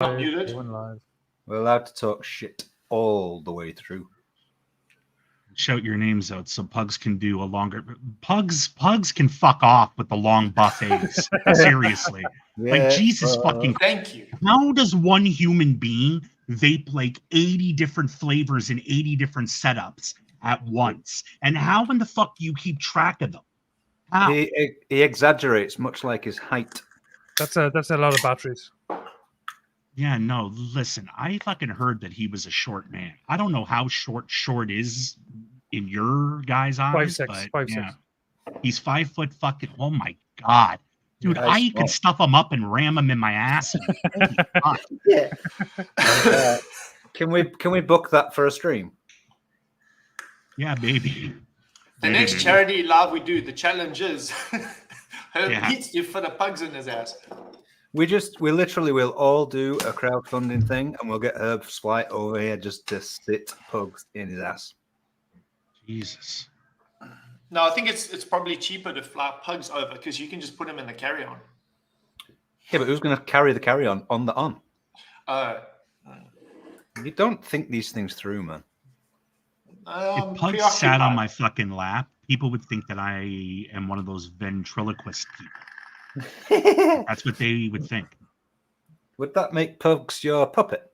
Muted. We're allowed to talk shit all the way through. Shout your names out so Pugs can do a longer. Pugs can fuck off with the long buffets. Seriously, like Jesus fucking. Thank you. How does one human being vape like 80 different flavors in 80 different setups at once? And how in the fuck do you keep track of them? How? He exaggerates, much like his height. That's a lot of batteries. Yeah, no, listen, I fucking heard that he was a short man. I don't know how short is in your guys' eyes. 5'6", but 5'6". Yeah. He's 5 foot fucking, oh my God. Dude, Yeah, I could stuff him up and ram him in my ass. Holy God. Yeah. Can we book that for a stream? Yeah, baby. The next charity live we do, the challenge is Herb needs to fit a Pugs in his ass. We literally will all do a crowdfunding thing, and we'll get Herb Slight over here just to sit Pugs in his ass. Jesus. No, I think it's probably cheaper to fly Pugs over because you can just put him in the carry-on. Yeah, but who's going to carry the carry-on on the on? You don't think these things through, man. If Pugs sat on my fucking lap, people would think that I am one of those ventriloquist people. That's what they would think. Would that make Pugs your puppet?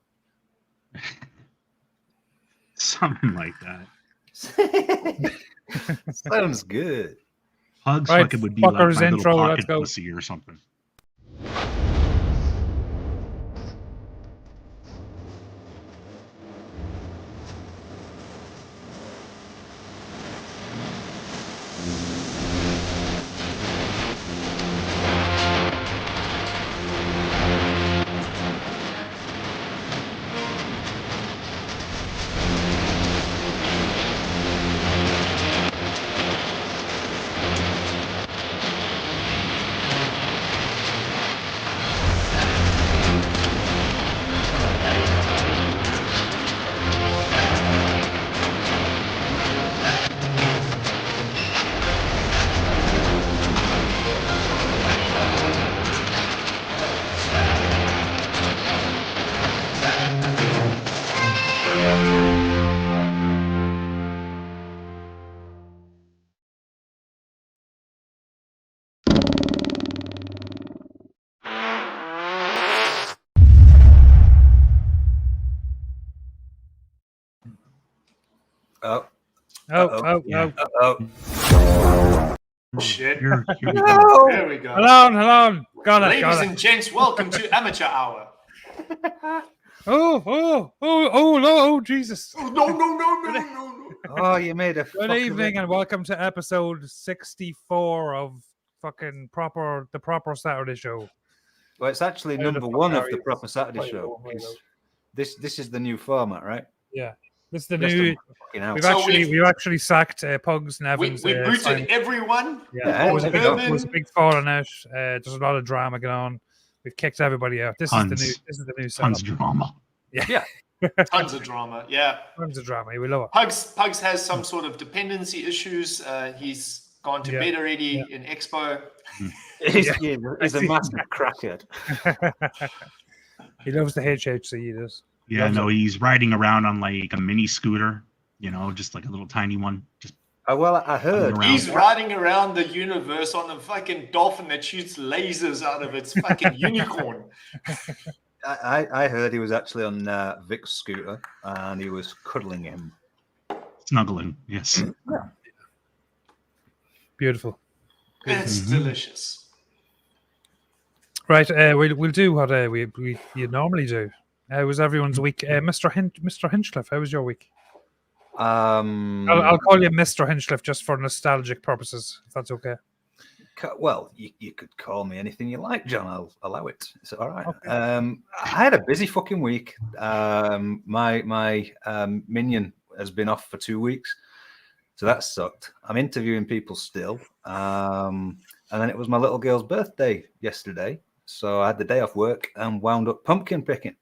Something like that. Sounds good. Pugs Right, fucking would be like my fuckers little intro, let's pocket go. pussy or something. Shit. Here we No. go. There we go. Hello. Got it. Ladies and gents, welcome to Amateur Hour. Oh, Jesus. Oh, no. Oh, you made a Good evening and welcome to episode 64 of fucking the proper Saturday show. Well, it's actually number one of the proper Saturday show. This is the new format, right? Yeah. This is the new. Out. We've actually sacked Pugs and Evans. We booted everyone. Yeah, it was a big falling out. There's a lot of drama going on. We've kicked everybody out. This is the new setup. Tons of drama. Yeah. Tons of drama. Yeah. Tons of drama. We love it. Pugs has some sort of dependency issues. He's gone to bed already in Expo. He's a massive crackhead. He loves the HHC. He does. Yeah, no, he's riding around on like a mini scooter, just like a little tiny one. Just well, I heard he's riding around the universe on a fucking dolphin that shoots lasers out of its fucking unicorn. I heard he was actually on Vic's scooter and he was cuddling him. Snuggling, yes. Yeah. Beautiful. It's delicious. Right, we'll do what you normally do. How was everyone's week? Mr. Hinchcliffe, how was your week? I'll call you Mr. Hinchcliffe just for nostalgic purposes, if that's okay. Well, you could call me anything you like, John. I'll allow it. It's all right. Okay. I had a busy fucking week. My minion has been off for 2 weeks, so that sucked. I'm interviewing people still, and then it was my little girl's birthday yesterday, so I had the day off work and wound up pumpkin picking.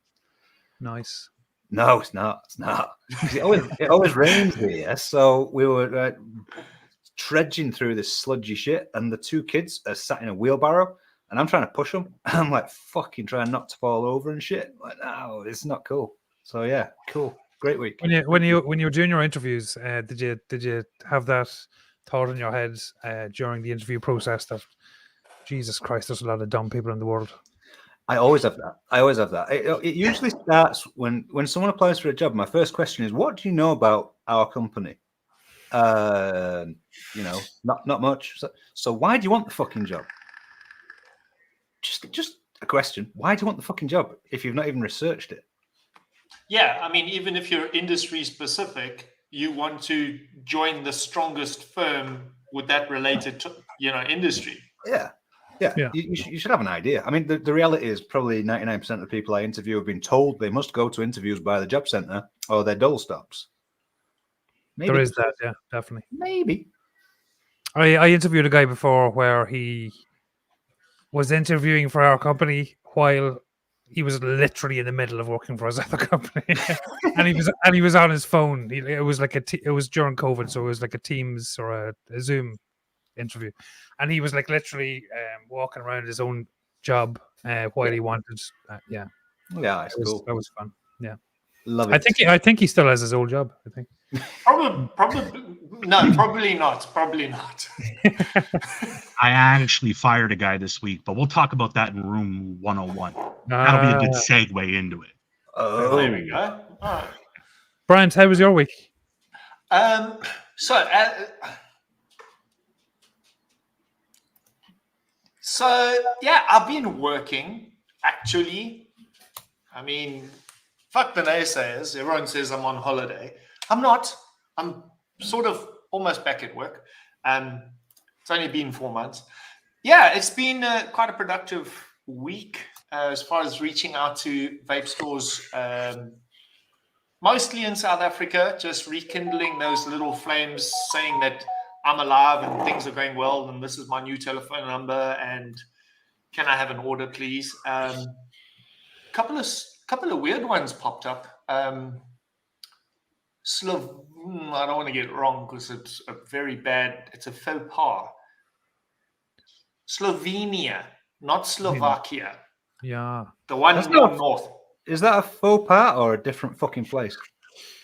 Nice. No, it's not. It's not. It always rains here, so we were trudging through this sludgy shit, and the two kids are sat in a wheelbarrow, and I'm trying to push them. I'm like fucking trying not to fall over and shit. Like, no, it's not cool. So yeah, cool, great week. When you were doing your interviews, did you have that thought in your head during the interview process that Jesus Christ, there's a lot of dumb people in the world? I always have that. It usually starts when someone applies for a job. My first question is, "What do you know about our company?" Not much. So why do you want the fucking job? Just a question. Why do you want the fucking job if you've not even researched it? Yeah, I mean, even if you're industry specific, you want to join the strongest firm with that related to, industry. Yeah. You should have an idea. I mean, the reality is probably 99% of the people I interview have been told they must go to interviews by the job centre or their dole stops. Maybe there is that, yeah, definitely. Maybe. I interviewed a guy before where he was interviewing for our company while he was literally in the middle of working for his other company, and he was on his phone. It was like it was during COVID, so it was like a Teams or a Zoom interview, and he was like literally walking around his own job while he wanted. Yeah, that's cool. That was fun. Yeah, love it. I think he still has his old job. I think. Probably not. Probably not. I actually fired a guy this week, but we'll talk about that in room 101. That'll be a good segue into it. Oh, there we go. All right. Brent, how was your week? So yeah, I've been working actually. I mean, fuck the naysayers. Everyone says I'm on holiday. I'm not. I'm sort of almost back at work. It's only been 4 months. Yeah, it's been quite a productive week as far as reaching out to vape stores, mostly in South Africa, just rekindling those little flames, saying that I'm alive and things are going well, and this is my new telephone number, and can I have an order, please? Couple of weird ones popped up. I don't want to get it wrong because it's a very bad, it's a faux pas. Slovenia, not Slovakia. Yeah. The one more north. Is that a faux pas or a different fucking place?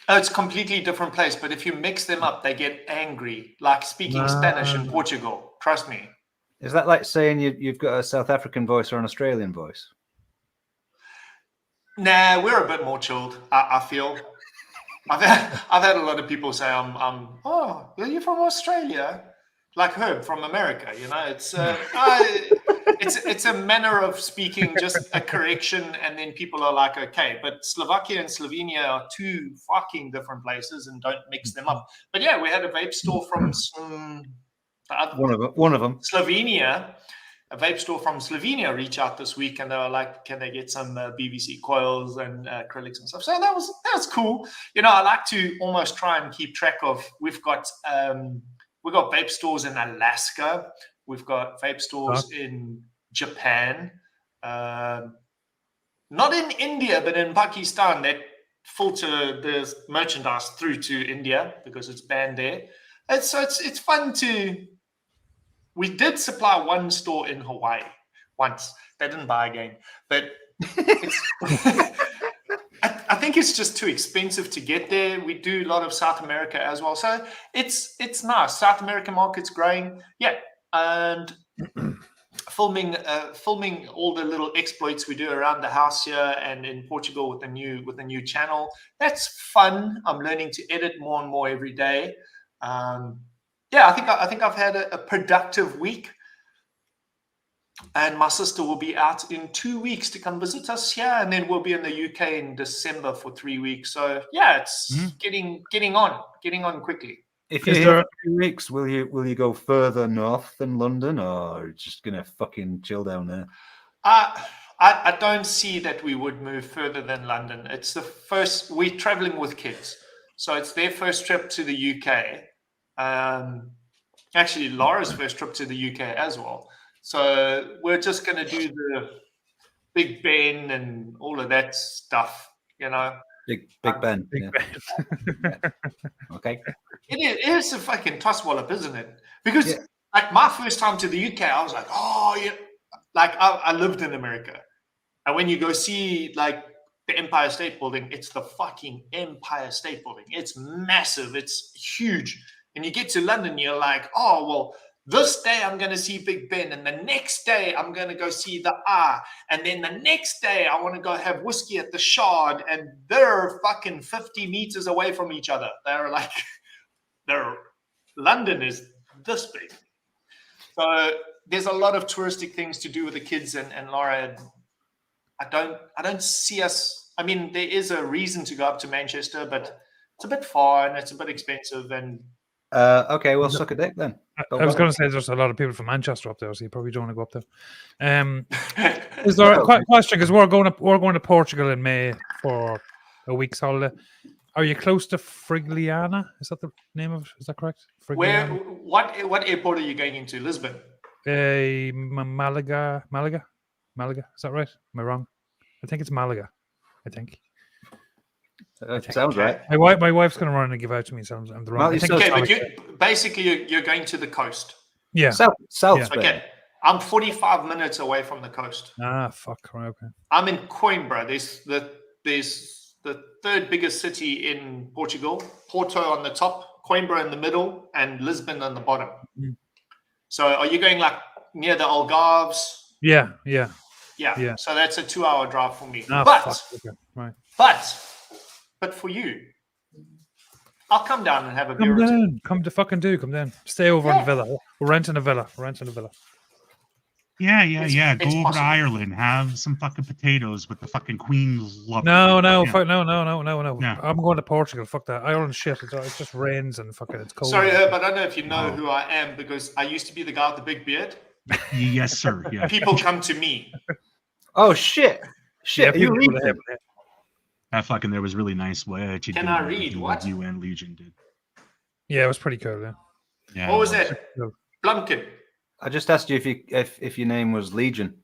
Oh, it's a completely different place, but if you mix them up, they get angry, like speaking Spanish in Portugal. Trust me. Is that like saying you've got a South African voice or an Australian voice? Nah, we're a bit more chilled, I feel. I've had a lot of people say are you from Australia? Like Herb from America, it's it's a manner of speaking, just a correction, and then people are like, okay, but Slovakia and Slovenia are two fucking different places, and don't mix them up. But yeah, we had a vape store from one of them, Slovenia. A vape store from Slovenia reached out this week, and they were like, "Can they get some BVC coils and acrylics and stuff?" So that was cool. I like to almost try and keep track of. We've got vape stores in Alaska. We've got vape stores in Japan, not in India, but in Pakistan that filter the merchandise through to India because it's banned there. And so it's fun to. We did supply one store in Hawaii once. They didn't buy again, but I think it's just too expensive to get there. We do a lot of South America as well, so it's nice. South American market's growing, yeah, and filming all the little exploits we do around the house here and in Portugal with the new channel. That's fun. I'm learning to edit more and more every day. Yeah, I think I've had a productive week, and my sister will be out in 2 weeks to come visit us here, and then we'll be in the UK in December for 3 weeks. So yeah, it's getting on quickly. If you're here for 2 weeks, will you go further north than London, or just gonna fucking chill down there? I don't see that we would move further than London. It's the first. We're traveling with kids, so it's their first trip to the UK. Actually, Laura's first trip to the UK as well. So we're just going to do the Big Ben and all of that stuff, Big Ben. Big Ben. Okay. It is a fucking toss wallop, isn't it? Because like my first time to the UK, I was like, oh yeah, like I lived in America, and when you go see like the Empire State Building, it's the fucking Empire State Building. It's massive. It's huge. And you get to London, you're like, oh, well, this day I'm going to see Big Ben. And the next day I'm going to go see the R. And then the next day I want to go have whiskey at the Shard. And they're fucking 50 meters away from each other. They're like, London is this big. So there's a lot of touristic things to do with the kids and Laura. I don't see us. I mean, there is a reason to go up to Manchester, but it's a bit far and it's a bit expensive. And okay, well, suck a dick then. I was going to say there's a lot of people from Manchester up there, so you probably don't want to go up there. Is there a question? Because we're going to Portugal in May for a week's holiday. Are you close to Frigliana? Is that the name of it? Is that correct? Where? What airport are you going into? Lisbon. Malaga. Is that right? Am I wrong? I think it's Malaga. I think. Sounds right. My wife's going to run and give out to me, so I'm the wrong. Okay, but you're going to the coast. Yeah. South. Yeah. Okay. I'm 45 minutes away from the coast. Ah, fuck. Okay. I'm in Coimbra. There's the third biggest city in Portugal. Porto on the top, Coimbra in the middle, and Lisbon on the bottom. Mm. So are you going like near the Algarves? Yeah. So that's a 2-hour drive for me. Ah, but okay. Right. But for you, I'll come down and have a beer. Come down. Stay over in the villa. We're renting a villa. Yeah. It's Go over possible. to Ireland, have some fucking potatoes with the fucking Queen's love. No. Yeah. I'm going to Portugal. Fuck that. Ireland shit. It just rains and fucking it's cold. Sorry, Herb, I don't know if you know who I am because I used to be the guy with the big beard. Yes, sir. Yeah. People come to me. Oh shit! Yeah, you read them. That fucking there was really nice way. Can I read what you and Legion did? Yeah, it was pretty cool. Yeah. What was that? Blumpkin. I just asked you if your name was Legion.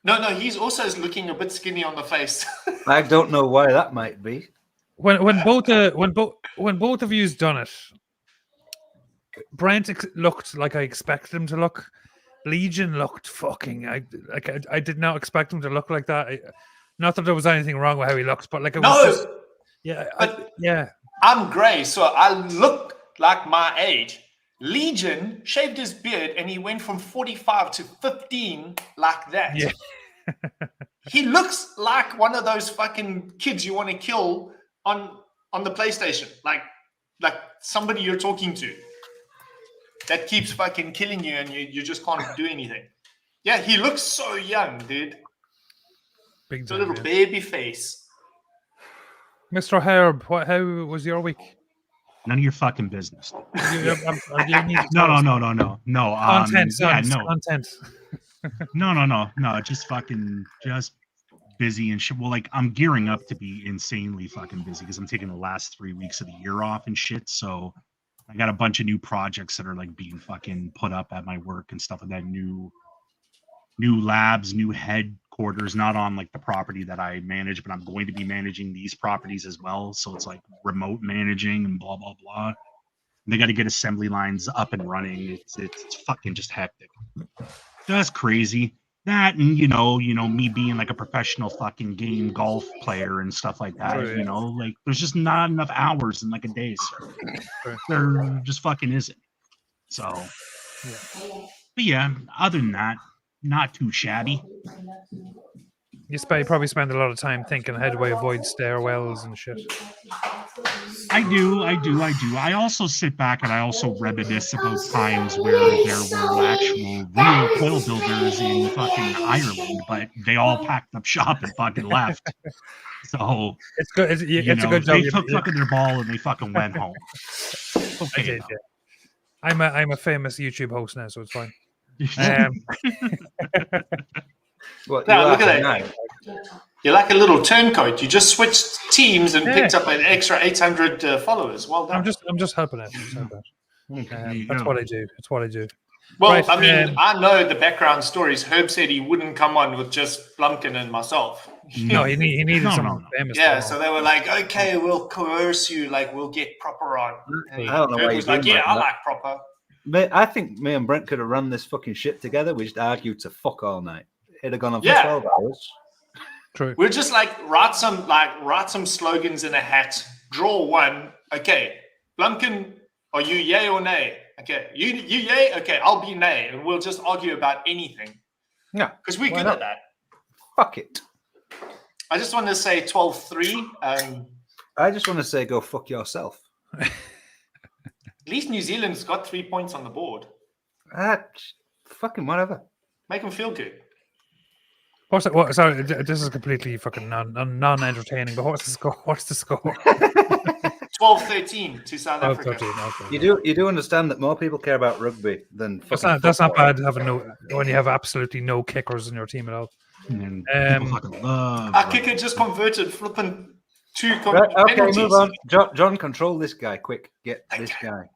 No, he's also looking a bit skinny on the face. I don't know why that might be. When both of you's done it, Brent looked like I expected him to look. Legion looked fucking. I did not expect him to look like that. Not that there was anything wrong with how he looks, but like it was just, yeah. I'm grey, so I look like my age. Legion shaved his beard and he went from 45 to 15 like that. Yeah. He looks like one of those fucking kids you want to kill on the PlayStation. Like somebody you're talking to that keeps fucking killing you and you just can't do anything. Yeah, he looks so young, dude. Big It's a little baby face. Mr. Herb, how was your week? None of your fucking business. No. Content. Content. No. Just busy and shit. Well, like I'm gearing up to be insanely fucking busy because I'm taking the last 3 weeks of the year off and shit. So I got a bunch of new projects that are like being fucking put up at my work and stuff like that. New labs, new headquarters, not on like the property that I manage, but I'm going to be managing these properties as well. So it's like remote managing and blah, blah, blah. And they got to get assembly lines up and running. It's fucking just hectic. That's crazy. That and you know, me being like a professional fucking game golf player and stuff like that, like there's just not enough hours in like a day, sir. There just fucking isn't. So but yeah, other than that, not too shabby. You probably spend a lot of time thinking how do I avoid stairwells and shit. I do. I also sit back and I also reminisce about times where there were actual real coil builders in fucking Ireland, but they all packed up shop and fucking left. So it's good. It's a good job. They took fucking their ball and they fucking went home. Okay, I did, yeah. I'm a famous YouTube host now, so it's fine. Well, now, look at that. You're like a little turncoat. You just switched teams and picked up an extra 800 followers. Well done. I'm just helping out. That's what I do. It's what I do. Well, right, I mean, I know the background stories. Herb said he wouldn't come on with just Blumpkin and myself. No, he needed someone famous. Yeah, so they were like, okay, we'll coerce you. Like, we'll get proper on. And I don't know why Herb was like, yeah, I like proper. I think me and Brent could have run this fucking shit together. We just argued to fuck all night. It'd have gone on for 12 hours. True. We're just like write some slogans in a hat, draw one. Okay, Blumpkin, are you yay or nay? Okay, you yay? Okay, I'll be nay, and we'll just argue about anything. Yeah, because we're good at that. Fuck it. I just want to say 12-3. I just want to say go fuck yourself. At least New Zealand's got 3 points on the board. Fucking whatever. Make them feel good. What's it? What? Sorry, this is completely fucking non-entertaining. But what's the score? What's the score? 12-13 to South Africa. 13, okay. You do understand that more people care about rugby than That's not bad having when you have absolutely no kickers in your team at all. And people fucking love. Our kicker just converted, flipping 2 right, okay, penalties. move on. John, control this guy. Quick, get this guy.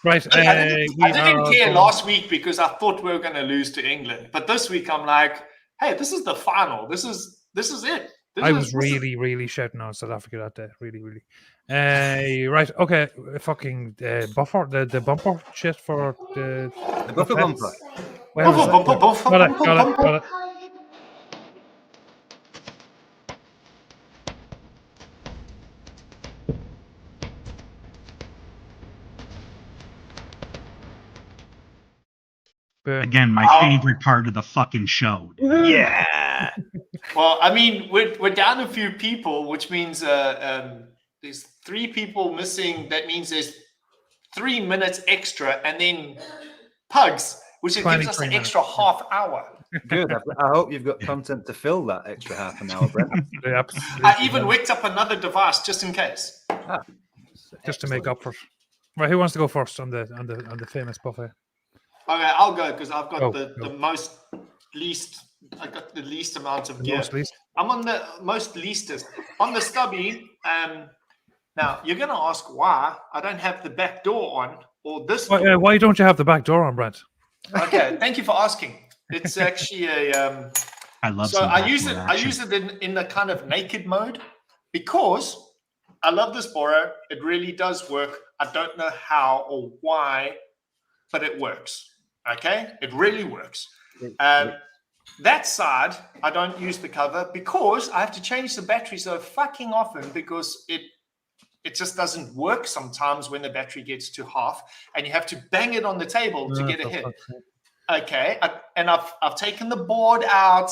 Right. I didn't care last week because I thought we were going to lose to England. But this week I'm like, hey, this is the final. This is it. I was really shouting on South Africa that day. Really. Right. Okay. Fucking buffer. The bumper shit for the buffer bumper. Got it. Again, my favorite part of the fucking show. Yeah. Well, I mean, we're down a few people, which means there's 3 people missing. That means there's 3 minutes extra, and then pugs, which gives us an extra half hour. Good. I hope you've got content to fill that extra half an hour, Brent. I even whipped up another device just in case. Just to make up for it. Right, who wants to go first on the famous buffet? Okay, I'll go because I've got the most least. I got the least amount of gear. I'm on the most leastest. On the stubby. Now you're going to ask why I don't have the back door on or this. Why don't you have the back door on, Brent? Okay, thank you for asking. It's actually a. I love. So I use it. I use it in the kind of naked mode because I love this borrow. It really does work. I don't know how or why, but it works. Okay, it really works. That side, I don't use the cover because I have to change the battery so fucking often because it just doesn't work sometimes when the battery gets to half and you have to bang it on the table to get a hit. Okay, and I've taken the board out,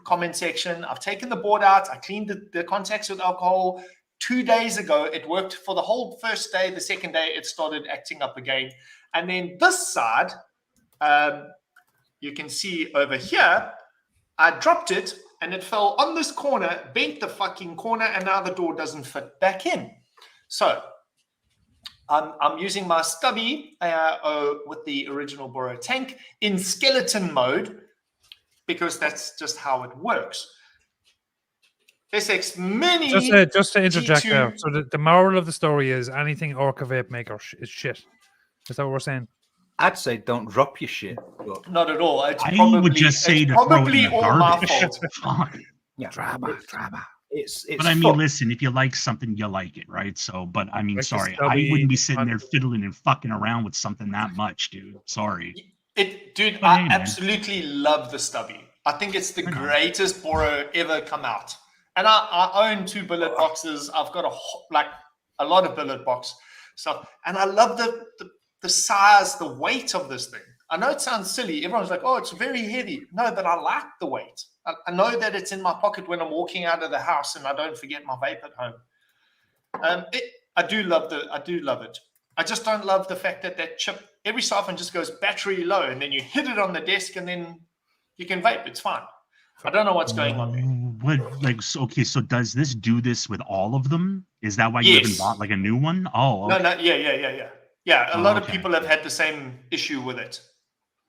comment section. I've taken the board out. I cleaned the contacts with alcohol. 2 days ago, it worked for the whole first day. The second day, it started acting up again. And then this side, you can see over here, I dropped it and it fell on this corner, bent the fucking corner, and now the door doesn't fit back in. So I'm using my stubby with the original Borrow tank in skeleton mode because that's just how it works. SX Mini. Just to interject G2. there. So the moral of the story is anything Orca Vape maker is shit. Is that what we're saying? I'd say don't drop your shit. But... Not at all. It's I would just say to throw it in the garbage. It's fine. Yeah, drama. It's but I mean, listen, if you like something, you like it, right? So, but I mean, sorry, I wouldn't be sitting there fiddling and fucking around with something that much, dude. Sorry. Dude, I absolutely love the stubby. I think it's the greatest Borrow ever come out. And I own 2 billet boxes. I've got a lot of billet box stuff. And I love the size, the weight of this thing. I know it sounds silly. Everyone's like, oh, it's very heavy. No, but I like the weight. I know that it's in my pocket when I'm walking out of the house and I don't forget my vape at home. I do love it. I just don't love the fact that chip every so often just goes battery low and then you hit it on the desk and then you can vape. It's fine. I don't know what's going on there. So does this do this with all of them? Is that why you haven't bought like a new one? Oh, okay. No, yeah. Yeah, a lot of people have had the same issue with it.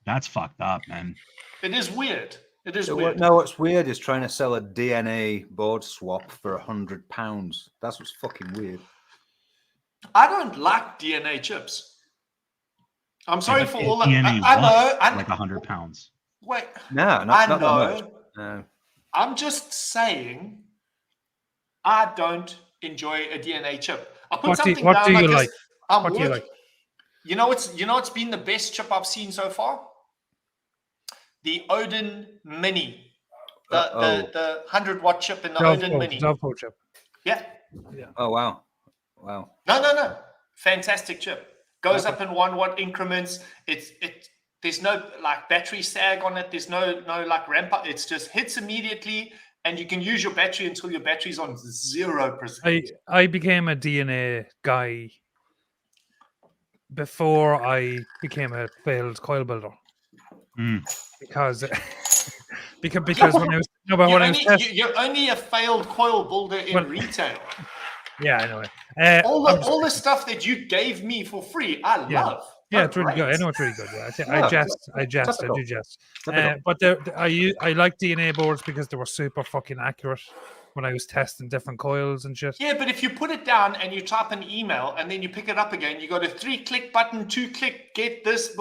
That's fucked up, man. It is weird. Weird. No, what's weird is trying to sell a DNA board swap for £100. That's what's fucking weird. I don't like DNA chips. I'm sorry for all that. DNA I know. Like £100. Wait. No, not that much. No. I'm just saying I don't enjoy a DNA chip. I put What do you like? You know what's been the best chip I've seen so far? The Odin Mini. The 100-watt chip in the Odin Mini. Dovetail chip. Yeah. Oh wow. No. Fantastic chip. Goes up in 1 watt increments. There's no like battery sag on it. There's no like ramp up. It's just hits immediately, and you can use your battery until your battery's on 0%. I became a DNA guy before I became a failed coil builder. Because when I was you're only a failed coil builder in retail. Yeah, I know. All the stuff that you gave me for free, I love. Yeah, it's really good. I know it's really good. Yeah, I do jest. But I like DNA boards because they were super fucking accurate when I was testing different coils and shit. Yeah, but if you put it down and you type an email and then you pick it up again, you got a 3-click button, 2-click, get this,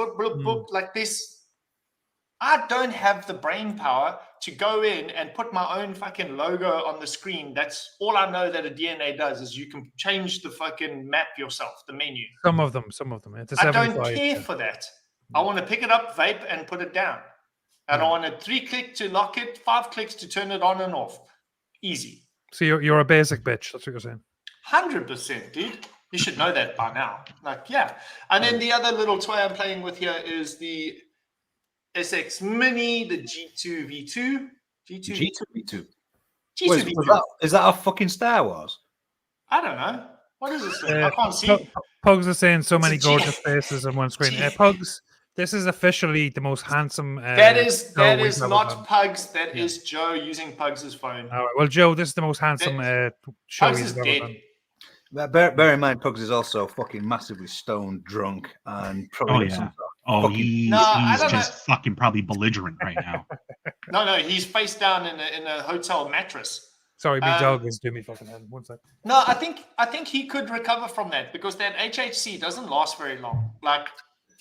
like this. I don't have the brain power to go in and put my own fucking logo on the screen. That's all I know that a DNA does is you can change the fucking map yourself, the menu. Some of them. I don't care for that. I want to pick it up, vape, and put it down. And I want a 3-click to lock it, 5 clicks to turn it on and off. Easy. So you're a basic bitch. That's what you're saying. 100%, dude. You should know that by now. Like, yeah. And then the other little toy I'm playing with here is the SX Mini, the G2 V2. G2 V2. G2 V2. Is that a fucking Star Wars? I don't know. What is this? I can't see. Pugs are saying so many gorgeous faces on one screen. Pugs, this is officially the most handsome. That is not Pugs. That is Joe using Pugs' phone. All right. Well, Joe, this is the most handsome show Pugs he's is ever dead. done. Bear in mind, Pugs is also fucking massively stoned, drunk, and probably he's just fucking probably belligerent right now. No, he's face down in a hotel mattress. Sorry, my dog is doing me fucking head. One sec. No, I think he could recover from that because that HHC doesn't last very long. Like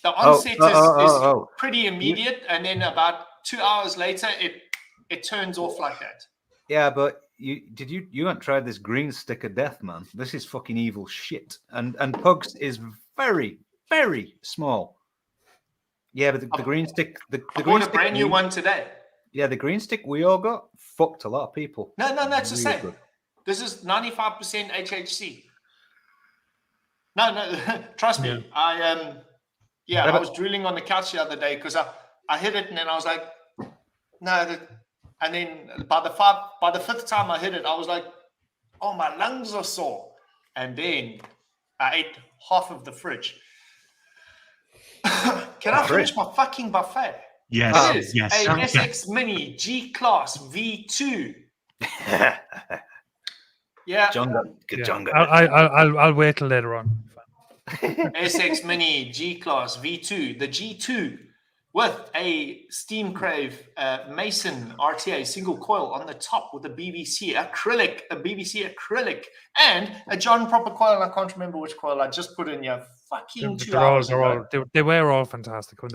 the onset is pretty immediate, and then about 2 hours later, it turns off like that. Yeah, but you haven't tried this green stick of death, man. This is fucking evil shit. And Pugs is very, very small. Yeah, but the green stick, the green stick, a brand new one today. Yeah, the green stick we all got fucked a lot of people. No, it's the same. Good. This is 95% HHC. No, trust me. I was drooling on the couch the other day because I hit it and then I was like, no. And then by the fifth time I hit it, I was like, oh, my lungs are sore. And then I ate half of the fridge. Can I finish my fucking buffet? Yes, yes. A SX Mini G-Class V2. Yeah. John. I'll wait till later on. SX Mini G-Class V2, the G2 with a Steam Crave Mason RTA single coil on the top with a BBC acrylic, and a John proper coil. I can't remember which coil I just put in here. Fucking 2 hours ago. They were all fantastic. It's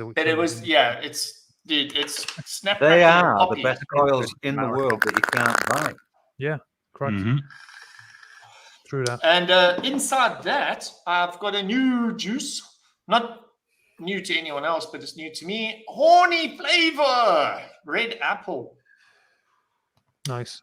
snap. They are the best coils in the world that you can't buy. Yeah, correct. Mm-hmm. True that. And inside that, I've got a new juice. Not new to anyone else, but it's new to me. Horny flavor, red apple. Nice.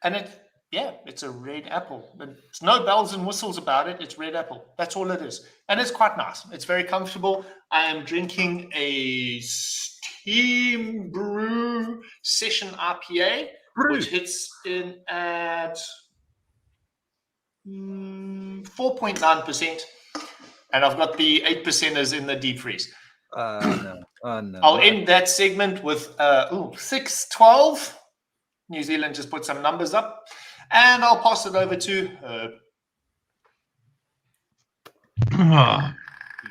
And it's a red apple. There's no bells and whistles about it. It's red apple. That's all it is. And it's quite nice. It's very comfortable. I am drinking a Steam Brew Session IPA, which hits in at 4.9%. And I've got the 8%ers in the deep freeze. No. I'll end that segment with 612. New Zealand just put some numbers up. And I'll pass it over to Herb.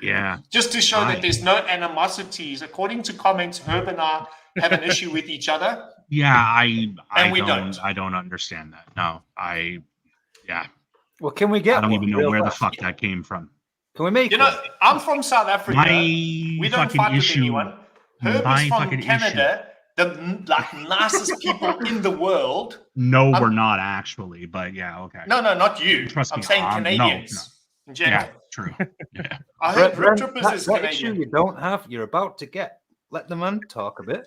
Yeah. Just to show that there's no animosities. According to comments, Herb and I have an issue with each other. Yeah, I don't. I don't understand that. No, Well, can we get? I don't even know where the fuck that came from. Can we make? I'm from South Africa. We don't fight with anyone. Herb is from Canada. The nicest people in the world. No, we're not actually, but yeah, okay. No, not you. Trust me, I'm saying Canadians. in general. Yeah, true. Yeah. I heard Brent, Troopers is that issue Canadian. you don't have, you're about to get. Let the man talk a bit.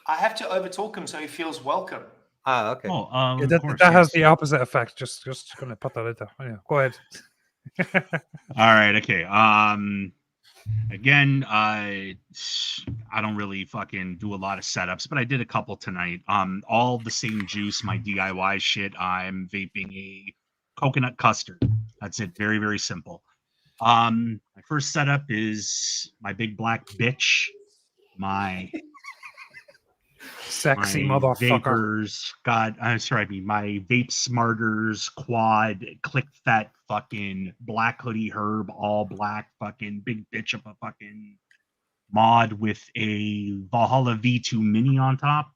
I have to overtalk him so he feels welcome. Ah, okay. Oh, Yeah, of that course. that has yes. the opposite effect. Just gonna put that in there. Yeah, go ahead. All right. Okay. Again, I don't really fucking do a lot of setups, but I did a couple tonight. All the same juice, my DIY shit. I'm vaping a coconut custard. That's it. Very, very simple. My first setup is my big black bitch, my Sexy my motherfucker. vapors. God, my vape smarters quad click fat fucking black hoodie herb, all black fucking big bitch of a fucking mod with a Valhalla V2 mini on top.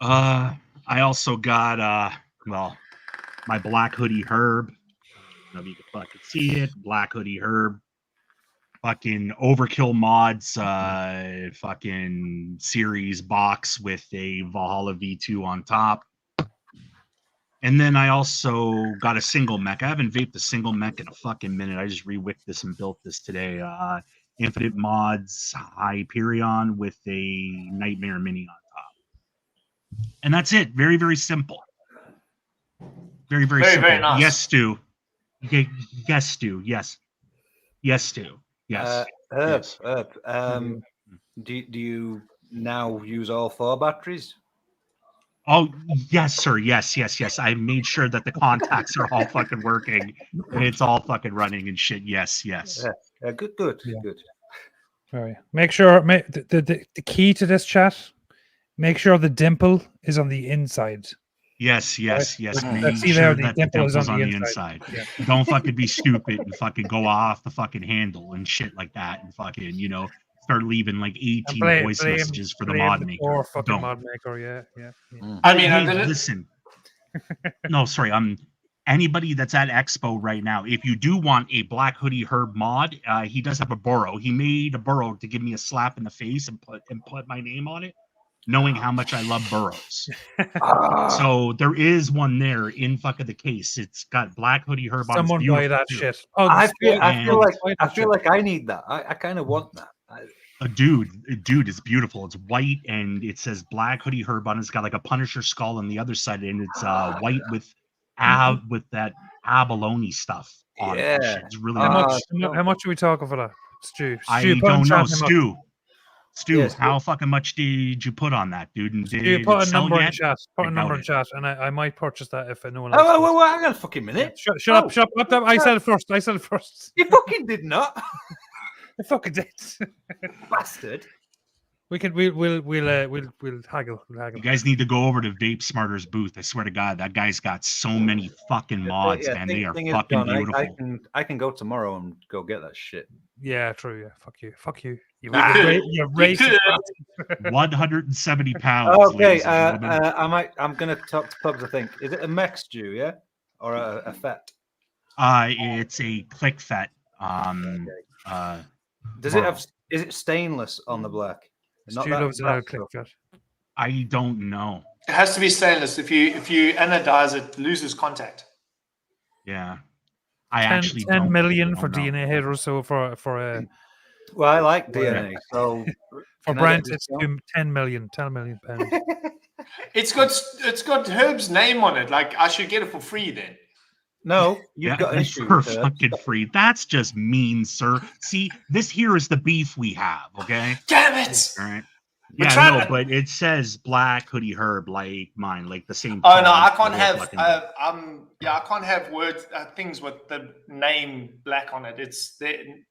I also got my black hoodie herb. I don't know if you can fucking see it. Black hoodie herb. Fucking Overkill Mods fucking series box with a Valhalla V2 on top. And then I also got a single mech. I haven't vaped a single mech in a fucking minute. I just re-wicked this and built this today. Infinite Mods Hyperion with a Nightmare Mini on top. And that's it. Very, very simple. Very, very simple. Very nice. Yes, Stu. Yes, Stu. Yes. Yes, Stu. Yes. Yes. Do you now use all 4 batteries? Oh, yes, sir. Yes. I made sure that the contacts are all fucking working and it's all fucking running and shit. Yes. Good. Yeah. Good. Right. Make sure the key to this chat. Make sure the dimple is on the inside. Yes. Let's Make see sure there, the that the dimple is dimple's on on the the inside. inside. Yeah. Don't fucking be stupid and fucking go off the fucking handle and shit like that and fucking, start leaving like 18 voice messages for the mod maker. Poor fucking Don't. mod maker, yeah. I mean, Hey, listen. No, sorry. Anybody that's at Expo right now, if you do want a black hoodie herb mod, he does have a burrow. He made a burrow to give me a slap in the face and put my name on it, knowing how much I love burrows. So there is one there in fucking the case. It's got black hoodie herb on it. Someone buy that too. shit. I feel shit. like I need that. I kind of want that. Dude, it's beautiful. It's white and it says black hoodie herb on it. It's got like a Punisher skull on the other side, and it's white with that abalone stuff on it. And shit. It's really nice. How much are we talking for that, Stu? I don't know, Stu. Yes, how fucking much did you put on that, dude? And Stu, put a number in chat. Put a number in chat, and I might purchase that if no one else. Oh, hang on a fucking minute. Shut up. I said it first. You fucking did not. I fucking did. Bastard. We'll haggle. You guys need to go over to Vape Smarter's booth. I swear to God, that guy's got so many fucking mods, man. They are fucking beautiful. I can go tomorrow and go get that shit. Yeah, true. Yeah, fuck you. You're racist. 170 pounds. Okay, I'm gonna talk to Pugs. I think is it a mech stew, yeah, or a fet? It's a click fet. Does it have? Is it stainless on the black? Stu loves an old click fet. I don't know. It has to be stainless. If you anodize it, loses contact. Yeah, I 10 million for DNA hit or so for a. Well, I like DNA, so for Brent it's 10 million pounds. It's got Herb's name on it. Like I should get it for free then. No, you've got an issue for fucking free. That's just mean, sir. See, this here is the beef we have. Okay. Damn it! All right. Yeah, but it says black hoodie herb like mine, like the same. Oh no, I can't have. I can't have words things with the name black on it. It's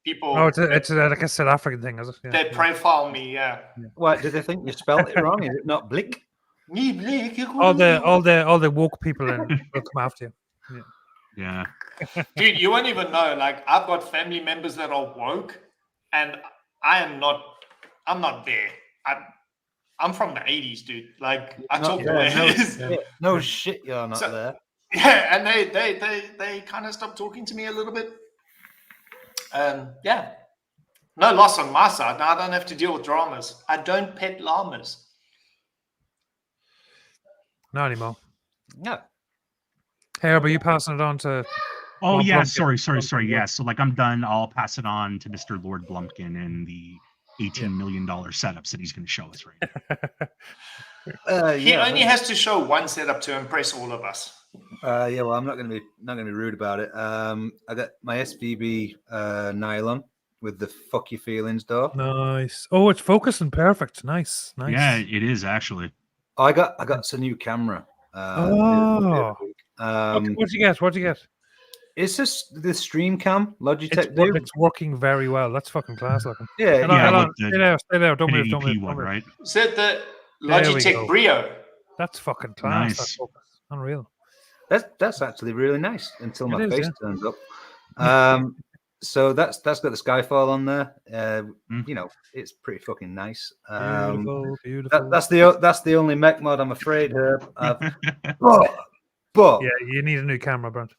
people. Oh, it's like a South African thing, is it? Yeah. They profile me. Yeah. What do they think you spelled it wrong? Is it not Blick? All the woke people will come after you. Yeah. Dude, you won't even know. Like I've got family members that are woke, and I'm not there. I'm from the 80s, dude. Like I talk no shit, you're not there. Yeah, and they kind of stopped talking to me a little bit. Yeah. No loss on my side. Now I don't have to deal with dramas. I don't pet llamas. Not anymore. No. Hey, are you passing it on to Oh Well, yeah, Blumpkin- sorry. Blumpkin, Yeah, so like I'm done. I'll pass it on to Mr. Lord Blumpkin and the $18 million setups that he's going to show us right now. He only has to show one setup to impress all of us. Yeah, well, I'm not going to be rude about it. I got my SVB nylon with the fuck your feelings door. Nice. Oh, it's focusing perfect. Nice. Yeah, it is actually. I got some new camera. Oh. week. What'd you get? What'd you get? It's just the stream cam Logitech. Dude. It's working very well. That's fucking class looking. Yeah, Hold on, yeah, hold on. with the Stay there. Don't move. 1080p Don't one, move. right? Is that the There we Logitech go. Brio? That's fucking class. Nice. That's focus. Unreal. That's actually really nice until my It is, face yeah. turns up. So that's got the Skyfall on there. You know, it's pretty fucking nice. Beautiful. That's the only mech mod I'm afraid. But Yeah, you need a new camera, Brent.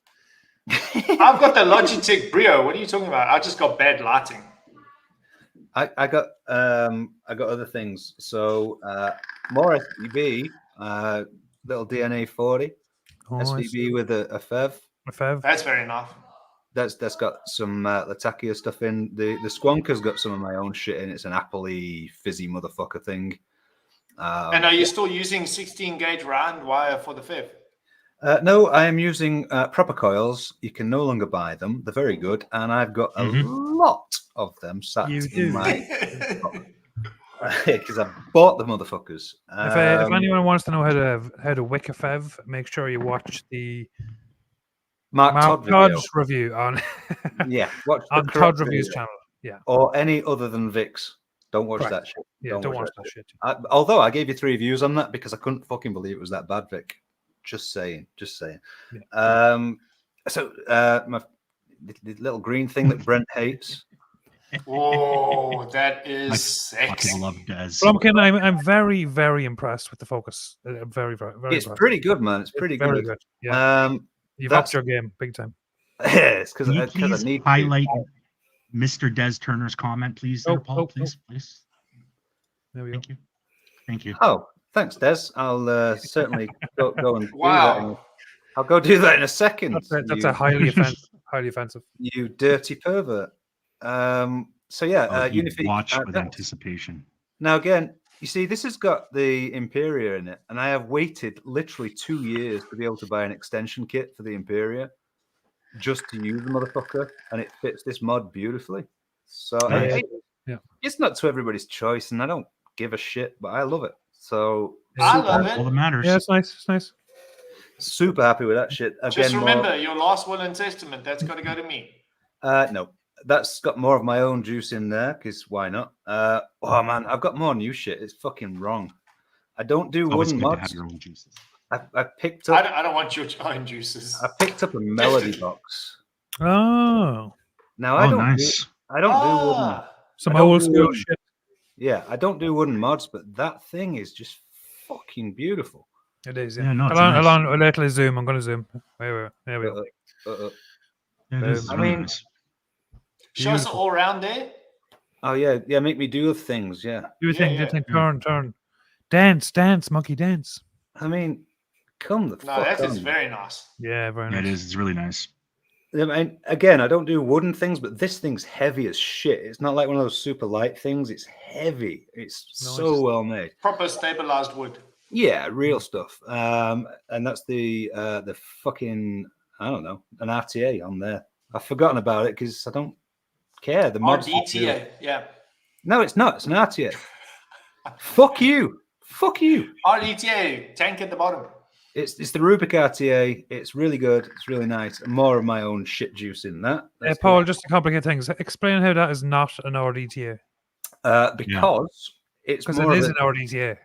I've got the Logitech Brio. What are you talking about? I just got bad lighting. I got other things. So more SVB, little DNA 40 SVB with a FEV. A Fev. That's very nice. That's got some Latakia stuff in. The Squonker's got some of my own shit in. It's an Apple-y fizzy motherfucker thing. And are you still using 16 gauge round wire for the FIV? No, I am using proper coils. You can no longer buy them. They're very good, and I've got a lot of them sat You in do. my because I bought the motherfuckers. If anyone wants to know how to wick a Fev, make sure you watch the Mark Mark Todd video. Todd's review on Yeah, watch the on correct Todd Review's video. channel. Yeah. Or any other than Vic's. Don't watch Correct. that shit. Yeah, don't watch that shit. Although I gave you 3 views on that because I couldn't fucking believe it was that bad, Vic. Just saying. Yeah. So my the little green thing that Brent hates. Oh, that is I sexy. fucking love Des. Blumpkin, I'm very, very impressed with the focus. Very, very, very It's impressed. pretty good, man. It's pretty very good. Yeah. You've upped that's- your game big time. It's because Can you I please need to. highlight Mr. Des Turner's comment, please, there, Paul? Please. There we go. Thank you. Oh, thanks, Des. I'll certainly go and do that. Wow. I'll go do that in a second. That's you, a highly offensive. Highly offensive. you dirty pervert. So yeah, Oh, he Unifi. watched with that's- anticipation. Now again, you see, this has got the Imperia in it, and I have waited literally 2 years to be able to buy an extension kit for the Imperia, just to use the motherfucker, and it fits this mod beautifully. So Nice. Yeah. It's not to everybody's choice, and I don't give a shit, but I love it. So I super, love All that it. matters. Yeah, it's nice. It's nice. super happy with that shit. Again, Just remember more, your last will and testament. That's got to go to me. no, that's got more of my own juice in there because why not? Oh man, I've got more new shit. It's fucking wrong. I don't do Always wooden good to have mods. your own juices. I picked I up. don't, I don't want your own juices. I picked up a melody box. Oh, Now I Oh, don't. nice. I don't do wooden. Ah, some I don't old do school wooden. shit. Yeah, I don't do wooden mods, but that thing is just fucking beautiful. It is. Yeah, Yeah. no, it's Hold nice. on. Let me zoom. I'm going to zoom. Wait. There we go. Yeah, it is. I really mean- nice. show us Beautiful. all around there. Oh yeah, make me do things. Yeah, Do a thing. Do a yeah. thing. Turn. Dance, monkey, dance. I mean, come the No, fuck that on. is very nice. Yeah, very Yeah, nice. it is. It's really nice. I mean, again, I don't do wooden things, but this thing's heavy as shit. It's not like one of those super light things. It's heavy. It's so Nice. well made. Proper stabilized wood. Yeah, real stuff. And that's the fucking, I don't know, an RTA on there. I've forgotten about it because I don't care. The mod's not real. RDTA. Yeah. No, it's not. It's an RTA. Fuck you. RDTA. Tank at the bottom. It's the Rubik RTA. It's really good. It's really nice. More of my own shit juice in that. That's Paul, good. just to complicate things, explain how that is not an RDTA. Because it's Because more it of is a, an RDTA.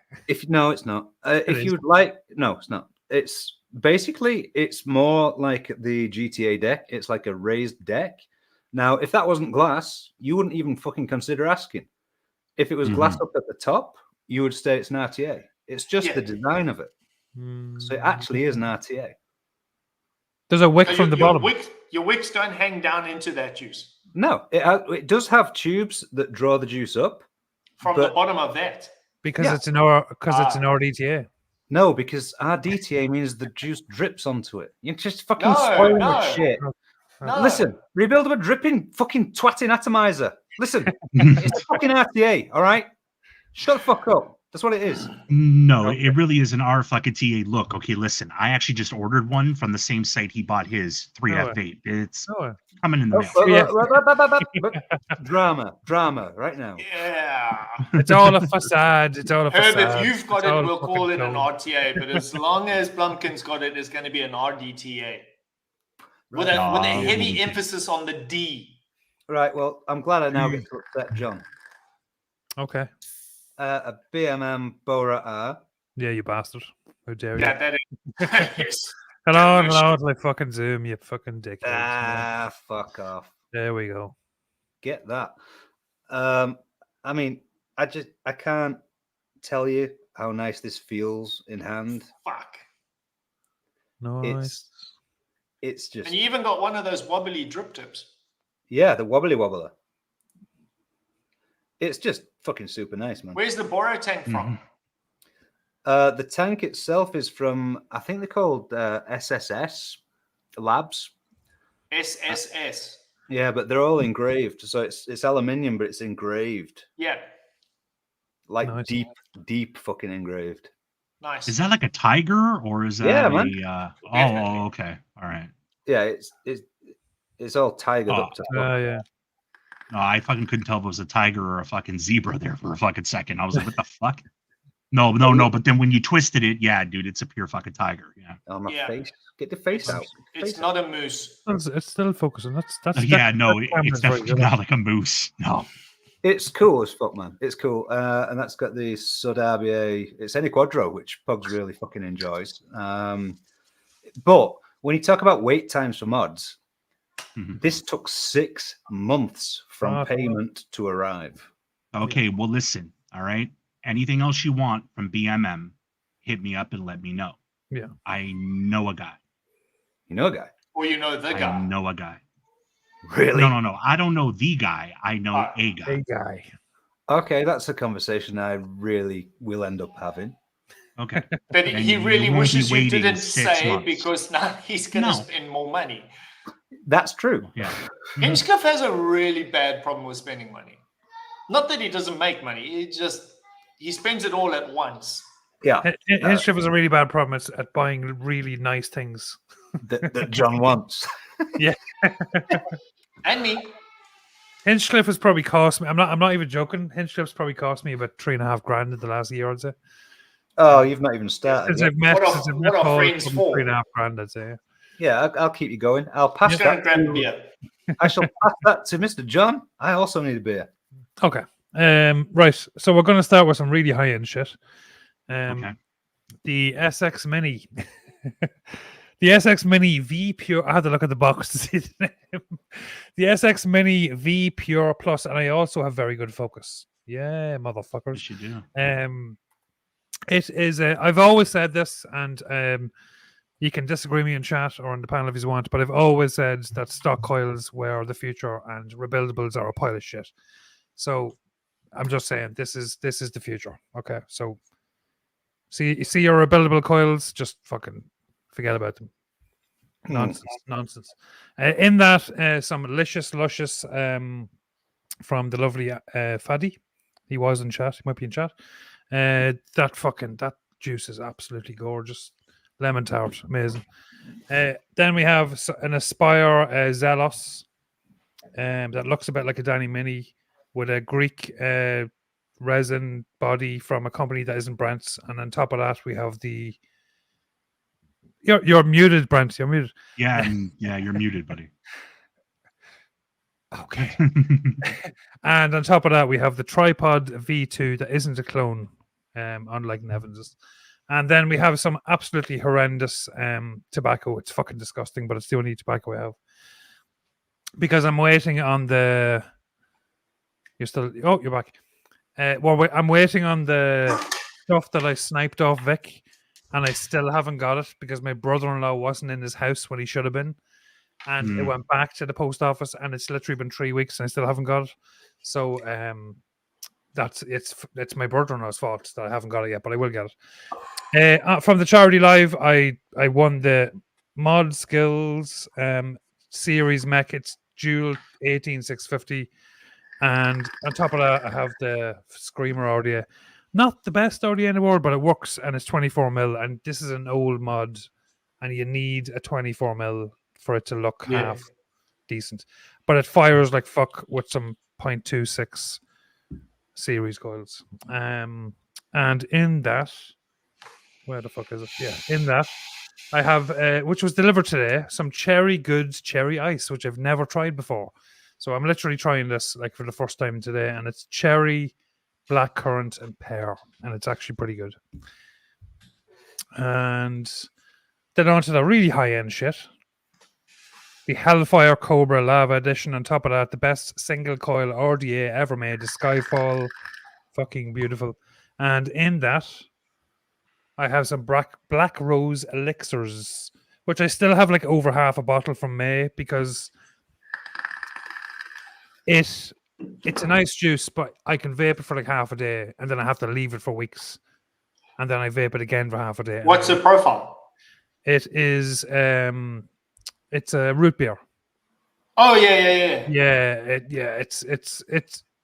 no, it's not. If is. you'd like, no, it's not. It's basically it's more like the GTA deck. It's like a raised deck. Now, if that wasn't glass, you wouldn't even fucking consider asking. If it was glass up at the top, you would say it's an RTA. It's just Yeah. the design of it. So it actually is an RTA. There's a wick So from the your bottom. Your wicks don't hang down into that juice. No, it does have tubes that draw the juice up. From the But- bottom of that. Because Yeah. it's an RDTA. No, because RDTA means the juice drips onto it. You're just fucking No, spoiling no. the shit. No. Listen, rebuildable dripping fucking twatting atomizer. Listen, it's a fucking RTA, all right? Shut the fuck up. That's what it is. No, it really is an R fucking TA. Look, okay, listen, I actually just ordered one from the same site he bought his 3F vape. It's coming in the mail. Drama, right now. Yeah. It's all a facade. It's all a Herb, facade. if you've got It's it, all we'll fucking call it an clone. RTA. But as long as Blumpkin's got it, it's going to be an RDTA. With a No, heavy okay. emphasis on the D. Right, well, I'm glad I now get to upset John. Okay. A BMM Bora R. Yeah, you bastard. How dare you? Yeah, that is. Hello, like fucking Zoom, you fucking dickhead. Ah, fuck off. There we go. Get that. I mean, I can't tell you how nice this feels in hand. Fuck. Nice. It's just, And you even got one of those wobbly drip tips. yeah, the wobbly wobbler. It's just fucking super nice, man. Where's the Boro tank from? The tank itself is from, I think they're called SSS Labs. SSS. Yeah, but they're all engraved. So it's aluminium, but it's engraved. Yeah. Like Nice. deep fucking engraved. Nice. Is that like a tiger or is that man. oh, okay. All right. Yeah, it's all tigered up to Yeah. No, I fucking couldn't tell if it was a tiger or a fucking zebra there for a fucking second. I was like, what the fuck? No. But then when you twisted it, yeah, dude, it's a pure fucking tiger. Yeah. on my Yeah. face. Get the face out. It's not a moose. It's still focusing. That's Yeah, no, that it's camera's very definitely good. not like a moose. No. It's cool as fuck, man. It's cool. And that's got the Sud RBA. It's any Quadro, which Pugs really fucking enjoys. But when you talk about wait times for mods, this took 6 months from payment to arrive. Okay, well, listen, all right? Anything else you want from BMM, hit me up and let me know. Yeah. I know a guy. You know a guy? Or you know the I guy. know a guy. Really? No. I don't know the guy. I know a guy. Hey, guy. Okay, that's a conversation I really will end up having. Okay. But And he you really won't be wishes you waiting didn't 6 say months. because now he's going to No. spend more money. That's true. Yeah. Hinchcliffe has a really bad problem with spending money. Not that he doesn't make money. He spends it all at once. Yeah. Hinchcliffe has a really bad problem at buying really nice things. that John wants. Yeah. And me. Hinchcliffe has probably cost me. I'm not even joking. Hinchcliffe's probably cost me about $3,500 in the last year, I'd say. Oh, you've not even started. Since I've met What are Paul, friends it's for? $3,500, I'd say. Yeah, I'll keep you going. I'll pass Just going to that. grab a beer. I shall pass that to Mr. John. I also need a beer. Okay. Right. So we're going to start with some really high end shit. Okay. The SX Mini. The SX Mini V Pure. I had to look at the box to see the name. The SX Mini V Pure Plus, and I also have very good focus. Yeah, motherfuckers. Yes, you do. It is. I've always said this, and you can disagree with me in chat or on the panel if you want, but I've always said that stock coils were the future and rebuildables are a pile of shit. So I'm just saying this is the future. Okay, so see your rebuildable coils, just fucking forget about them. Nonsense. In that, some luscious from the lovely Faddy. He was in chat. He might be in chat. That juice is absolutely gorgeous. Lemon tart, amazing. Then we have an Aspire Zelos that looks a bit like a Danny Mini with a Greek resin body from a company that isn't Brent's. And on top of that, we have the... You're muted, Brent. You're muted. Yeah, you're muted, buddy. Okay. And on top of that, we have the Tripod V2 that isn't a clone, unlike Nevin's. And then we have some absolutely horrendous tobacco. It's fucking disgusting, but it's the only tobacco I have. Because I'm waiting on the... You're back. I'm waiting on the stuff that I sniped off Vic, and I still haven't got it because my brother-in-law wasn't in his house when he should have been. And it went back to the post office, and it's literally been 3 weeks, and I still haven't got it. So it's my brother-in-law's fault that I haven't got it yet, but I will get it. From the charity live, I won the mod skills series mech. It's dual 18650, and on top of that, I have the Screamer audio. Not the best audio in the world, but it works, and it's 24mm. And this is an old mod, and you need a 24mm for it to look half decent. But it fires like fuck with some 0.26 series coils. And in that, where the fuck is it? Yeah, in that, I have, which was delivered today, some Cherry Goods Cherry Ice, which I've never tried before. So I'm literally trying this like for the first time today, and it's cherry, blackcurrant, and pear, and it's actually pretty good. And then on to the really high end shit. The Hellfire Cobra Lava Edition. On top of that, the best single coil RDA ever made, the Skyfall. Fucking beautiful. And in that, I have some Black Rose Elixirs, which I still have like over half a bottle from May because it's a nice juice, but I can vape it for like half a day and then I have to leave it for weeks. And then I vape it again for half a day. What's the profile? It is it's a root beer. Oh yeah.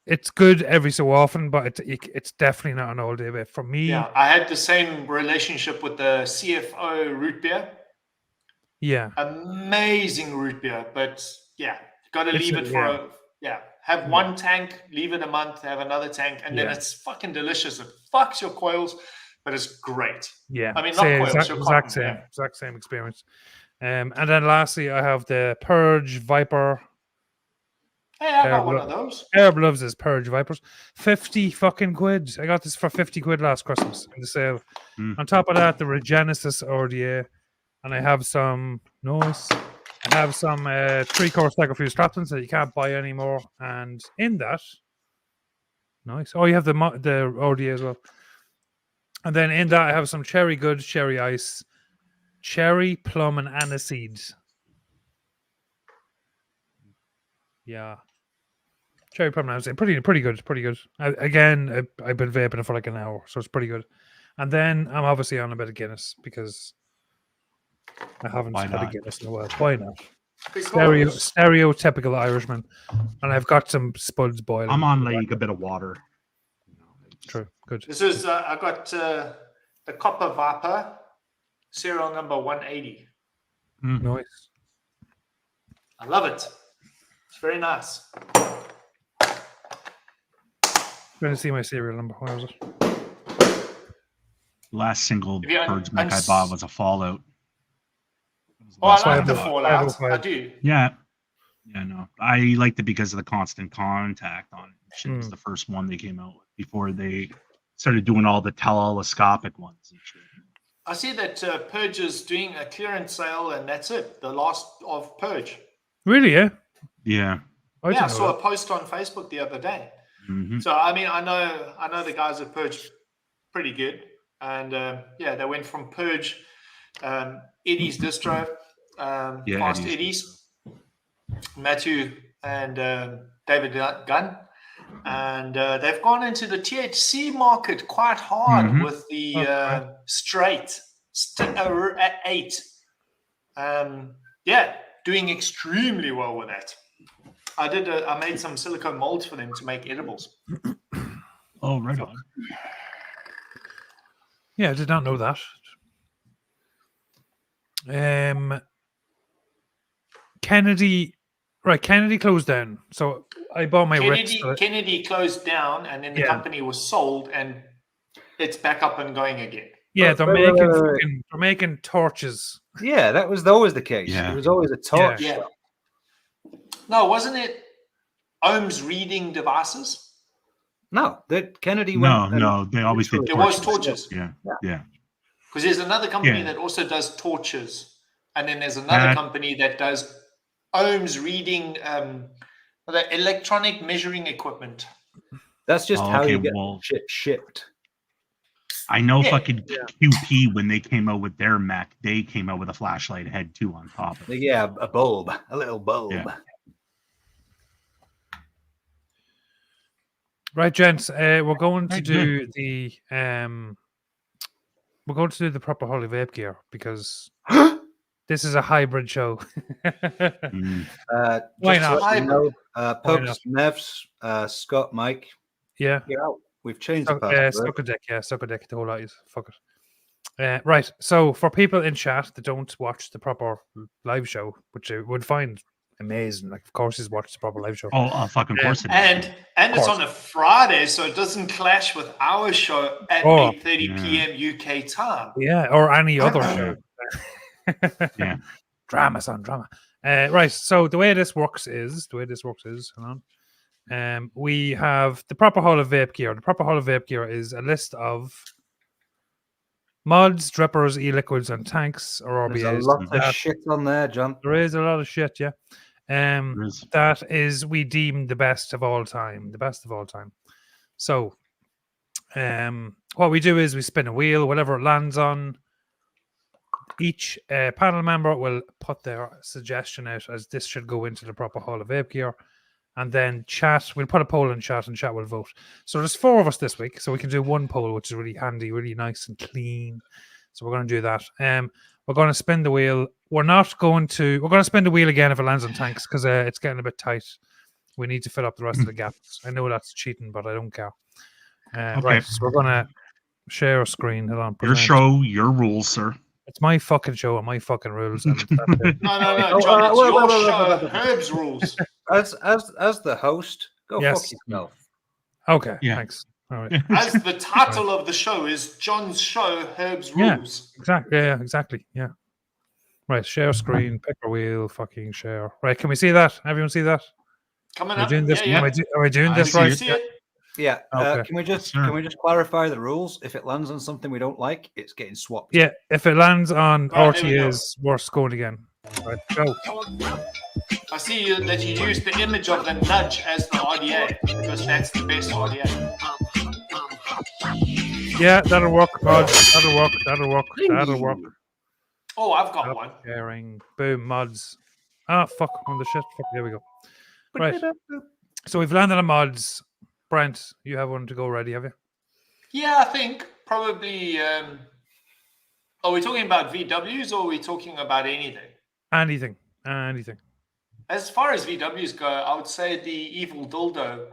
It's good every so often, but it's definitely not an all day vape for me. Yeah, I had the same relationship with the CFO root beer. Yeah, amazing root beer, but yeah, got to leave it for have one tank, leave it a month, have another tank, and then it's fucking delicious. It fucks your coils, but it's great. Yeah, I mean, not coils, exact same experience. And then lastly, I have the Purge Viper. Hey, I got one of those. Herb loves his Purge Vipers. 50 fucking quid. I got this for 50 quid last Christmas in the sale. On top of that, the Regenesis RDA. And I have some nice. I have some 3-core Staggerfuse Straplins that you can't buy anymore. And in that, nice. Oh, you have the RDA as well. And then in that, I have some Cherry Good, Cherry Ice, Cherry, Plum, and Aniseed. Yeah. Cherry Plum and Aniseed. Pretty good. I've been vaping it for like an hour, so it's pretty good. And then I'm obviously on a bit of Guinness because I haven't had a Guinness in a while. Why not? Stereotypical Irishman. And I've got some spuds boiling. I'm on like a bit of water. True. Good. This is I got the Copper Vaper serial number 180. Nice. I love it. It's very nice. I'm going to see my serial number. Where was it? Last single Purge mech I bought was a Fallout. Oh, I like the Fallout. I do. Yeah. Yeah, no. I liked it because of the constant contact on it. Shit was the first one they came out with before they started doing all the telescopic ones and shit. I see that Purge is doing a clearance sale, and that's it. The last of Purge. Really? Yeah. Yeah. I saw a post on Facebook the other day. Mm-hmm. So I mean, I know the guys at Purge pretty good, and they went from Purge, Eddie's distro, past Eddie's, Matthew and David Gunn. And they've gone into the THC market quite hard with the straight 8. Doing extremely well with that. I made some silicone molds for them to make edibles. Oh, right on. Yeah, I did not know that. Kennedy closed down. So I bought my Kennedy closed down, and then the company was sold, and it's back up and going again. Yeah, they're making torches. Yeah, that was always the case. Yeah. It was always a torch. Yeah. No, wasn't it ohms reading devices? No, that Kennedy went. No, they always did. There was torches. Yeah. Because there's another company that also does torches, and then there's another company that does ohms reading, the electronic measuring equipment. That's just how you get shit shipped. I know fucking QP, when they came out with their Mac, they came out with a flashlight head too on top of it. Yeah, a little bulb. Yeah. Right, gents, we're going to do the proper Hall of Vape gear because This is a hybrid show. Mm. Why Just to not? let you know, Why Pugs, Nevs, Scott, Mike, Yeah. you're out. We've changed the password. Suck a dick. Yeah, suck a dick. The whole lot. Fuck it. Right. So for people in chat that don't watch the proper live show, which you would find amazing, like of course he's watched the proper live show. Oh, fucking course it is. And it's course. on a Friday, so it doesn't clash with our show at 8:30 p.m. UK time. Yeah, or any other show. Yeah. Drama, son, drama. Right. So the way this works is, hang on. We have the proper Hall of Vape gear. The proper Hall of Vape gear is a list of mods, drippers, e-liquids, and tanks or RBAs. There's a lot of shit on there, John. There is a lot of shit, yeah. That is we deem the best of all time. The best of all time. So what we do is we spin a wheel, whatever it lands on. Each panel member will put their suggestion out as this should go into the proper Hall of Vape gear. And then chat, we'll put a poll in chat and chat will vote. So there's 4 of us this week, so we can do one poll, which is really handy, really nice and clean. So we're going to do that. We're going to spin the wheel. We're going to spin the wheel again if it lands on tanks because it's getting a bit tight. We need to fill up the rest of the gaps. I know that's cheating, but I don't care. Okay. Right, so we're going to share a screen. Hold on. Your show, your rules, sir. It's my fucking show and my fucking rules. And No, John, it's your show. Herb's rules. As the host, go fuck yourself. Okay, Yeah. thanks. All right. As the title of the show is John's show, Herb's rules. Exactly. Yeah, exactly. Yeah. Right. Share screen, pick a wheel, fucking share. Right. Can we see that? Everyone see that? Coming Are we up. doing this? Yeah. Are we doing this See right? it? Yeah. Okay. Can we just clarify the rules? If it lands on something we don't like, it's getting swapped. Yeah. If it lands on Right, there we go. RTAs, we're scoring again. Right. Go. I see that you used the image of the nudge as the RDA because that's the best RDA. Yeah, that'll work, mods. That'll work. Oh, I've got one. Sharing. Boom, mods. Ah, fuck on the shit. Fuck, there we go. Right. So we've landed on mods. Brent, you have one to go ready, have you? Yeah, I think probably. Are we talking about VWs or are we talking about anything? Anything. As far as VWs go, I would say the evil dildo.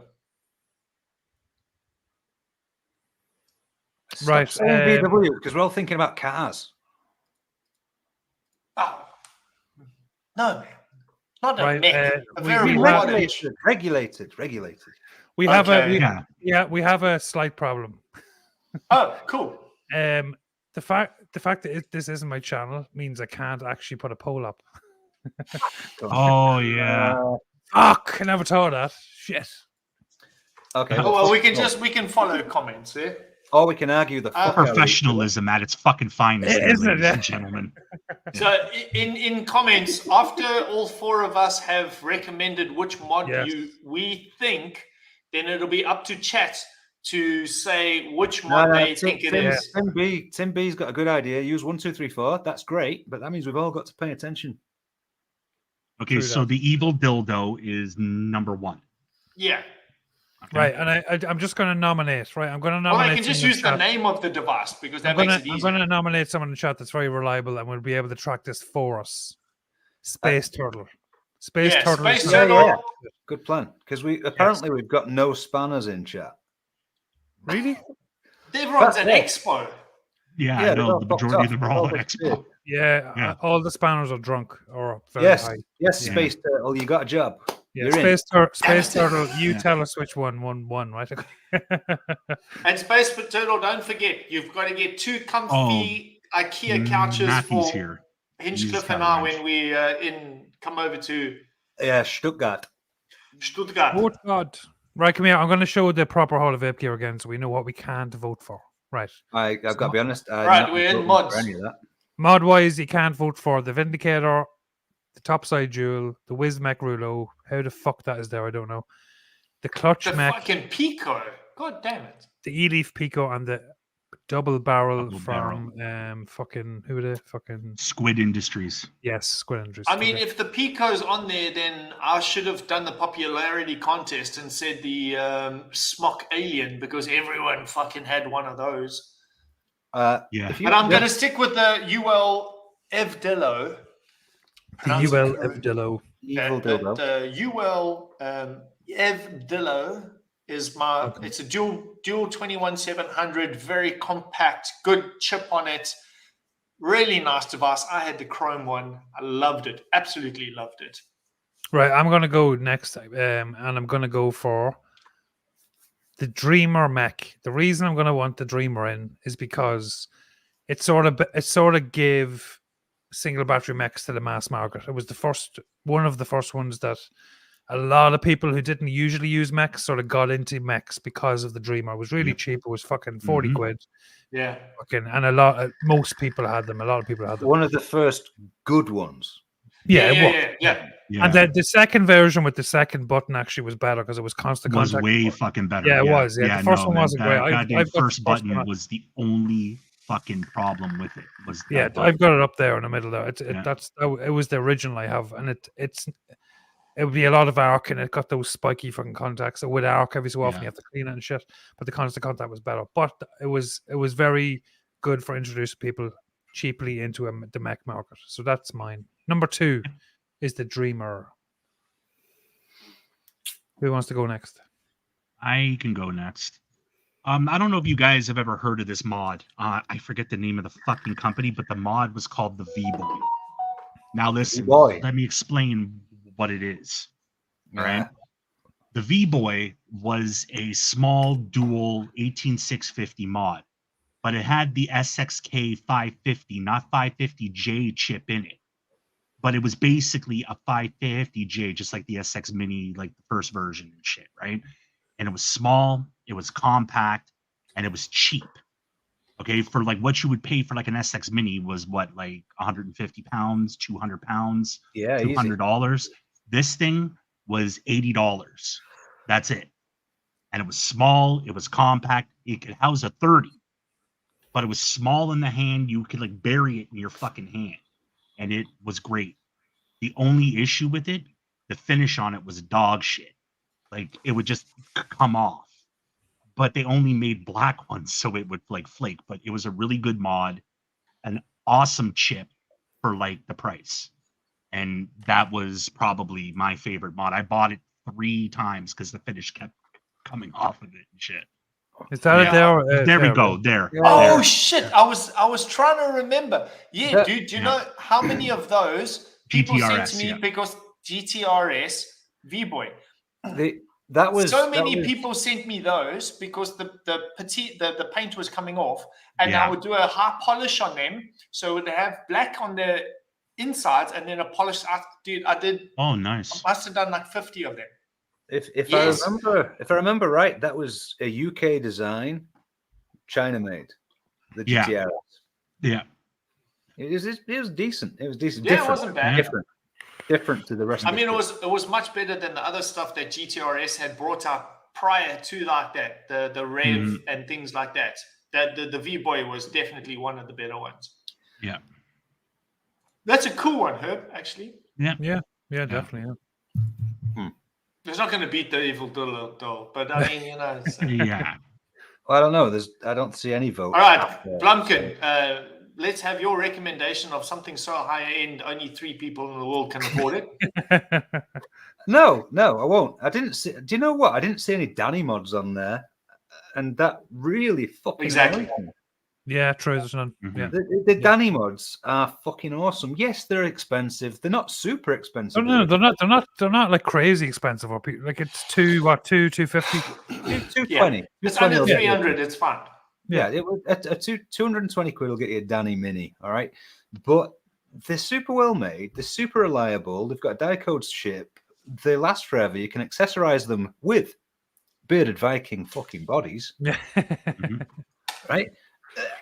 Right. VW, because we're all thinking about cars. Oh. No, man. Not a Right, mech. A we very have- modest. Regulated. We have Okay. we have a slight problem. Oh, cool. The fact that this isn't my channel means I can't actually put a poll up. Oh, yeah. Fuck! I never thought of that. Shit. Okay. Oh, well, we can follow comments, yeah? Or we can argue the fuck out of each other. Professionalism at its fucking finest, Isn't it? ladies and gentlemen. So in comments, after all 4 of us have recommended which mod we think, then it'll be up to chat to say which mod they think it is. Tim B's got a good idea. Use 1, 2, 3, 4. That's great, but that means we've all got to pay attention. Okay, so the evil dildo is number 1. Yeah. Okay. Right, and I'm just going to nominate. Right, I'm going to Well, nominate. I can just use the name of the device because that makes it easy. I'm going to nominate someone in chat that's very reliable and will be able to track this for us. Space Turtle. Space Turtle. Space Turtle. Yeah. Good plan. Because we've got no spanners in chat. Really? Everyone's at Expo. Yeah, Yeah, I know the they're all majority of them are all at Expo. Yeah, all the spanners are drunk or very Yes, high. yes, Yeah. Space Turtle, you got a job. Yeah, You're Space Turtle, you tell us which one, right? And Space Turtle, don't forget, you've got to get 2 comfy IKEA couches Matthew's for here. Hinchcliffe and I when we come over to Stuttgart. Stuttgart. Oh God! Right, come here. I'm going to show the proper Hall of Vape gear again, so we know what we can't vote for. Right. I've got to be honest. Right, we're in mods. Any of that. Mod wise, you can't vote for the Vindicator, the Topside Jewel, the Wizmec Rulo. How the fuck that is there? I don't know. The Clutch The Mech, fucking Pico. God damn it. the E-Leaf Pico, and the Double Barrel from fucking who are they? Fucking Squid Industries. yes, Squid Industries. I mean, if the Pico's on there, then I should have done the popularity contest and said the Smock Alien because everyone fucking had one of those. Yeah. If you- But I'm going to stick with the UL Evdello pronounce it UL correct. Evdillo. Evil dildo. The UL Evdillo is my. Okay. It's a dual 21700, very compact, good chip on it. Really nice device. I had the chrome one. I loved it. Absolutely loved it. Right, I'm gonna go next, and I'm gonna go for the Dreamer mech. The reason I'm gonna want the Dreamer in is because it sort of gave single battery mechs to the mass market. It was one of the first ones that a lot of people who didn't usually use mechs sort of got into mechs because of the Dreamer. It was really cheap. It was fucking 40 quid. Yeah. Fucking, and most people had them. A lot of people had them. One of the first good ones. Yeah, it was. Yeah. Yeah. And then the second version with the second button actually was better because it was constant was contact. way fucking better. Yeah, it was. Yeah, the first one wasn't great. Goddamn I've got first the button one. was the only fucking problem with it. Was Yeah, that I've button. got it up there in the middle there. It was the original I have, and it would be a lot of arc, and it got those spiky fucking contacts. So with arc, every so often you have to clean it and shit. But the constant contact was better. But it was very good for introducing people cheaply into the mech market. So that's mine. Number 2 is the Dreamer. Who wants to go next? I can go next. I don't know if you guys have ever heard of this mod. I forget the name of the fucking company, but the mod was called the V-Boy. Now listen, V-Boy. let me explain what it is. All Yeah. right. The V-Boy was a small dual 18650 mod, but it had the SXK 550, not 550J chip in it. But it was basically a 550J, just like the SX Mini, like the first version and shit, right? And it was small, it was compact, and it was cheap. Okay, for like what you would pay for like an SX Mini was what, like 150 pounds, 200 pounds, Yeah, easy. $200. This thing was $80. That's it. And it was small, it was compact, it could house a 30, but it was small in the hand. You could like bury it in your fucking hand, and it was great. The only issue with it, the finish on it was dog shit. Like it would just come off. But they only made black ones, so it would like flake. But it was a really good mod, an awesome chip for like the price. And that was probably my favorite mod. I bought it 3 times because the finish kept coming off of it and shit. Is that it there? There we go. There. Oh there. shit! I was trying to remember. Yeah, dude. Do you know how many of those people sent to me because GTRS V-Boy? So many people sent me those because the paint was coming off, and I would do a high polish on them, so it would have black on the insides and then a polish. Dude, I did. Oh, nice. I must have done like 50 of them. If I remember right, that was a UK design, China made. The GTRS. Yeah. It was decent. It was decent. Yeah, it wasn't bad. Different to the rest. I mean, it was much better than the other stuff that GTRS had brought out prior to like that, the Rev and things like that. That the V-Boy was definitely one of the better ones. Yeah. That's a cool one, Herb, actually. Yeah, definitely. Yeah. It's not going to beat the Evil Doll, but I mean, you know. Yeah. Well, I don't know. I don't see any votes. All right, Blumpkin, let's have your recommendation of something so high end only 3 people in the world can afford it. No, I won't. I didn't see. Do you know what? I didn't see any Danny mods on there, and that really fucking exactly. Yeah, true. There's none. Yeah. The Danny mods are fucking awesome. Yes, they're expensive. They're not super expensive. No, they're not like crazy expensive. Or like it's 250, 220. It's under 300. It's fine. Yeah, it was 220 quid will get you a Danny Mini. All right, but they're super well made. They're super reliable. They've got a die-code ship. They last forever. You can accessorize them with bearded Viking fucking bodies. Yeah. Right.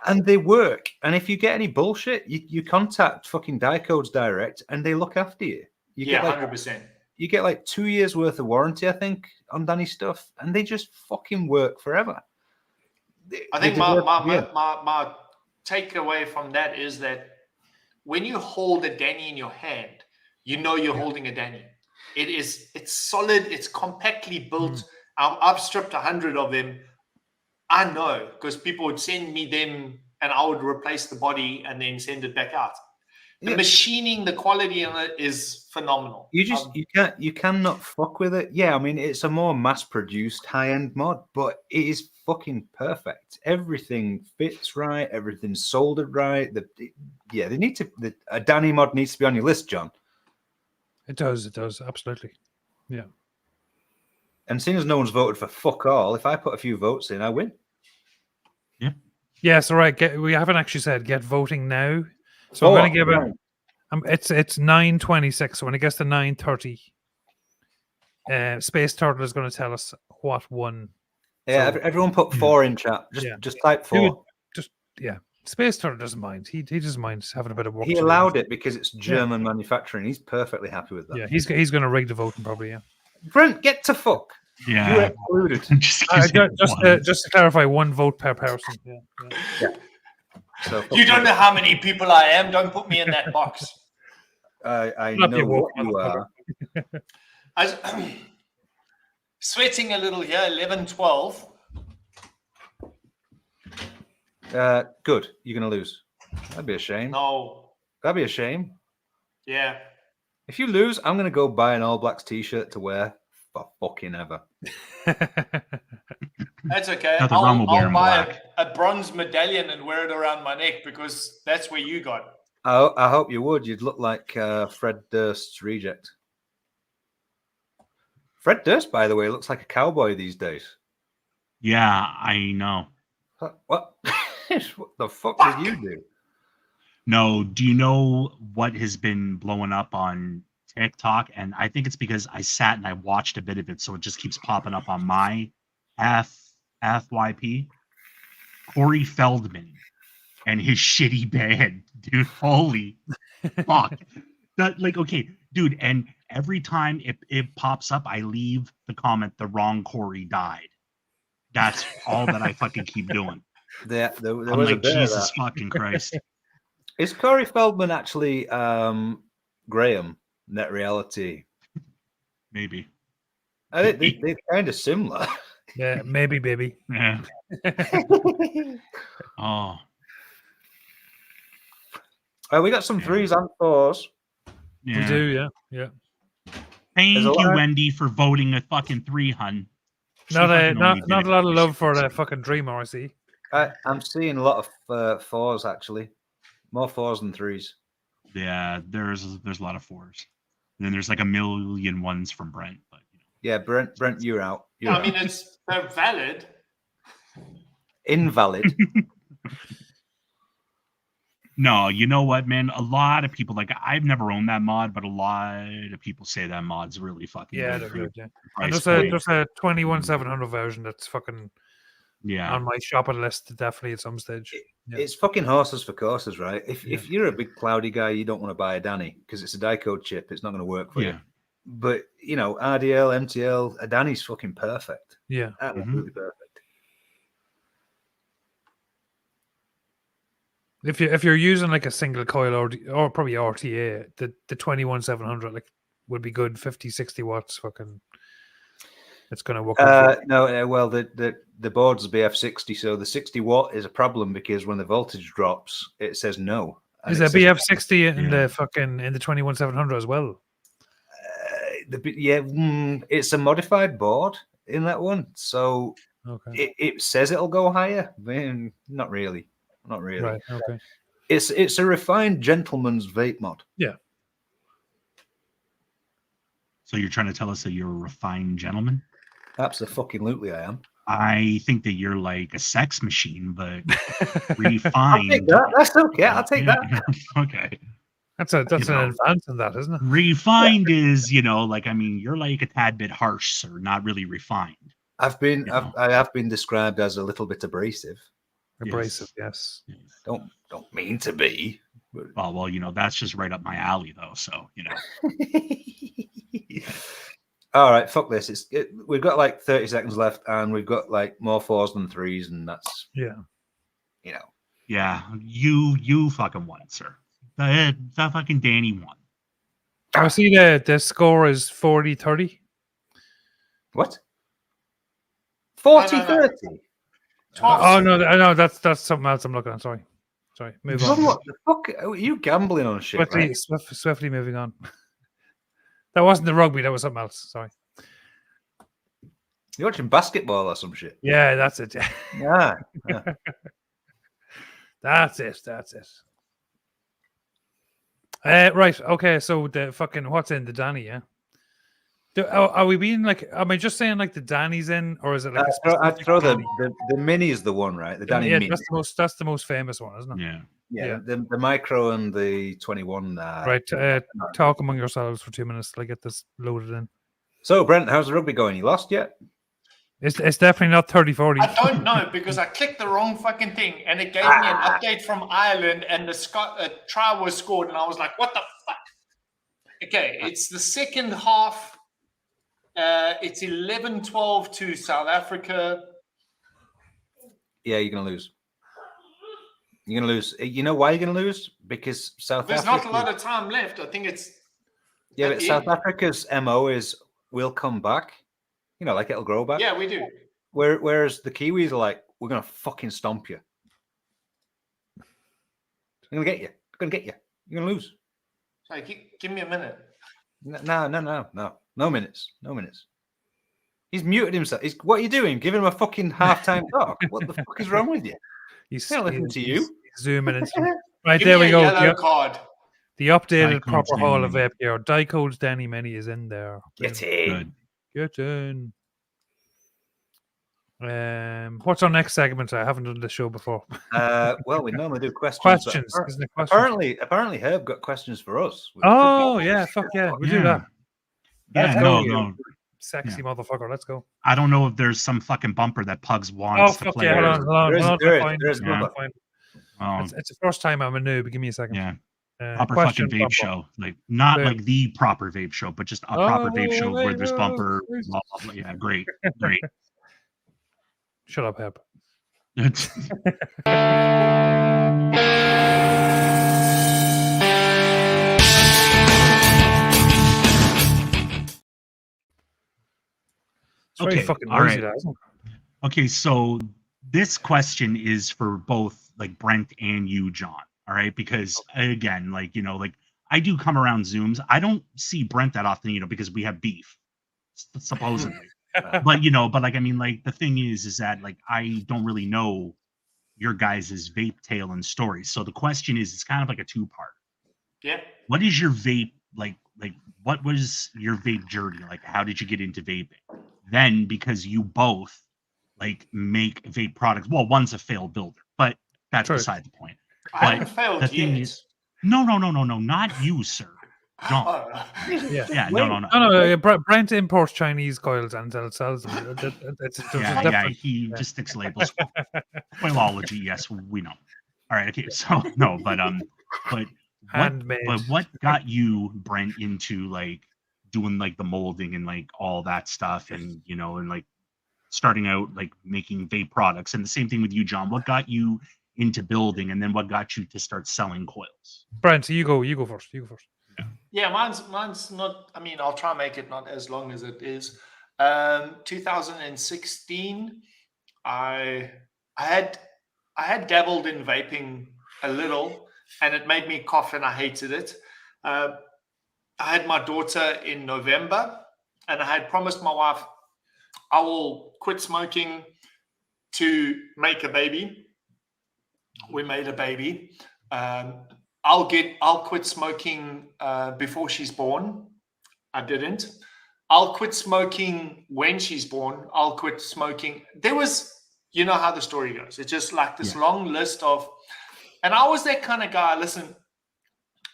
And they work. And if you get any bullshit, you contact fucking Diecodes direct, and they look after you. You get 100%. You get like 2 years worth of warranty, I think, on Danny stuff, and they just fucking work forever. I think my takeaway from that is that when you hold a Danny in your hand, you know you're holding a Danny. It's solid. It's compactly built. I've stripped 100 of them. I know because people would send me them and I would replace the body and then send it back out. The machining, the quality on it is phenomenal. You cannot fuck with it. Yeah, I mean it's a more mass-produced high-end mod, but it is fucking perfect. Everything fits right. Everything's soldered right. They need to. A Danny mod needs to be on your list, John. It does. It does. Absolutely. Yeah. And seeing as no one's voted for fuck all, if I put a few votes in, I win. Yeah. Yes. All right. We haven't actually said get voting now. So I'm going to give it. It's 9:26. So when it gets to 9:30, Space Turtle is going to tell us what won. Yeah, so, everyone put 4 in chat. Just type 4. Space Turtle doesn't mind. He doesn't mind having a bit of work. He allowed it because it's German manufacturing. He's perfectly happy with that. Yeah, he's going to rig the voting probably. Yeah. Brent, get to fuck. Yeah. You excluded. just to clarify, 1 vote per person. Yeah. So, You don't know how many people I am. Don't put me in that box. I Not know woke, what you are. Sweating a little here, 11, 12. Good. You're going to lose. That'd be a shame. No. That'd be a shame. Yeah. If you lose, I'm going to go buy an All Blacks t-shirt to wear for fucking ever. That's okay. Nothing wrong with I'll wearing buy black. a bronze medallion and wear it around my neck because that's where you got. I hope you would. You'd look like Fred Durst's reject. Fred Durst, by the way, looks like a cowboy these days. Yeah, I know. What? What the fuck did you do? No, do you know what has been blowing up on TikTok? And I think it's because I sat and I watched a bit of it, so it just keeps popping up on my FYP. Corey Feldman and his shitty band, dude. Holy fuck. Okay, dude, and every time it pops up, I leave the comment, the wrong Corey died. That's all that I fucking keep doing. There I'm was like, a bit of Jesus that. fucking Christ. Is Corey Feldman actually Graham, Net Reality? Maybe. I think they're kind of similar. Yeah, maybe, baby. Yeah. Oh. We got some 3s and 4s. Yeah. We do, yeah. Thank There's a you, lot- Wendy, for voting a fucking 3, hun. She Not fucking only did a it lot of because love she for was- the fucking Dreamer, I see. I'm seeing a lot of 4s actually. More 4s than 3s. Yeah, there's a lot of 4s. And then there's like a million ones from Brent. But Yeah, Brent, you're out. You're I mean, out. they're valid. Invalid. no, you know what, man? A lot of people, like, I've never owned that mod, but a lot of people say that mod's really fucking Yeah, good they're for good, the yeah. price And point. there's a 21700 version that's fucking Yeah. on my shopping list definitely at some stage. Yeah. It's fucking horses for courses, right? If you're a big cloudy guy, you don't want to buy a Danny because it's a diecode chip. It's not going to work for you. But you know, RDL, MTL, a Danny's fucking perfect. Yeah. Absolutely perfect. If you're using like a single coil or probably RTA, the 21700 like would be good. 50, 60 watts fucking it's gonna work. No, well the board's BF60, so the 60 watt is a problem because when the voltage drops, it says no. Is there BF60 in the fucking in the 21700 as well? It's a modified board in that one, so it says it'll go higher. Not really. Right. Okay. It's a refined gentleman's vape mod. Yeah. So you're trying to tell us that you're a refined gentleman? Absolutely, I am. I think that you're like a sex machine, but refined. I'll take that. That's okay. I'll take that. Okay. That's an advance in that, isn't it? Refined is, like, I mean, you're like a tad bit harsh, sir, not really refined. I have been described as a little bit abrasive. Abrasive, yes. Don't mean to be. But... Oh, well, that's just right up my alley, though. So, All right, fuck this. We've got like 30 seconds left, and we've got like more 4s than 3s, and that's Yeah, Yeah, you fucking won, sir. The fucking Danny won. I see the score is 40-30. What? 40-30? Oh no, that's something else I'm looking at. Sorry. Sorry, move John, on. what the fuck? Are you gambling on shit, Swiftly, right? swiftly moving on. That wasn't the rugby. That was something else. Sorry. You're watching basketball or some shit. Yeah, that's it. Yeah. That's it. Right. Okay. So the fucking what's in the Danny? Yeah. Are we being like? Am I just saying like the Danny's in, or is it like a I'd specific throw Danny? the mini is the one, right? The Danny Yeah, Mini. that's the most famous one, isn't it? Yeah. Yeah. The micro and the 21. Right. Talk among yourselves for 2 minutes till I get this loaded in. So, Brent, how's the rugby going? You lost yet? It's definitely not 30-40. I don't know because I clicked the wrong fucking thing and it gave me an update from Ireland and the try was scored and I was like, what the fuck? Okay, it's the second half. It's 11-12 to South Africa. Yeah, you're going to lose. You're going to lose. You know why you're going to lose? Because There's not a lot of time left. I think it's... Yeah, but South Africa's MO is we'll come back. You know, like it'll grow back. Yeah, we do. Whereas the Kiwis are like, we're going to fucking stomp you. I'm going to get you. I'm going to get you. You're going to lose. Sorry, give me a minute. No. No minutes. He's muted himself. What are you doing? Giving him a fucking halftime talk? What the fuck is wrong with you? He's not listening to you. He's zooming into right Give there. me We a go. Yellow card. The updated Dicode's proper Hall of Danny Vape here. Dicode's Danny Many is in there. Get in. Good. Get in. What's our next segment? I haven't done this show before. Well, we normally do questions. Questions, isn't it? Questions. Apparently, Herb got questions for us. Oh yeah, fuck yeah, we do that. Yeah, Let's no, go, you no. sexy motherfucker. Let's go. I don't know if there's some fucking bumper that Pugs wants to fuck play. yeah, hold on. There's It's the first time I'm a noob. Give me a second. Yeah. Proper fucking vape show. Like not like the proper vape show, but just a proper vape show where there's bumper. Blah, blah, blah. Yeah, great. Shut up, Hep. Okay, fucking all noisy, right. that, isn't it? Okay, so this question is for both like Brent and you, John. All right, because again, like like I do come around Zooms. I don't see Brent that often, because we have beef, supposedly. but but like I mean, like the thing is that like I don't really know your guys' vape tale and stories. So the question is, it's kind of like a two-part. Yeah. What is your vape like? Like, what was your vape journey? Like, how did you get into vaping? Then, because you both like make vape products. Well, one's a failed builder, but that's beside the point. I haven't failed yet. No, not you, sir. John. No. Brent imports Chinese coils and sells them. He just sticks labels. Coilology, yes, we know. All right, okay, so no, but what got you, Brent, into like doing like the molding and like all that stuff, and and like starting out like making vape products, and the same thing with you, John. What got you into building, and then what got you to start selling coils? Brent, you go first. Yeah, mine's not. I mean, I'll try and make it not as long as it is. 2016, I had dabbled in vaping a little, and it made me cough, and I hated it. I had my daughter in November, and I had promised my wife I will quit smoking to make a baby. We made a baby. I'll quit smoking before she's born. I didn't. I'll quit smoking when she's born. I'll quit smoking. There was, how the story goes. It's just like this long list of, and I was that kind of guy. Listen,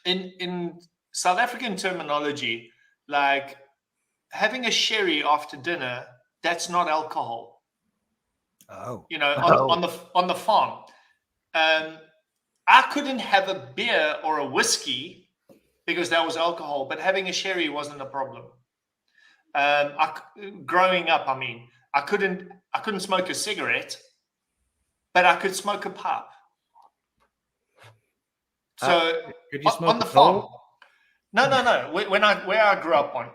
in South African terminology, like having a sherry after dinner, that's not alcohol. Oh. On the farm. I couldn't have a beer or a whiskey because that was alcohol, but having a sherry wasn't a problem. Growing up, I mean, I couldn't smoke a cigarette, but I could smoke a pipe. So could you smoke on the farm? No. Where I grew up on.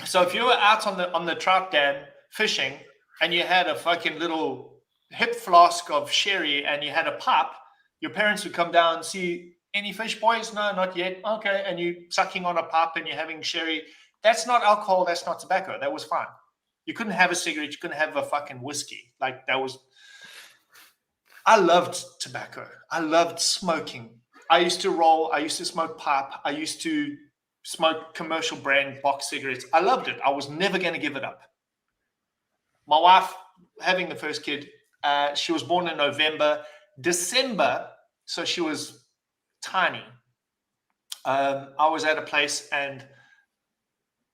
So if you were out on the trout dam fishing and you had a fucking little hip flask of sherry and you had a pipe, your parents would come down and see, any fish, boys? No, not yet. Okay. And you sucking on a pipe and you're having sherry. That's not alcohol. That's not tobacco. That was fine. You couldn't have a cigarette. You couldn't have a fucking whiskey. Like that was. I loved tobacco. I loved smoking. I used to roll. I used to smoke pipe. I used to smoke commercial brand box cigarettes. I loved it. I was never going to give it up. My wife, having the first kid, she was born in November. December, so she was tiny. I was at a place and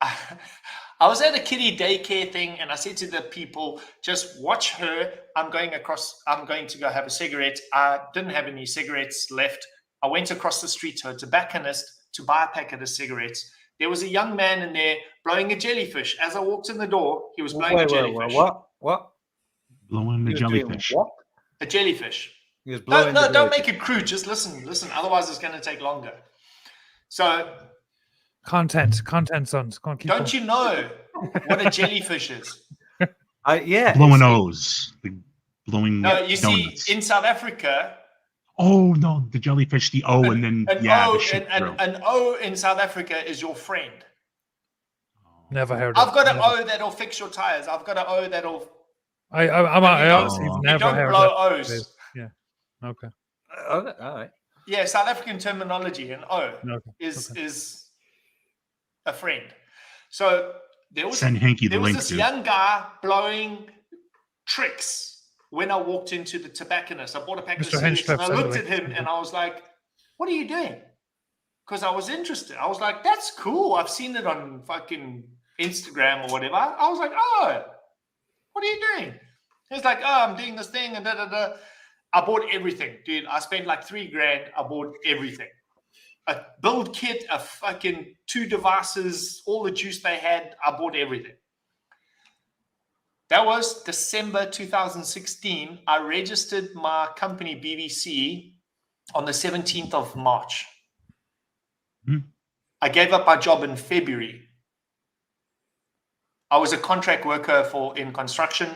I was at a kiddie daycare thing, and I said to the people, just watch her. I'm going to go have a cigarette. I didn't have any cigarettes left. I went across the street to a tobacconist to buy a packet of cigarettes. There was a young man in there blowing a jellyfish. As I walked in the door, he was blowing a jellyfish. What? Blowing the jellyfish. What? A jellyfish. He was blowing No, don't make it crude. Just listen. Otherwise, it's going to take longer. So, Content, sons. Go on, keep don't going. you know what a jellyfish is? Yeah. Blowing O's. Blowing No, you donuts. see, in South Africa. Oh no, the jellyfish, the O, and then An O in South Africa is your friend. Never heard. I've got an O that'll fix your tires. I've got an O that'll. I honestly You never don't heard blow that. O's. Yeah. Okay. All right. Yeah, South African terminology, an O Okay. is a friend. So there was Send Hanky the there was link, this dude. young guy blowing tricks when I walked into the tobacconist. I bought a packet Mr. of cigarettes and I Henchcliffe, looked at him and I was like, what are you doing? Because I was interested. I was like, that's cool. I've seen it on fucking Instagram or whatever. I was like, oh, what are you doing? He's like, oh, I'm doing this thing and da-da-da. I bought everything, dude. I spent like $3,000. I bought everything. A build kit, a fucking 2 devices, all the juice they had. I bought everything. That was December 2016. I registered my company BBC on the 17th of March. I gave up my job in February. I was a contract worker in construction.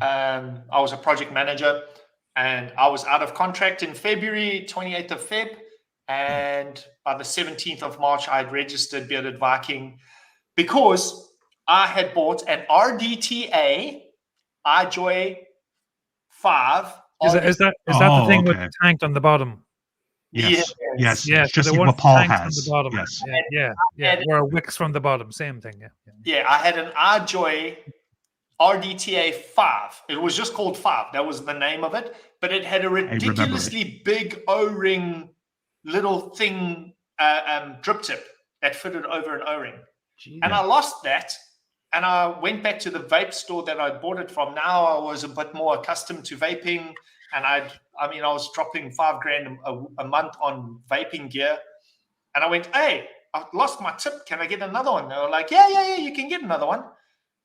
I was a project manager, and I was out of contract in February, 28th of Feb. And by the 17th of March, I had registered Bearded Viking because I had bought an RDTA iJoy 5. Is that the thing with the tank on the bottom? Yes. Yes. Just the like one what Paul tank has. from the bottom. Yes. Yeah. Where a wicks from the bottom. Same thing. Yeah, I had an iJoy RDTA 5. It was just called 5. That was the name of it. But it had a ridiculously big O-ring little thing, drip tip that fitted over an O-ring. And I lost that. And I went back to the vape store that I bought it from. Now I was a bit more accustomed to vaping. And I was dropping $5,000 a month on vaping gear. And I went, hey, I lost my tip. Can I get another one? They were like, yeah, you can get another one.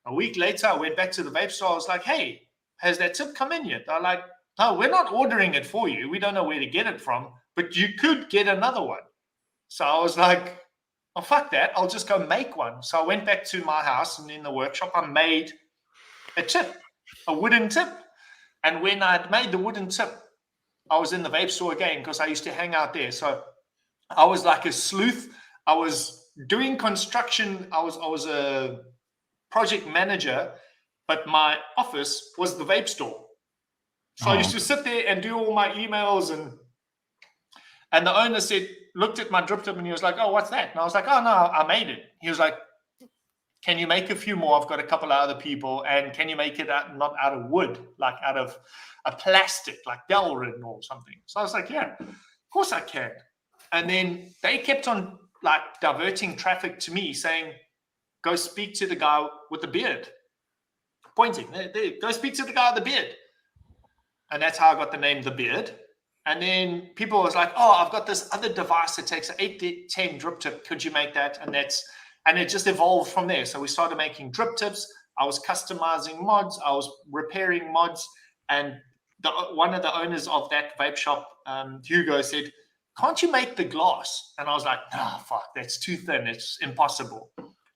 A week later, I went back to the vape store. I was like, hey, has that tip come in yet? They're like, no, we're not ordering it for you. We don't know where to get it from, but you could get another one. So I was like, oh, fuck that. I'll just go make one. So I went back to my house, and in the workshop, I made a tip, a wooden tip. And when I'd made the wooden tip, I was in the vape store again because I used to hang out there. So I was like a sleuth. I was doing construction. I was a project manager, but my office was the vape store. So I used to sit there and do all my emails, and the owner looked at my drip tip and he was like, oh, what's that? And I was like, oh, no, I made it. He was like, can you make a few more? I've got a couple of other people. And can you make it not out of wood, like out of a plastic, like Delrin or something? So I was like, yeah, of course I can. And then they kept on like diverting traffic to me, saying, go speak to the guy with the beard. Pointing, go speak to the guy with the beard. And that's how I got the name The Beard. And then people was like, oh, I've got this other device that takes an 8 to 10 drip tip. Could you make that? And it just evolved from there. So we started making drip tips. I was customizing mods. I was repairing mods. And one of the owners of that vape shop, Hugo, said, can't you make the glass? And I was like, oh, fuck, that's too thin. It's impossible.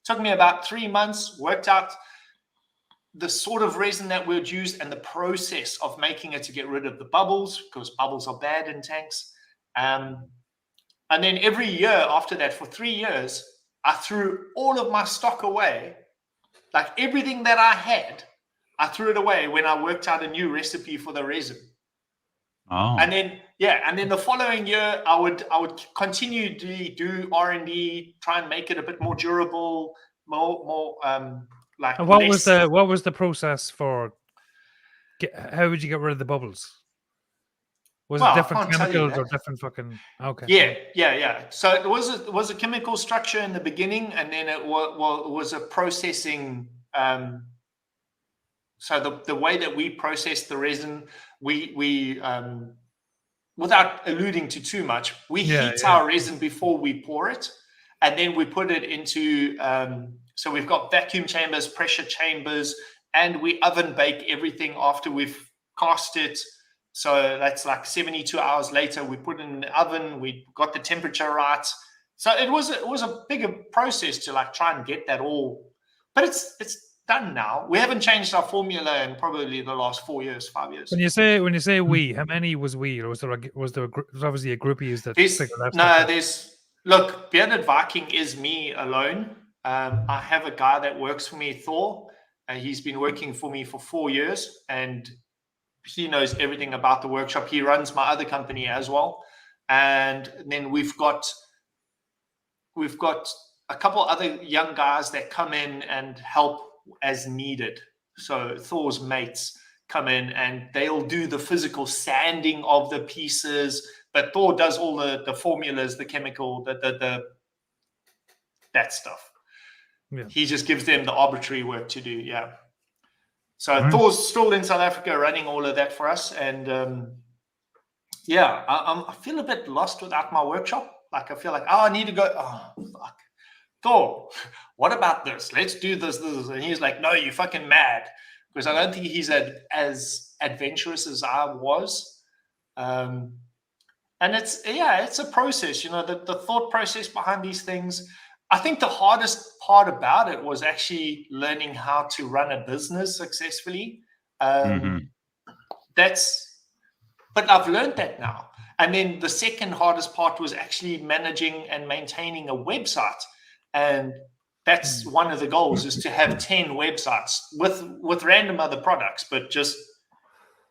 Took me about 3 months, worked out the sort of resin that we would use and the process of making it to get rid of the bubbles, because bubbles are bad in tanks. And then every year after that, for 3 years, I threw all of my stock away. Like everything that I had, I threw it away when I worked out a new recipe for the resin. Oh. And then the following year, I would continue to do R&D, try and make it a bit more durable, more like. And what was the process for? How would you get rid of the bubbles? Was it different chemicals or different fucking? Okay. Yeah. So it was a chemical structure in the beginning, and then it was a processing. So the way that we process the resin, we without alluding to too much, we heat our resin before we pour it, and then we put it into. So we've got vacuum chambers, pressure chambers, and we oven bake everything after we've cast it. So that's like 72 hours later, we put it in the oven, we got the temperature right. So it was a bigger process to like try and get that all, but it's done now. We haven't changed our formula in probably the last 4 years, 5 years. When you say we, how many was we, or was there obviously a groupie that figured out? Look, Bearded Viking is me alone. I have a guy that works for me, Thor. He's been working for me for 4 years, and he knows everything about the workshop. He runs my other company as well. And then we've got a couple other young guys that come in and help as needed. So Thor's mates come in and they'll do the physical sanding of the pieces, but Thor does all the formulas, the chemical, that stuff. Yeah. He just gives them the arbitrary work to do. Yeah. So Thor's still in South Africa running all of that for us. And I feel a bit lost without my workshop. Like I feel like, I need to go. Oh, fuck. Thor, what about this? Let's do this. And he's like, no, you're fucking mad. Because I don't think he's as adventurous as I was. And it's a process, the thought process behind these things. I think the hardest part about it was actually learning how to run a business successfully. But I've learned that now. And then the second hardest part was actually managing and maintaining a website. And that's one of the goals, is to have 10 websites with random other products. But just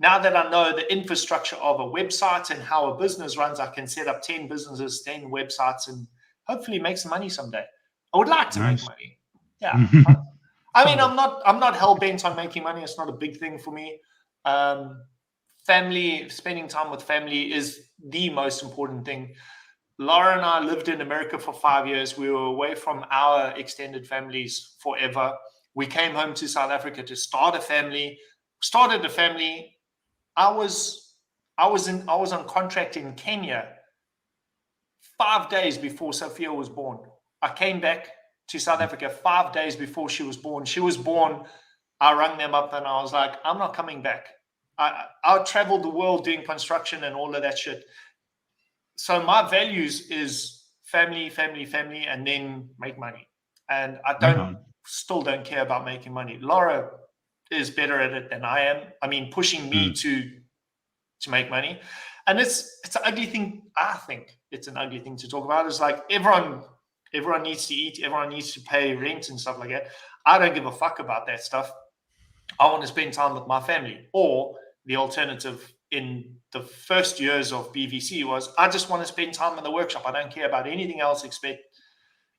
now that I know the infrastructure of a website and how a business runs, I can set up 10 businesses, 10 websites, and hopefully make some money someday. I would like to make money. Yeah. I mean, I'm not hell-bent on making money. It's not a big thing for me. Family, spending time with family is the most important thing. Laura and I lived in America for 5 years. We were away from our extended families forever. We came home to South Africa to start a family. Started a family. I was on contract in Kenya 5 days before Sophia was born. I came back to South Africa 5 days before she was born. She was born. I rang them up and I was like, I'm not coming back. I traveled the world doing construction and all of that shit. So my values is family, and then make money. And I still don't care about making money. Laura is better at it than I am. I mean, pushing me to make money. And it's an ugly thing. I think it's an ugly thing to talk about. It's like everyone needs to eat. Everyone needs to pay rent and stuff like that. I don't give a fuck about that stuff. I want to spend time with my family. Or the alternative in the first years of BVC was, I just want to spend time in the workshop. I don't care about anything else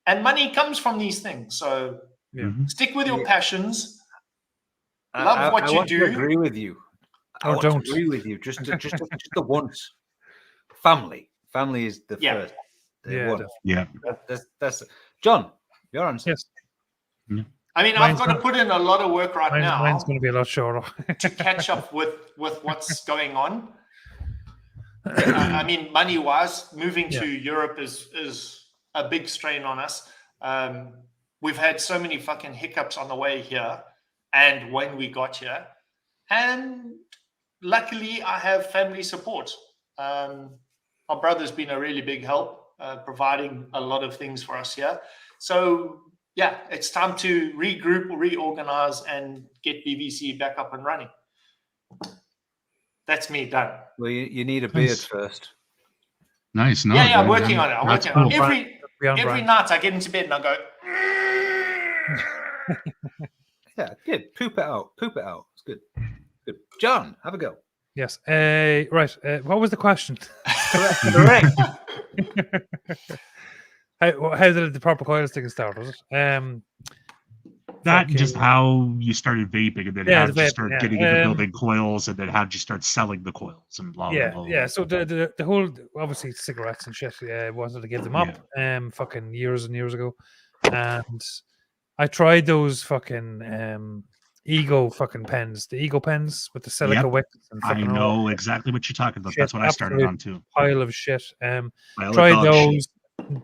and money comes from these things. So stick with your passions. Love what you do. I agree with you. I don't agree with you. Just the once. Family is the first. That's John. Your answer. Yes. Yeah. I mean, I've got to put in a lot of work now. Mine's going to be a lot shorter to catch up with what's going on. I mean, money-wise, moving to Europe is a big strain on us. We've had so many fucking hiccups on the way here and when we got here. And luckily, I have family support. My brother's been a really big help, providing a lot of things for us here. So, yeah, it's time to regroup, reorganize, and get BVC back up and running. That's me done. Well, you need a beard Nice. first. Nice. No, Yeah, I'm dude, working on it. I'm that's working on it. cool. Beyond Every brand. night I get into bed and I go. Yeah, good. Poop it out. Poop it out. It's good. Good. John, have a go. Yes. Right. What was the question? Correct. How did the proper coil sticking start? Was it? That fucking- just how you started vaping, and then Yeah, how the did you vaping, start yeah. getting into building coils, and then how did you start selling the coils and blah blah Yeah, blah. yeah. So the whole obviously cigarettes and shit. Wanted to give them up. Fucking years and years ago, and I tried those fucking ego fucking pens, the ego pens with the silica Yep. wicks. And I fucking all know exactly what you're talking about. Shit, That's what I started absolute on too. pile of shit. Pile of Tried dog shit. those.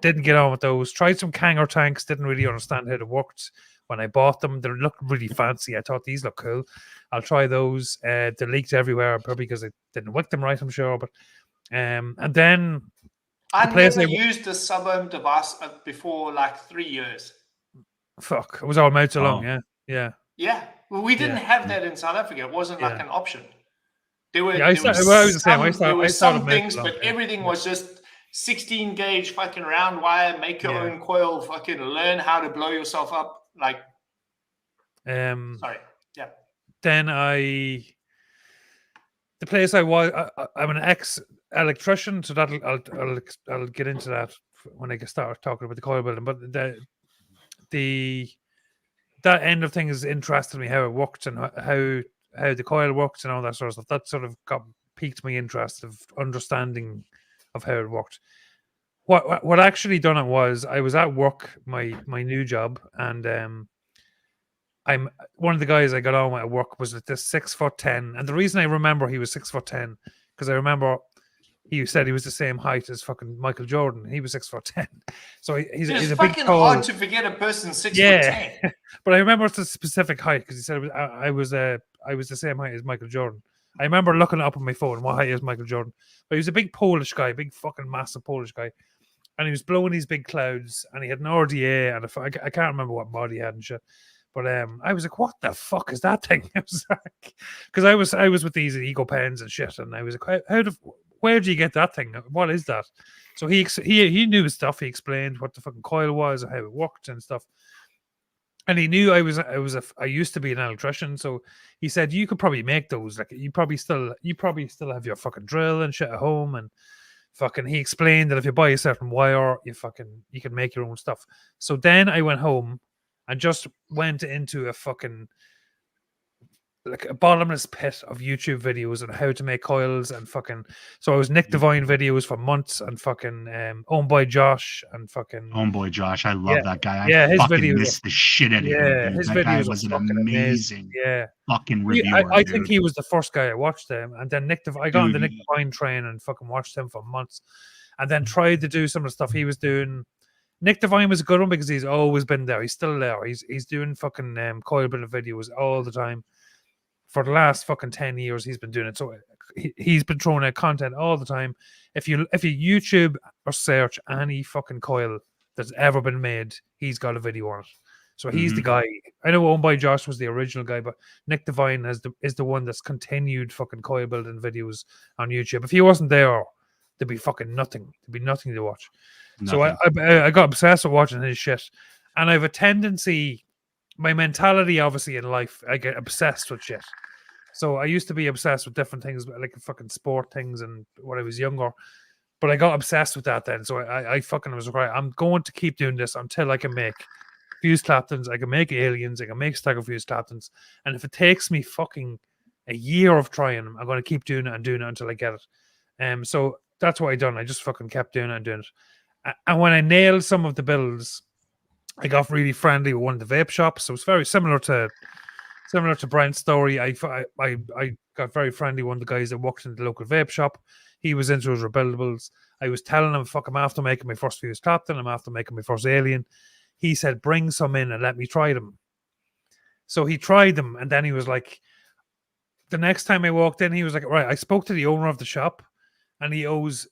Didn't get on with those. Tried some Kanger tanks. Didn't really understand how they worked. When I bought them, they looked really fancy. I thought these look cool. I'll try those. They leaked everywhere, probably because I didn't wick them right, I'm sure. But and then I place never I- used a sub-ohm device before like 3 years. fuck, it was all mouths along. Oh. Yeah. Yeah, well, we didn't Yeah. have that in South Africa. It wasn't like Yeah. an option. There were, Yeah, I there started- was well, I was the same. I some, started- there were I started some mouth things, along, but yeah. everything was just 16 gauge fucking round wire. Make your Yeah. own coil. Fucking learn how to blow yourself up. Like, sorry, yeah. Then the place I was, I'm an ex-electrician, so I'll get into that when I start talking about the coil building. But that end of things interested me, how it worked and how the coil worked and all that sort of stuff. That sort of piqued my interest of understanding of how it worked. What actually done it was I was at work, my new job, and I'm one of the guys I got on with at work was at this 6'10", and the reason I remember he was 6'10" because I remember he said he was the same height as fucking Michael Jordan. He was 6'10", so he's It's a big fucking tall. hard to forget a person 6'10". Yeah, but I remember it's a specific height because he said I was the same height as Michael Jordan. I remember looking up on my phone, what height is Michael Jordan? But he was a big Polish guy, big fucking massive Polish guy, and he was blowing these big clouds, and he had an RDA, and I can't remember what mod he had and shit. But I was like, what the fuck is that thing? I was like, because I was with these ego pens and shit, and I was like, where do you get that thing? What is that? So he knew his stuff. He explained what the fucking coil was and how it worked and stuff. And he knew I used to be an electrician, so he said you could probably make those. Like you probably still have your fucking drill and shit at home, and fucking he explained that if you buy a certain wire, you can make your own stuff. So then I went home and just went into a fucking like a bottomless pit of YouTube videos on how to make coils and fucking. So I was Nick Devine videos for months and fucking Owned by Josh and fucking. Homeboy Josh, I love that guy. Yeah, his I fucking videos miss the shit out of him. Yeah, Dude. his That guy videos was are an fucking amazing Yeah, fucking reviewer. I think he was the first guy I watched him, and then I got on the Dude. Nick Devine train and fucking watched him for months, and then tried to do some of the stuff he was doing. Nick Devine was a good one because he's always been there. He's still there. He's doing fucking coil building videos all the time. For the last fucking 10 years, he's been doing it. So he's been throwing out content all the time. If you YouTube or search any fucking coil that's ever been made, he's got a video on it. So he's the guy. I know Owned by Josh was the original guy, but Nick Devine is the one that's continued fucking coil building videos on YouTube. If he wasn't there, there'd be fucking nothing. There'd be nothing to watch. So I got obsessed with watching his shit, and I have a tendency, my mentality obviously in life, I get obsessed with shit. So I used to be obsessed with different things, like fucking sport things, and when I was younger. But I got obsessed with that then. So I fucking was right. I'm going to keep doing this until I can make fuse Claptons. I can make aliens. I can make stagger fuse Claptons. And if it takes me fucking a year of trying them, I'm going to keep doing it until I get it. So that's what I done. I just fucking kept doing it and doing it. And when I nailed some of the builds, I got really friendly with one of the vape shops. So it's very similar to Brent's story. I got very friendly with one of the guys that worked in the local vape shop. He was into his rebuildables. I was telling him, fuck, I'm after making my first fuse Clapton. I'm after making my first alien. He said, bring some in and let me try them. So he tried them, and then he was like, the next time I walked in, he was like, right, I spoke to the owner of the shop, and he owns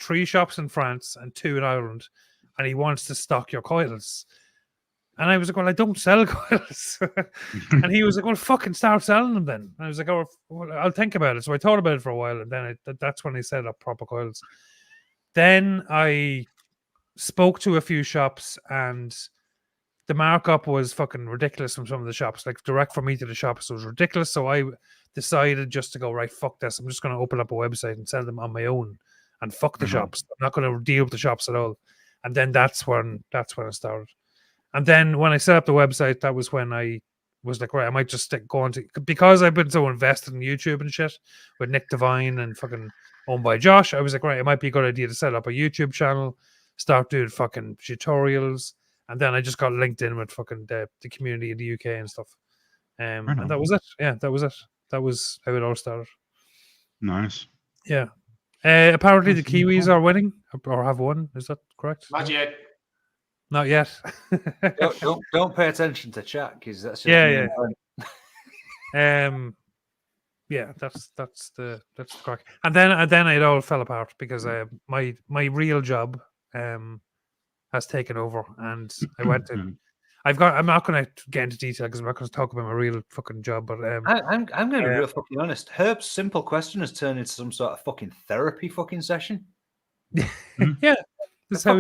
3 shops in France and 2 in Ireland, and he wants to stock your coils. And I was like, well, I don't sell coils. And he was like, well, fucking start selling them then. And I was like, oh, well, I'll think about it. So I thought about it for a while, and then that's when I set up proper coils. Then I spoke to a few shops, and the markup was fucking ridiculous from some of the shops. Like direct from me to the shops was ridiculous. So I decided just to go, right, fuck this. I'm just going to open up a website and sell them on my own, and fuck the shops. I'm not going to deal with the shops at all. And then that's when it started. And then when I set up the website, that was when I was like, right, I might just stick going to, because I've been so invested in YouTube and shit with Nick Devine and fucking owned by Josh. I was like, right, it might be a good idea to set up a YouTube channel, start doing fucking tutorials, and then I just got linked in with fucking the community in the UK and stuff. And that was it. Yeah, that was it. That was how it all started. Nice. Yeah. Apparently the Kiwis are winning or have won. Is that correct? Not yet. Not yet. don't pay attention to chat because that's just yeah. Yeah, that's the crack. And then it all fell apart because my real job has taken over, and I went to. I'm not going to get into detail because I'm not going to talk about my real fucking job. But I'm going to be real fucking honest. Herb's simple question has turned into some sort of fucking therapy fucking session. Yeah. No.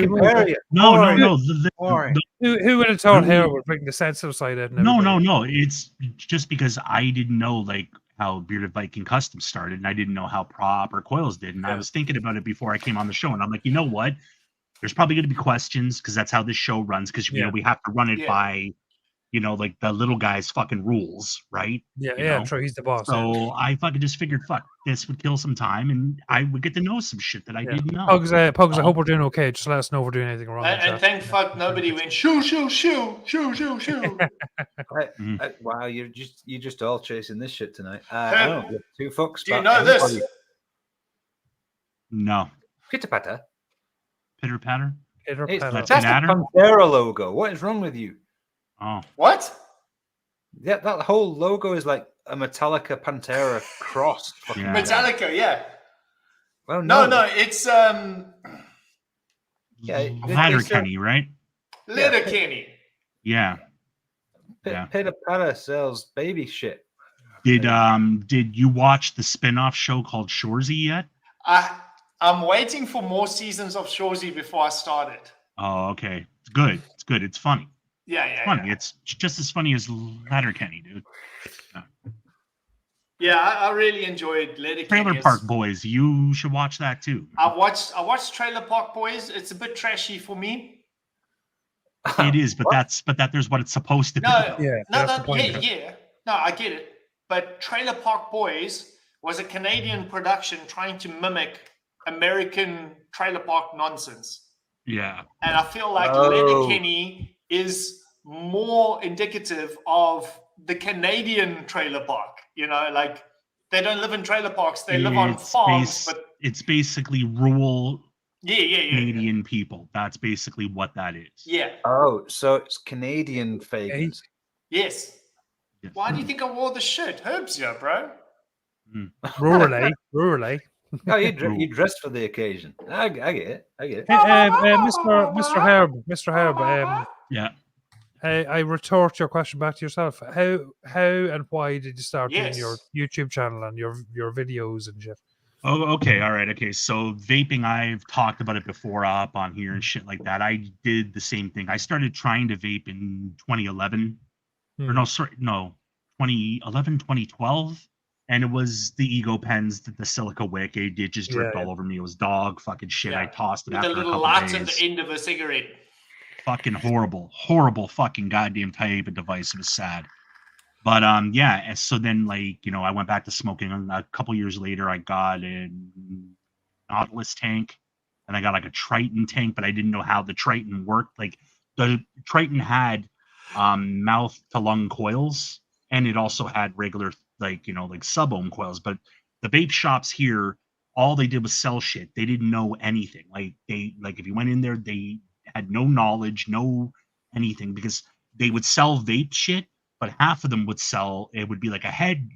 Who would have thought Herb would bring the sensitive side out? No. It's just because I didn't know like how Bearded Viking Custom started, and I didn't know how proper coils did. And I was thinking about it before I came on the show, and I'm like, you know what? There's probably going to be questions because that's how this show runs. Because you know we have to run it by, you know, like the little guy's fucking rules, right? Yeah, true. He's the boss. So I fucking just figured, fuck, this would kill some time, and I would get to know some shit that I didn't know. Pugs, I hope we're doing okay. Just let us know if we're doing anything wrong. And thank fuck nobody went shoo. Wow, you're just all chasing this shit tonight. I don't give two fucks. Do you know this? No. Pitter patter. Pitter patter. That's the Pantera logo. What is wrong with you? Oh. What? Yeah, that whole logo is like a Metallica Pantera cross. Metallica, yeah. Well, no, it's Letterkenny, right? Letterkenny. Yeah. Pitter patter sells baby shit. Did you watch the spin-off show called Shoresy yet? I'm waiting for more seasons of Shoresy before I start it. Oh, okay. It's good. It's good. It's funny. Yeah. It's funny. It's just as funny as Letterkenny, dude. Yeah, I really enjoyed Letterkenny. Trailer Park Boys. You should watch that too. I watched Trailer Park Boys. It's a bit trashy for me. It is, but there's what it's supposed to be. No, I get it. But Trailer Park Boys was a Canadian production trying to mimic American trailer park nonsense. Yeah. And I feel like Letterkenny is more indicative of the Canadian trailer park. You know, like they don't live in trailer parks; they live on farms. But it's basically rural Canadian people. That's basically what that is. Yeah. Oh, so it's Canadian fagans. Yes. Why do you think I wore the shirt? Herb's here, bro. Rurally. Oh, you dressed for the occasion. I get it. Hey, Mr. Herb. Yeah. I retort your question back to yourself. How and why did you start doing your YouTube channel and your videos and shit? Oh, okay. All right. Okay. So vaping, I've talked about it before up on here and shit like that. I did the same thing. I started trying to vape in 2011. Or no, sorry, no, 2011, 2012. And it was the ego pens, the silica wick. It just dripped all over me. It was dog fucking shit. I tossed it with after a a little couple light days. at the end of a cigarette. Fucking horrible fucking goddamn type of device. It was sad. But so then like, you know, I went back to smoking. A couple years later, I got a Nautilus tank, and I got like a Triton tank, but I didn't know how the Triton worked. Like the Triton had mouth to lung coils, and it also had regular like, you know, like sub-ohm coils. But the vape shops here, all they did was sell shit. They didn't know anything. Like if you went in there, they had no knowledge, no anything, because they would sell vape shit, but half of them would sell, it would be like a head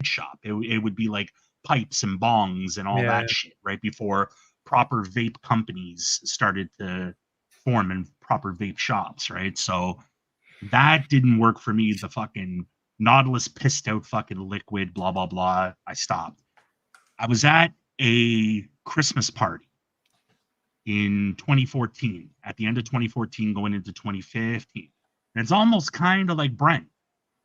shop. It would be like pipes and bongs and all that shit, right before proper vape companies started to form in proper vape shops, right? So That didn't work for me. The fucking Nautilus pissed out fucking liquid, blah, blah, blah. I stopped. I was at a Christmas party in 2014, at the end of 2014, going into 2015. And it's almost kind of like Brent,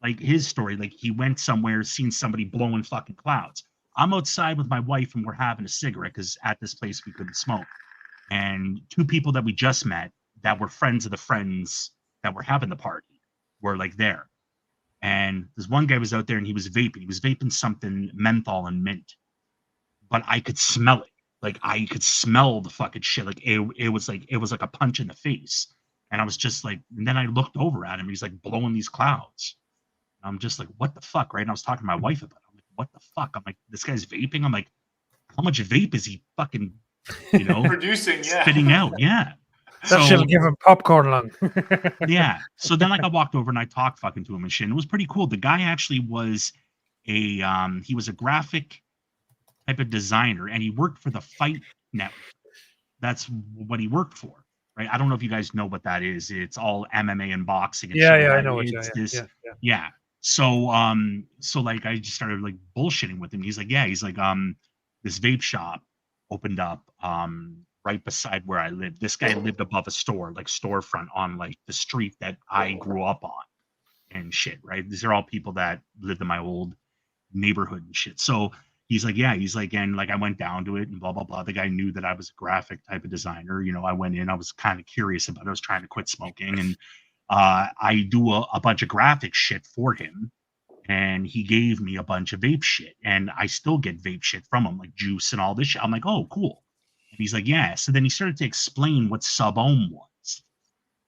like his story. Like he went somewhere, seen somebody blowing fucking clouds. I'm outside with my wife and we're having a cigarette because at this place we couldn't smoke. And two people that we just met that were friends of the friends that were having the party were like there. And this one guy was out there and he was vaping. He was vaping something menthol and mint. But I could smell it. Like I could smell the fucking shit. Like it was like a punch in the face. And I was just like, and then I looked over at him. He's like blowing these clouds. And I'm just like, what the fuck, right? And I was talking to my wife about it. I'm like, what the fuck? I'm like, this guy's vaping. I'm like, how much vape is he fucking, producing? Yeah, spitting out? Yeah. That shit'll give him popcorn lung. Yeah. So then like I walked over and I talked fucking to him and shit. And it was pretty cool. The guy actually was he was a graphic type of designer and he worked for the Fight Network. That's what he worked for, right? I don't know if you guys know what that is. It's all MMA and boxing. And Yeah, shit yeah, like I know that. what It's yeah. yeah. So so like I just started like bullshitting with him. He's like, this vape shop opened up right beside where I live. This guy lived above a store, like storefront on like the street that I grew up on and shit, right? These are all people that lived in my old neighborhood and shit. So he's like, and like I went down to it and blah blah blah. The guy knew that I was a graphic type of designer. I went in, I was kind of curious about it. I was trying to quit smoking, and I do a bunch of graphic shit for him. And he gave me a bunch of vape shit, and I still get vape shit from him, like juice and all this shit. I'm like, oh, cool. And he's like, yeah. So then he started to explain what sub-ohm was.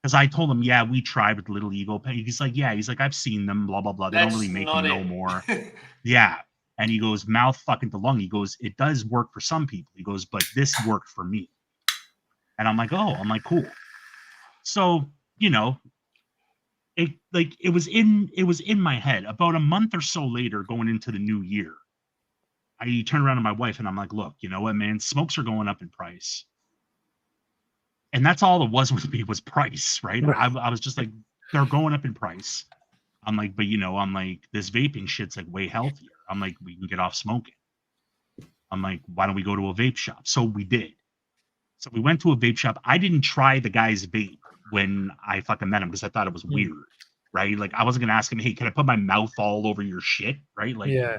Because I told him, yeah, we tried with Little Ego. He's like, yeah. He's like, I've seen them, blah, blah, blah. They don't really make them no more. Yeah. And he goes, mouth fucking to lung. He goes, it does work for some people. He goes, but this worked for me. And I'm like, oh, I'm like, cool. So, it was in my head. About a month or so later, going into the new year, I turned around to my wife and I'm like, look, you know what, man, smokes are going up in price. And that's all it was with me was price, right? I was just like, they're going up in price. I'm like, but I'm like, this vaping shit's like way healthier. I'm like, we can get off smoking. I'm like, why don't we go to a vape shop? So we did. So we went to a vape shop. I didn't try the guy's vape when I fucking met him because I thought it was weird, right? Like I wasn't gonna ask him, hey, can I put my mouth all over your shit, right? Like, yeah.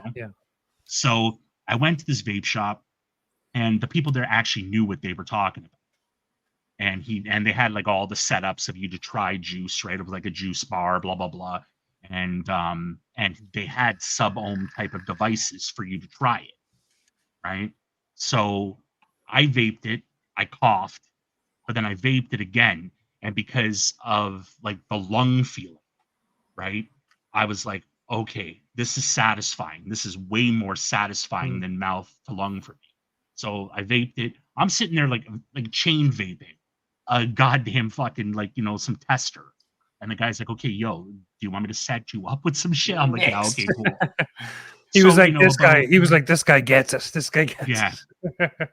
So I went to this vape shop, and the people there actually knew what they were talking about. And they had like all the setups of you to try juice, right? It was like a juice bar, blah blah blah, and they had sub-ohm type of devices for you to try it, right? So I vaped it, I coughed, but then I vaped it again, and because of like the lung feeling, right? I was like, okay, this is satisfying. This is way more satisfying than mouth to lung for me. So I vaped it. I'm sitting there like chain vaping a goddamn fucking some tester. And the guy's like, okay, yo, do you want me to set you up with some shit? I'm like, yeah, okay, cool. He was like, this guy gets us. This guy gets us.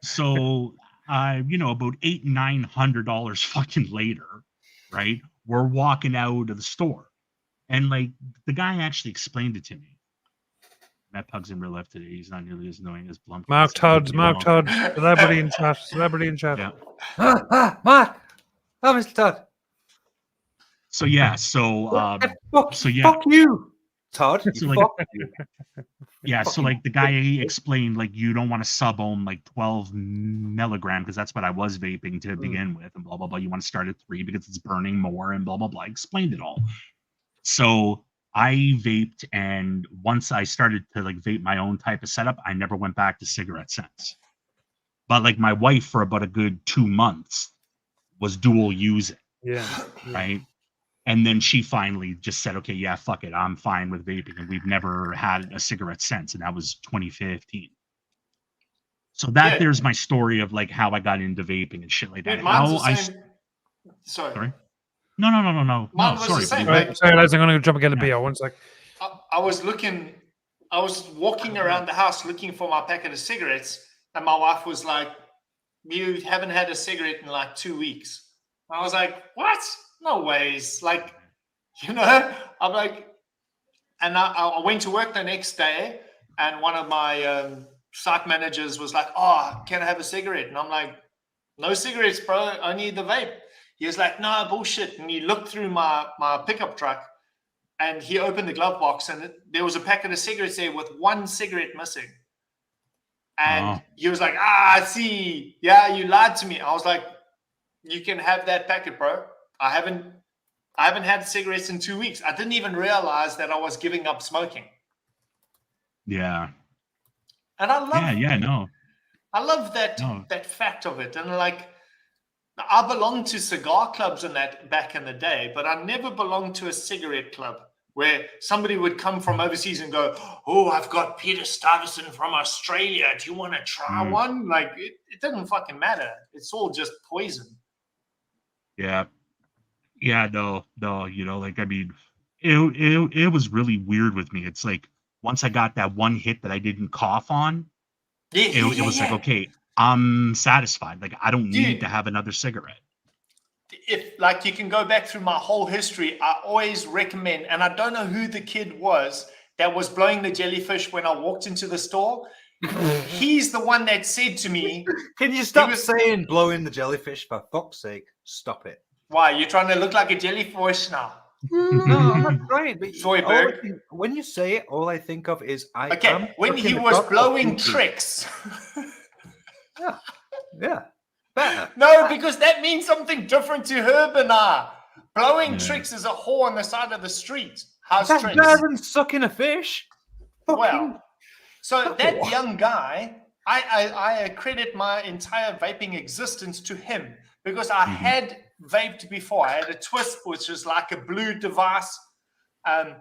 So about $800-900 fucking later, right? We're walking out of the store. And like the guy actually explained it to me. Matt Pug's in real life today. He's not nearly as annoying as Blumpkin. Mark Todd, celebrity in chat. Yeah. Mark. Oh, Mr. Todd. So yeah, fuck you, Todd. Fuck you. Yeah, so like the guy explained, like you don't want to sub-ohm like 12 milligram because that's what I was vaping to begin with, and blah blah blah. You want to start at 3 because it's burning more, and blah blah blah. I explained it all. So I vaped, and once I started to like vape my own type of setup, I never went back to cigarettes since. But like my wife for about a good 2 months was dual using. Yeah. Right. And then she finally just said, okay, yeah, fuck it. I'm fine with vaping. And we've never had a cigarette since. And that was 2015. So there's my story of like how I got into vaping and shit like that. Sorry. No. Mine was sorry. the same, sorry, lads, I'm going to jump and get a beer. 1 sec. I was walking around the house looking for my packet of cigarettes, and my wife was like, you haven't had a cigarette in like 2 weeks. I was like, what? No ways. Like, You know, I'm like, and I went to work the next day, and one of my site managers was like, "Oh, can I have a cigarette?" And I'm like, "No cigarettes, bro. Only the vape." He was like, "No, bullshit." And he looked through my pickup truck, and he opened the glove box, and there was a packet of cigarettes there with one cigarette missing. And he was like, "I see. Yeah, you lied to me." I was like, "You can have that packet, bro. I haven't had cigarettes in 2 weeks. I didn't even realize that I was giving up smoking." Yeah. And I love I love that fact of it. And like, I belonged to cigar clubs and that back in the day, but I never belonged to a cigarette club where somebody would come from overseas and go, "Oh, I've got Peter Stuyvesant from Australia. Do you want to try one?" Like, it doesn't fucking matter. It's all just poison. Yeah. Yeah, no, you know, like, I mean, it was really weird with me. It's like, once I got that one hit that I didn't cough on, it was like, okay, I'm satisfied. Like, I don't need to have another cigarette. If like you can go back through my whole history, I always recommend, and I don't know who the kid was that was blowing the jellyfish when I walked into the store. He's the one that said to me, "Can you stop saying blowing the jellyfish, for fuck's sake? Stop it." "Why, you're trying to look like a jellyfish now?" No, I'm not trying. But Zoidberg. when you say it, all I think of is okay, when he was blowing tricks. Yeah. Better. No, because that means something different to Herb and I. Blowing tricks is a whore on the side of the street. How's That's tricks? better than sucking a fish. Well, so that young guy, I accredit my entire vaping existence to him because I had vaped before. I had a Twist, which is like a blue device, and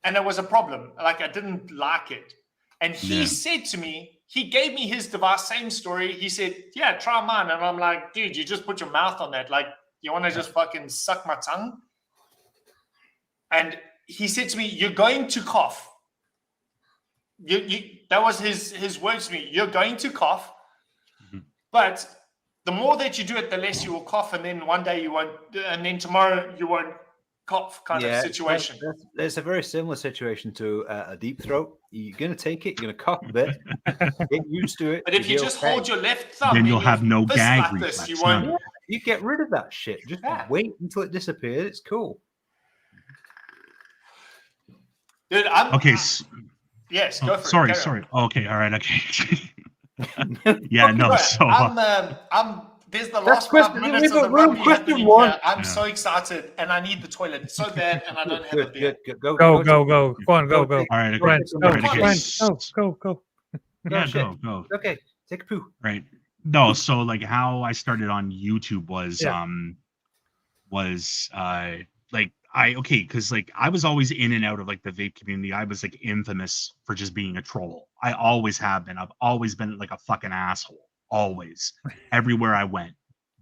it was a problem. Like, I didn't like it. And he said to me, he gave me his device, same story. He said, "Yeah, try mine." And I'm like, "Dude, you just put your mouth on that. Like, you want to just fucking suck my tongue?" And he said to me, "You're going to cough." That was his words to me. "You're going to cough, but the more that you do it, the less you will cough. And then one day you won't, and then tomorrow you won't cough," kind of situation. It's a very similar situation to a deep throat. You're going to take it, you're going to cough a bit, get used to it. But if you just hold your left thumb, then you'll have no fist gag like reflex. this, you won't. Yeah, you get rid of that shit. Just wait until it disappears. It's cool. Dude, Okay. Yes, go for sorry, it. Sorry. Okay. All right. Okay. Yeah. No. So there's the last 5 minutes of the rugby happening here. I'm so excited, and I need the toilet so bad, and I don't have a beer. Go. Go on, go. All right. Okay. Brent, All right, okay. go. Yeah, go. Okay, take a poo. Right. No, so like how I started on YouTube was because like I was always in and out of like the vape community. I was like infamous for just being a troll. I always have been. I've always been like a fucking asshole. Always. Everywhere I went.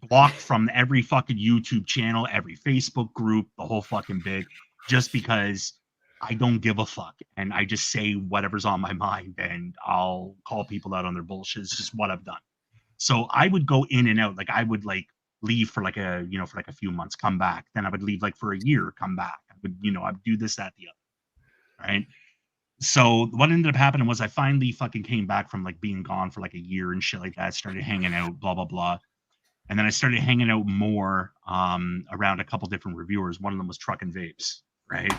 Blocked from every fucking YouTube channel, every Facebook group, the whole fucking bit, just because I don't give a fuck. And I just say whatever's on my mind, and I'll call people out on their bullshit. It's just what I've done. So I would go in and out. Like I would like leave for like a few months, come back. Then I would leave like for a year, come back. I would, I'd do this, that, the other. Right. So what ended up happening was I finally fucking came back from like being gone for like a year and shit like that. Started hanging out, blah, blah, blah. And then I started hanging out more around a couple different reviewers. One of them was Drunken Vapes, right?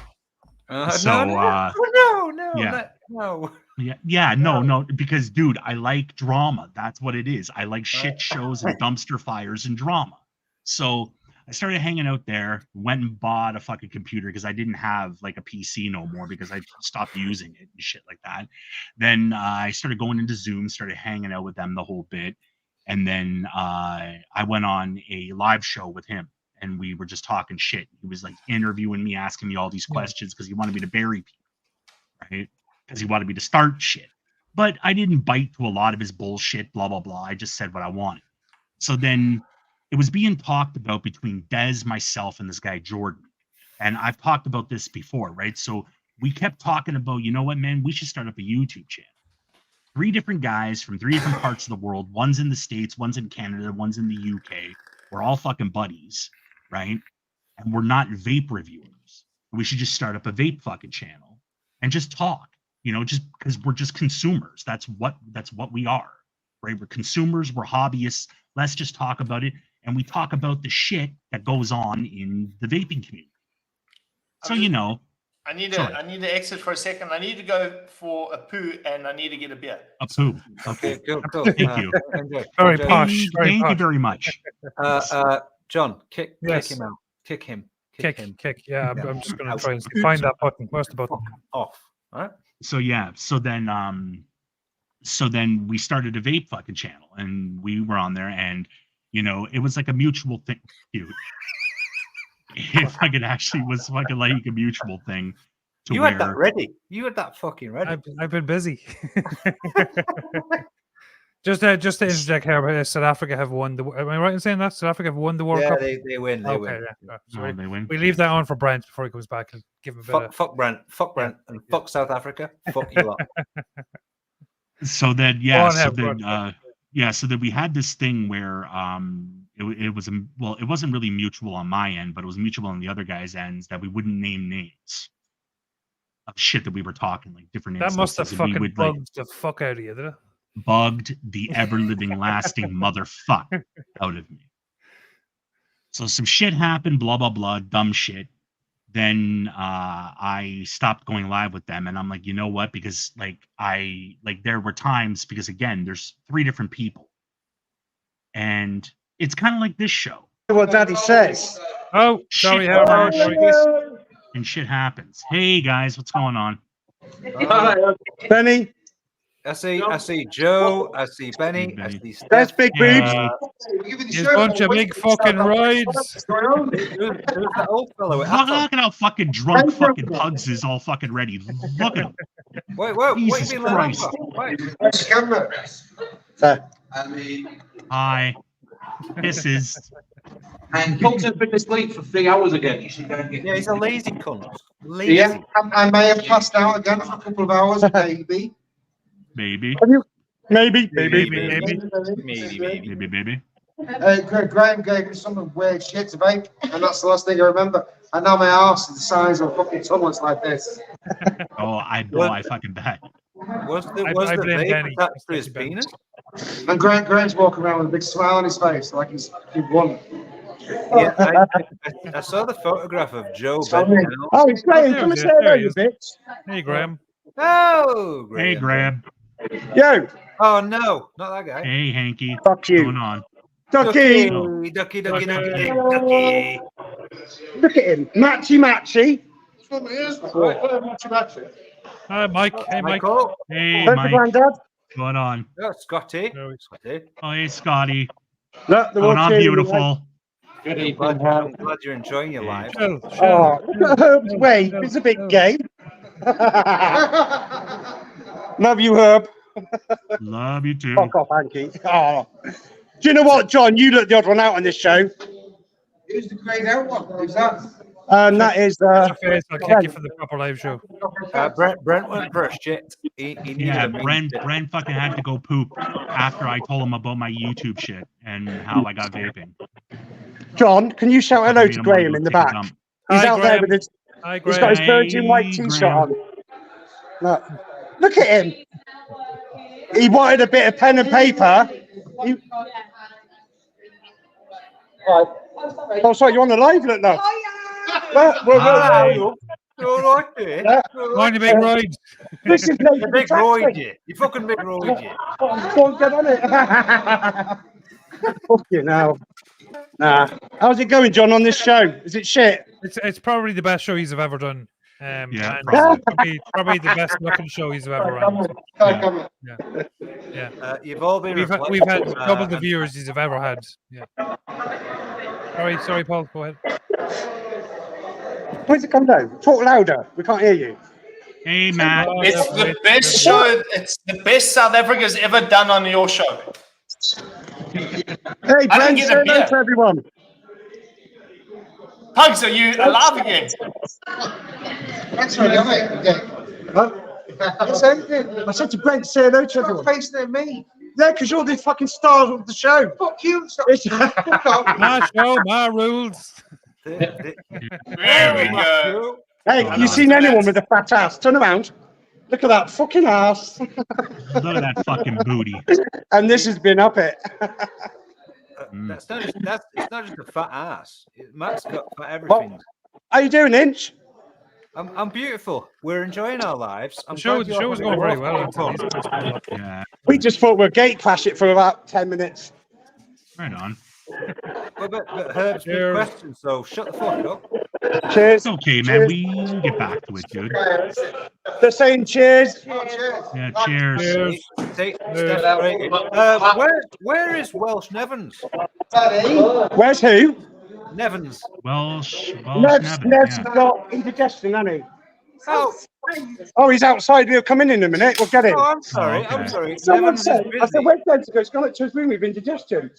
No, because dude, I like drama. That's what it is. I like shit shows and dumpster fires and drama. So I started hanging out there, went and bought a fucking computer because I didn't have like a PC no more because I stopped using it and shit like that. Then I started going into Zoom, started hanging out with them the whole bit. And then I went on a live show with him and we were just talking shit. He was like interviewing me, asking me all these questions because he wanted me to bury people, right? Because he wanted me to start shit. But I didn't bite to a lot of his bullshit, blah, blah, blah. I just said what I wanted. So then it was being talked about between Des, myself, and this guy, Jordan. And I've talked about this before, right? So we kept talking about, you know what, man, we should start up a YouTube channel. 3 different guys from 3 different parts of the world. One's in the States, one's in Canada, one's in the UK. We're all fucking buddies, right? And we're not vape reviewers. We should just start up a vape fucking channel and just talk, you know, just because we're just consumers. That's what we are, right? We're consumers, we're hobbyists. Let's just talk about it. And we talk about the shit that goes on in the vaping community. So, you know, I need to exit for a second. I need to go for a poo and I need to get a beer. a poo. Okay, cool. Thank you. Very posh. Thank you very much. John, kick Yes. him out. Kick him. Kick. Yeah, I'm just going to Out. try and find that button. Where's the button? Off. All right. So yeah, so then we started a vape fucking channel and we were on there and you know it was like a mutual thing. Dude. If I could actually was fucking like a mutual thing. You had that ready. You had that fucking ready. I've been busy. Just to interject here, South Africa have won the. Am I right in saying that South Africa have won the World Cup? They win. They win. Yeah. They win. We leave that on for Brent before he comes back and give him a bit. Fuck Brent, and fuck South Africa. Fuck you lot. So then, so then we had this thing where it wasn't really mutual on my end, but it was mutual on the other guy's ends that we wouldn't name names of shit that we were talking, like different names. That must have fucking bugged the fuck out of you, did it? Bugged the ever-living lasting motherfuck out of me. So some shit happened, blah, blah, blah, dumb shit. Then I stopped going live with them and I'm like, you know what? Because there were times, because again, there's 3 different people. And it's kind of like this show. What Daddy says. Oh, sorry, and shit happens. Hey guys, what's going on? Benny. I see Joe. I see Benny. I see Steph. That's big boobs. There's a bunch of big fucking rides. Who's that old fellow? Look at how fucking drunk fucking Pugs is all fucking ready. Look at him. Wait, Jesus Christ. Hi. This is. And Pugs has been asleep for 3 hours again. You should go and get. Yeah, he's a lazy cunt. Lazy. Yeah, I may have passed out again for a couple of hours, maybe. Maybe. Maybe. Graham gave me some weird shit to vape, and that's the last thing I remember. And now my arse is the size of a fucking tunnel like this. Oh, I fucking bet. Was the vape attached to his penis? And Graham's walking around with a big smile on his face, like he won. Yeah, I saw the photograph of Joe. Oh, he's playing. Come and say hello, you bitch. Hey, Graham. Oh, Graham. Hey, Graham. Yo. Oh no, not that guy. Hey, Hanky. Fuck you. What's going on? Ducky. Ducky. Look at him. Matchy. Hi, Mike. Hey, Mike. Michael. Hey, Thank Mike. you, Granddad. What's going on? Oh, Scotty. Oh, hey, Scotty. Look, Going on, beautiful. Good evening. I'm glad you're enjoying your life. Oh, look at Herb's wave. It's a bit gay. Love you, Herb. Love you too. Fuck off, Hanky. Oh. Do you know what, John? You look the odd one out on this show. Who's the grayed out one? Who's that? That is. I'll kick you for the proper live show. Brent went for a shit. He Yeah, Brent fucking had to go poop after I told him about my YouTube shit and how I got vaping. John, can you shout hello to Graham in the back? He's Hi, out Graham. there with his. Hi, He's got his Graham. virgin white t-shirt on. Look at him. He wanted a bit of pen and paper. Oh, sorry, you're on the live look now. Mind the big rides. This is The big roid, you fucking big roid, you. Go on, get on it. Fucking hell. Nah. How's it going, John, on this show? Is it shit? It's probably the best show he's ever done. Yeah, and probably the best looking show he's ever run. Yeah. You've all been. We've had double the viewers he's ever had. Yeah. Sorry, Paul. Go ahead. Where's it come down? Talk louder. We can't hear you. Hey, Matt. It's the best show. It's the best South Africa's ever done on your show. Hey, Brent, say hello to everyone. Pugs, are you alive again? That's right, I said to Brent, say hello to everyone. Facing at me. Yeah, because you're the fucking star of the show. Fuck you. My show, my rules. There we go. Hey, Oh, you no. seen anyone with a fat ass? Turn around. Look at that fucking ass. Look at that fucking booty. And this has been up it. It's not just a fat ass. Matt's got fat everything. How you doing, Inch? I'm beautiful. We're enjoying our lives. I'm The show glad you're was having going a very lot well of fun. until these guys came up. Yeah, We just thought we'd gate crash it for about 10 minutes. right on. But Herb's good Cheers. question, so shut the fuck up. Cheers. It's okay, man. We can get back to it, dude. They're saying cheers. Yeah, cheers. Cheers. Take Cheers. Steph break. Where is Welsh Nevins? Where's who? Nevins. Welsh Nev's Nevin, yeah. got indigestion, hasn't he? Oh, Oh, he's outside. He'll come in a minute. We'll get him. oh, I'm sorry. okay. I'm sorry. Someone Nevins is said, I said, busy. where's Ben to go? He's gone up to his room with indigestion.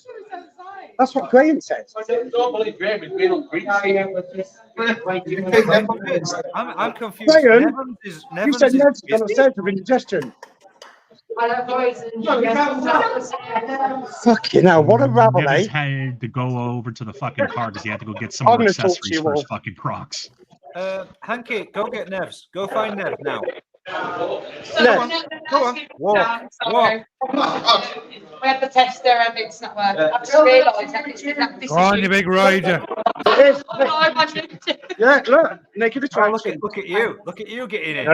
That's what Graham said. I'm confused. Graham, Nevins is You Nevins said is Ned's gone busy. upstairs with indigestion. Fucking hell, what a rabble, Nevis eh? had to go over to the fucking car because he had to go get some I'm more gonna talk to accessories you for his all. fucking Crocs. Hanky, go get Nevs. Go find Nev now. Ned, Go on. Walk. Walk. We had the tester and it's not working. I've just realised that this Go on, you big rider. here's- is yeah, look, naked Oh, look attraction. at you. Look at you getting in.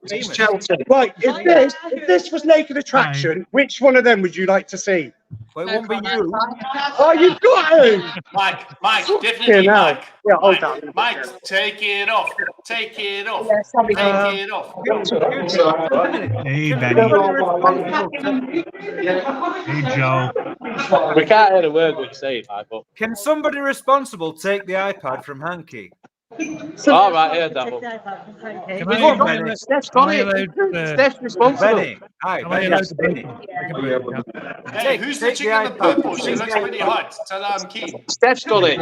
It's Chelsea. Right, if this was naked attraction, which one of them would you like to see? Well, it won't be you. Oh, you've got him! Mike, Fucking definitely hell. Mike. Yeah, hold on. Mike, take it off. Take it off. Yeah, sorry. Take it off. Hey, Benny. Hey, Joe. We can't hear the word what you say, Mike, but Can somebody responsible take the iPad from Hanky? all right, here, Devil. Can Go on, I, Benny. Steph's am got I it. allowed to, Steph's responsible. Benny. Hi, am I Benny. allowed to Benny. Hey, who's the take chick the in the iPad. purple? She looks pretty hot. Tell her I'm keen. Steph's got it.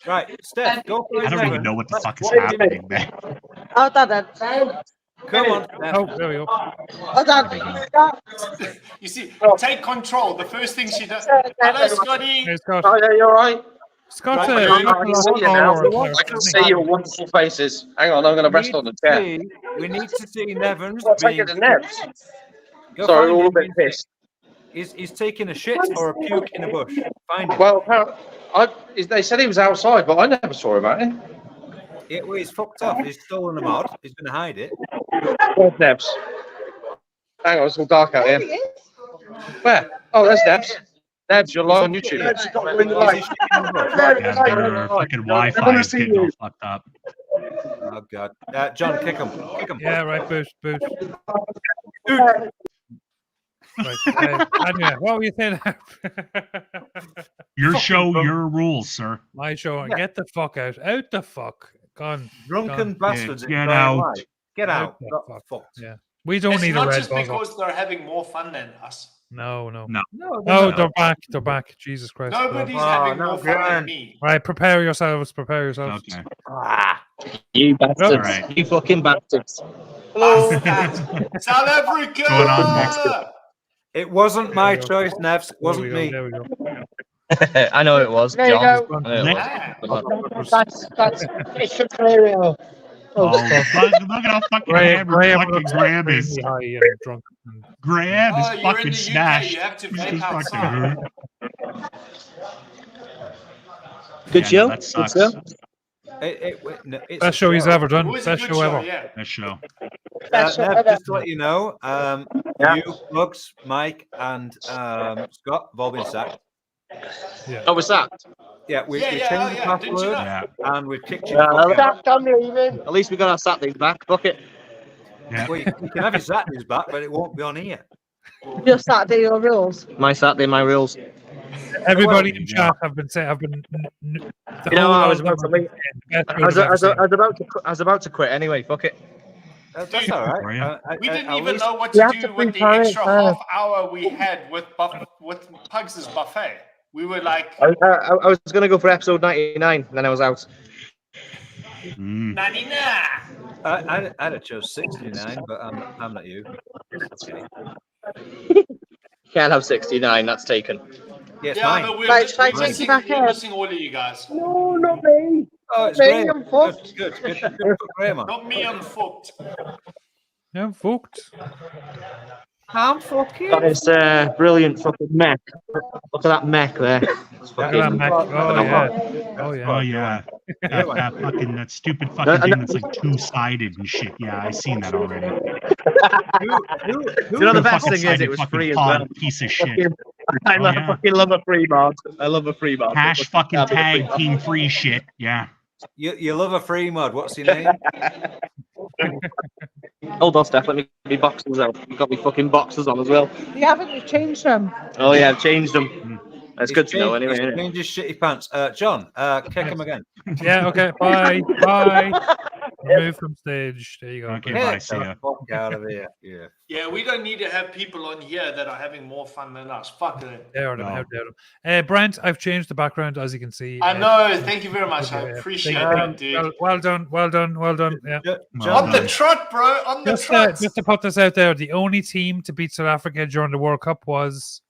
Right, Steph, go I find don't even Nevin. know what the fuck is happening, man. Hold on. Come on, Steph. Oh, there we go. Hold on. You see, take control. The first thing she does. Hello, Scotty. Hey, Scott. Oh, yeah, you're right. Scott's Right, a I can see you now. I can see your wonderful faces. Hang on, I'm going to rest on the chair. We need to see Nevins. What's being- taking the nets? Go Sorry, find all a him. bit pissed. He's taking a shit or a puke in a bush. Find him. Well, they said he was outside, but I never saw him out here. Yeah, well, he's fucked off. He's stolen the mod. He's going to hide it. Where's Nebs? Hang on, it's all dark out here. Where? Oh, there's Nebs. Nebs, you're live on YouTube. Ned's got to win the Is he light. shit in the bush? Yeah, their fucking Wi-Fi is getting all fucked up. Oh, God. John, kick him. Kick him. Yeah, right, boost. Right, anyway, what were you saying? Your Fucking show, drunk. your rules, sir. My show. Yeah. Get the fuck out. Out the fuck. Gone. Drunken bastards. Get in out. Live. Get out. Out the Got fuck. fucked. Yeah. We don't It's need a not red just buzzer. because they're having more fun than us. No. No. No, No, they're back. They're back. Jesus Christ. Nobody's Oh, having no, more fun than Grant. me. Right, prepare yourselves. Okay. You bastards. All right. You fucking bastards. South Africa. Going on next. It wasn't my There we go. choice, Nevs. It wasn't me. There we go. I know it was. There you John. go. I know it Next. was. That's it's a stereo. Oh, fuck, look at how fucking hammered fucking looks Graham is. extremely high and drunk. Graham Oh, is you're in fucking the UK. smashed. You have to He's vape just outside. fucking Good Yeah, show. no, that sucks. Good show. It's Best show he's ever done. Always a Best good show show, ever. yeah. That show. Nev, just to let you know, Yeah. you, Bugs, Mike, and Scott have all been sacked. Oh, was that? Yeah, we Yeah, changed yeah, the oh, yeah. Didn't you password know? Yeah. and we've kicked you. Yeah, the fuck out. I'm leaving. At least we got our Saturdays back. Fuck it. Yeah. Well, you can have your Saturdays back, but it won't be on here. Just that do your rules. My Saturday, my rules. Everybody in Yeah. chat have been saying, You know, I was about to leave. I was about to quit anyway. Fuck it. That's all right. For you. We didn't at even least- know what You to have do to with the prepare it extra first. half hour we had with Pugs' buffet. We were like, I was going to go for episode 99, then I was out. Mm. 99. I'd have chose 69, but I'm not you. Okay. Can't have 69, that's taken. Yeah, it's Yeah, mine. but we're Right, should I take missing, you back we're in? missing all of you guys. No, not me. Oh, it's Me, great. I'm fucked. Good. Put Graham on. Not me, I'm fucked. Yeah, I'm fucked. I'm fucking. That is brilliant fucking mech. Look at that mech there. It's Look at that fucking mech. Oh yeah. Oh Oh yeah. yeah, that stupid fucking thing that's like two-sided and shit. Yeah, I seen that already. You know the best thing is Fucking-sided it was fucking free as pod well. piece of shit. I Oh, love, yeah. fucking love a free mod. I love a free mod. Hash fucking Having a free tag mod. team free shit. Yeah. You love a free mod. What's your name? Hold on, Steph. Let me get me boxes out. You've got me fucking boxes on as well. You haven't changed them. Oh yeah, I've changed them. That's good to know anyway. He's Isn't it? changed his shitty pants. John, kick him again. Yeah. Okay. Bye. Remove from stage. There you go. Okay, Bye. bye. Get See the ya. fuck out of here. Yeah. Yeah, we don't need to have people on here that are having more fun than us. Fuck it. Dare them, No. how dare them. Brent, I've changed the background as you can see. I know. Thank you very much. I yeah. appreciate Thank you. that, dude. Well done. Yeah. Well On the done. trot, bro. On the trot. Just to put this out there, the only team to beat South Africa during the World Cup was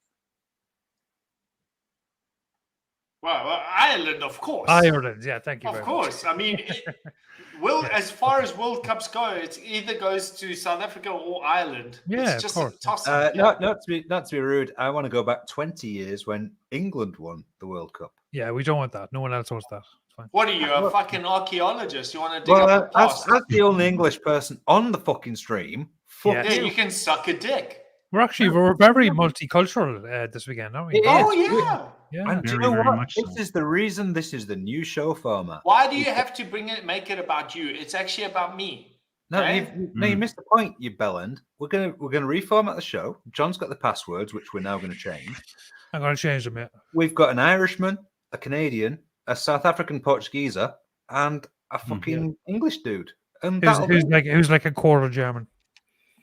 Well, Ireland, of course. Ireland. Yeah, thank you Of very course. I mean, as far as World Cups go, it either goes to South Africa or Ireland. Yeah, it's of just course. a toss-up. Not to be rude. I want to go back 20 years when England won the World Cup. much. Yeah, we don't want that. No one else wants that. It's fine. What are you, a fucking archaeologist? You want to dig Well, up the past? as the only English person on the fucking stream, fuck Yeah. Yeah, you. you can suck a dick. We're very multicultural this weekend, aren't we? It Oh, is. yeah. Yeah. And do you Very, know very what? much This so. is the reason this is the new show format. Why do you have to make it about you? It's actually about me. No, Okay. you missed the point, you bellend. We're gonna reformat the show. John's got the passwords, which we're now going to change. I'm going to change them. Yeah. We've got an Irishman, a Canadian, a South African Portugueser, and a fucking English dude. And Who's like a quarter German.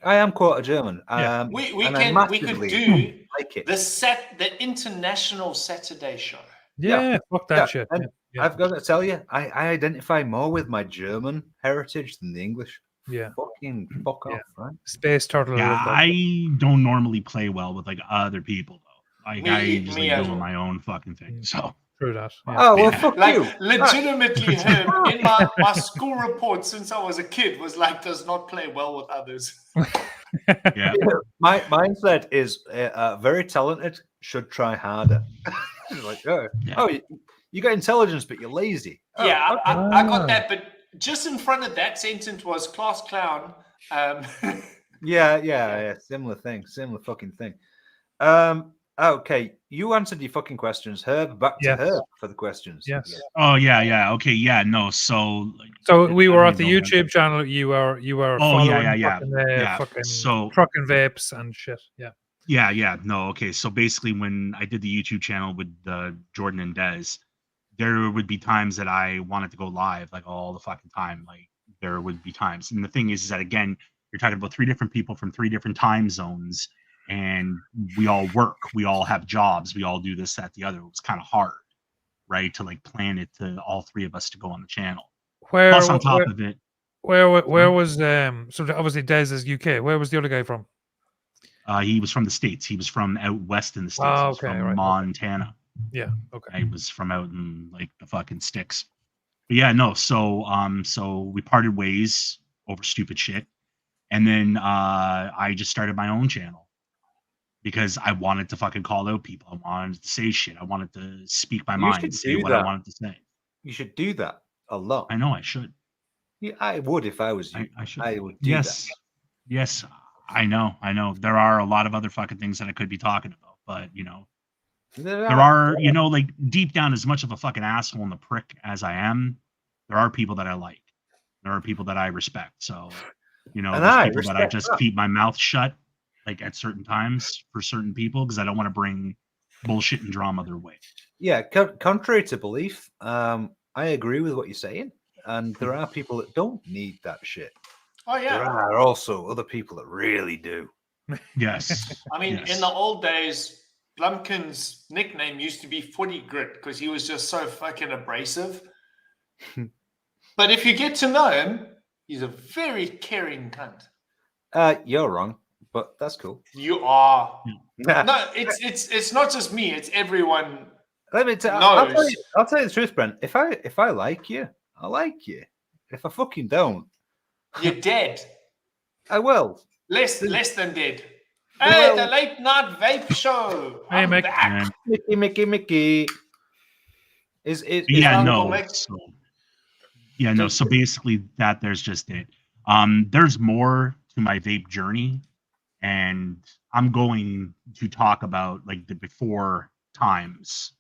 I am quarter German. Yeah. We and I could massively do like it. the international Saturday show. Yeah, fuck that Yeah, shit. and Yeah. I've got to tell you, I identify more with my German heritage than the English. Yeah. Fucking fuck Yeah. off, right? Space Turtle. Yeah, love that. I don't normally play well with like other people though. Like I just me like as doing well. my own fucking thing. So True that. Yeah. Oh well, Yeah. fuck Like you. legitimately, him in my school report since I was a kid was like does not play well with others. yeah. My mindset is very talented, should try harder. It's like, Yeah. you got intelligence, but you're lazy. Oh, Yeah, okay. I got that, but just in front of that sentence was class clown. Yeah. Similar fucking thing. Okay, you answered your fucking questions. Herb, back to Yes. Herb for the questions. Yes. Oh yeah. Okay, yeah, no. So So we were I at the don't know. YouTube channel. You were Oh, following yeah. fucking, Yeah, fucking so- trucking vapes and shit. Yeah. Yeah. No, okay. So basically, when I did the YouTube channel with Jordan and Dez, there would be times that I wanted to go live, like all the fucking time. Like there would be times, and the thing is that again, you're talking about 3 different people from 3 different time zones, and we all work, we all have jobs, we all do this, that, the other. It was kind of hard, right, to like plan it to all 3 of us to go on the channel. Plus, on top of it, Where was so obviously Des is UK. Where was the other guy from? he was from the States. He was from out west in the States. Oh, He was okay, from right, okay. Montana. Yeah. Okay. I was from out in like the fucking sticks. But yeah, no. So we parted ways over stupid shit, and then I just started my own channel because I wanted to fucking call out people. I wanted to say shit. I wanted to speak my You mind, should say do what I that. wanted to say. You should do that a lot. I know I should. Yeah, I would if I was you. I should. I would do Yes. Yes. I know. There are a lot of other fucking things that I could be talking about, but that. there are, like deep down, as much of a fucking asshole and a prick as I am, there are people that I like. There are people that I respect. So, And there's I people that I respect just that. keep my mouth shut, like at certain times for certain people, because I don't want to bring bullshit and drama their way. Yeah, contrary to belief, I agree with what you're saying. And there are people that don't need that shit. Oh There yeah. are also other people that really do. Yes. I mean, Yes. in the old days, Blumpkin's nickname used to be Footy Grit because he was just so fucking abrasive. But if you get to know him, he's a very caring cunt. You're wrong, but that's cool. You are. No, it's not just me. It's everyone. Let me tell. knows. I'll tell you the truth, Brent. If I like you, I like you. If I fucking don't, You're dead. I will. Less than dead. Well- Hey, the late night vape show. Hey, I'm Mick. back. Mickey. Is Yeah, Uncle no. Mick. So basically that there's just it. There's more to my vape journey, and I'm going to talk about like the before times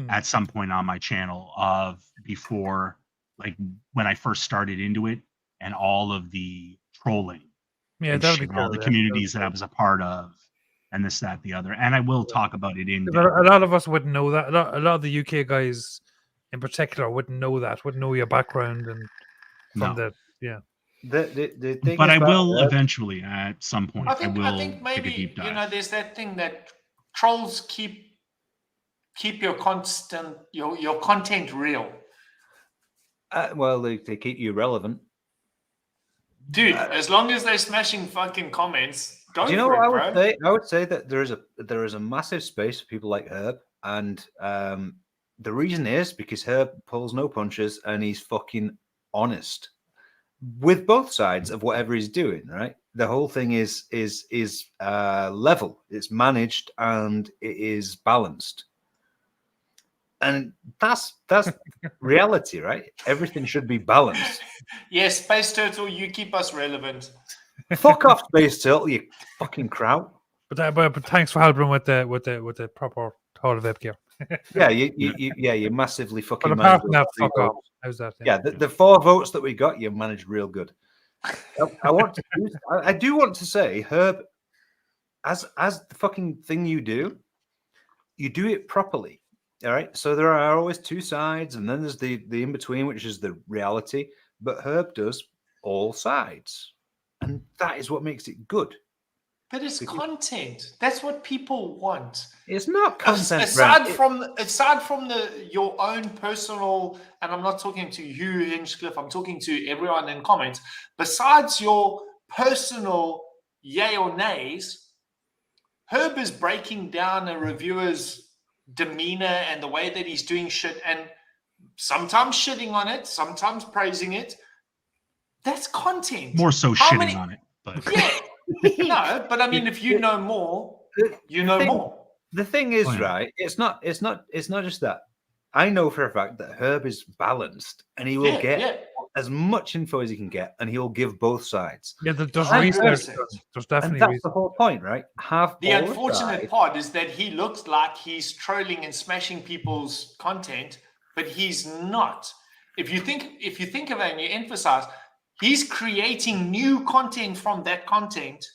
at some point on my channel of before, like when I first started into it and all of the trolling Yeah, and that'll be shit, and all cool. the communities that I was a part of and this, that, the other. And I will talk about it in A depth. lot of us wouldn't know that. A lot of the UK guys, in particular, wouldn't know that. Wouldn't know your background and from No. the thing But is I about will Herb- eventually at some point. I think take a maybe deep dive. there's that thing that trolls keep your your content real. well, they keep you relevant. Dude, as long as they're smashing fucking comments, go Do you know for what it, I bro. would say? I would say that there is a massive space for people like Herb, and the reason is because Herb pulls no punches and he's fucking honest with both sides of whatever he's doing. Right, the whole thing is level. It's managed and it is balanced, and that's reality, right? Everything should be balanced. Yes, Space Turtle, you keep us relevant. Fuck off, Space Turtle, you fucking kraut. But thanks for helping with the proper Hall of Vape gear. Yeah, you massively fucking. But apart from managed that, those 3 fuck off. votes. How's that? Yeah, the 4 votes that we got, you managed real good. I do want to say, Herb, as the fucking thing you do it properly. All right. So there are always 2 sides, and then there's the in between, which is the reality. But Herb does all sides, and that is what makes it good. But it's content. That's what people want. It's not content. Aside from your own personal, and I'm not talking to you, Hinchcliffe, I'm talking to everyone in comments. Besides your personal yay or nays, Herb is breaking down a reviewer's demeanor and the way that he's doing shit, and sometimes shitting on it, sometimes praising it. That's content. More so shitting on it, but yeah. No, but I mean, if you know more, you know more. The thing is, right? It's not just that. I know for a fact that Herb is balanced, and he will get as much info as he can get, and he'll give both sides. Yeah, there's research. There's definitely and that's research. the whole point, right? The unfortunate part is that he looks like he's trolling and smashing people's content, but he's not. If you think of it and you emphasize, he's creating new content from that content.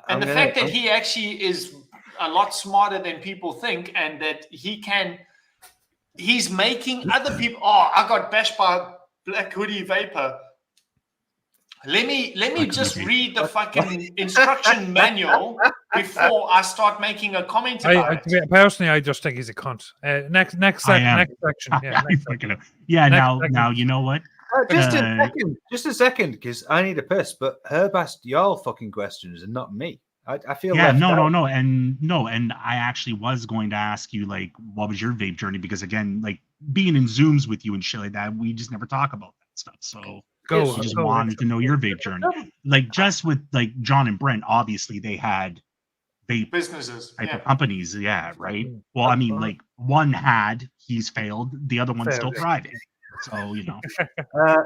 And the fact that he actually is a lot smarter than people think, and that he's making other people. Oh, I got bashed by Black Hoodie Vapor. Let me just read the fucking instruction manual before I start making a comment about it. Personally, I just think he's a cunt. Next section. Yeah, now you know what? Just a second, because I need a piss. But Herb asked y'all fucking questions and not me. I feel no, and I actually was going to ask you, like, what was your vape journey? Because again, like being in Zooms with you and shit like that, we just never talk about that stuff. So I just wanted to know your vape journey. Like just with like John and Brent, obviously they had vape businesses, type of companies, right? Well, I mean, like he's failed, the other one's still thriving. So you know,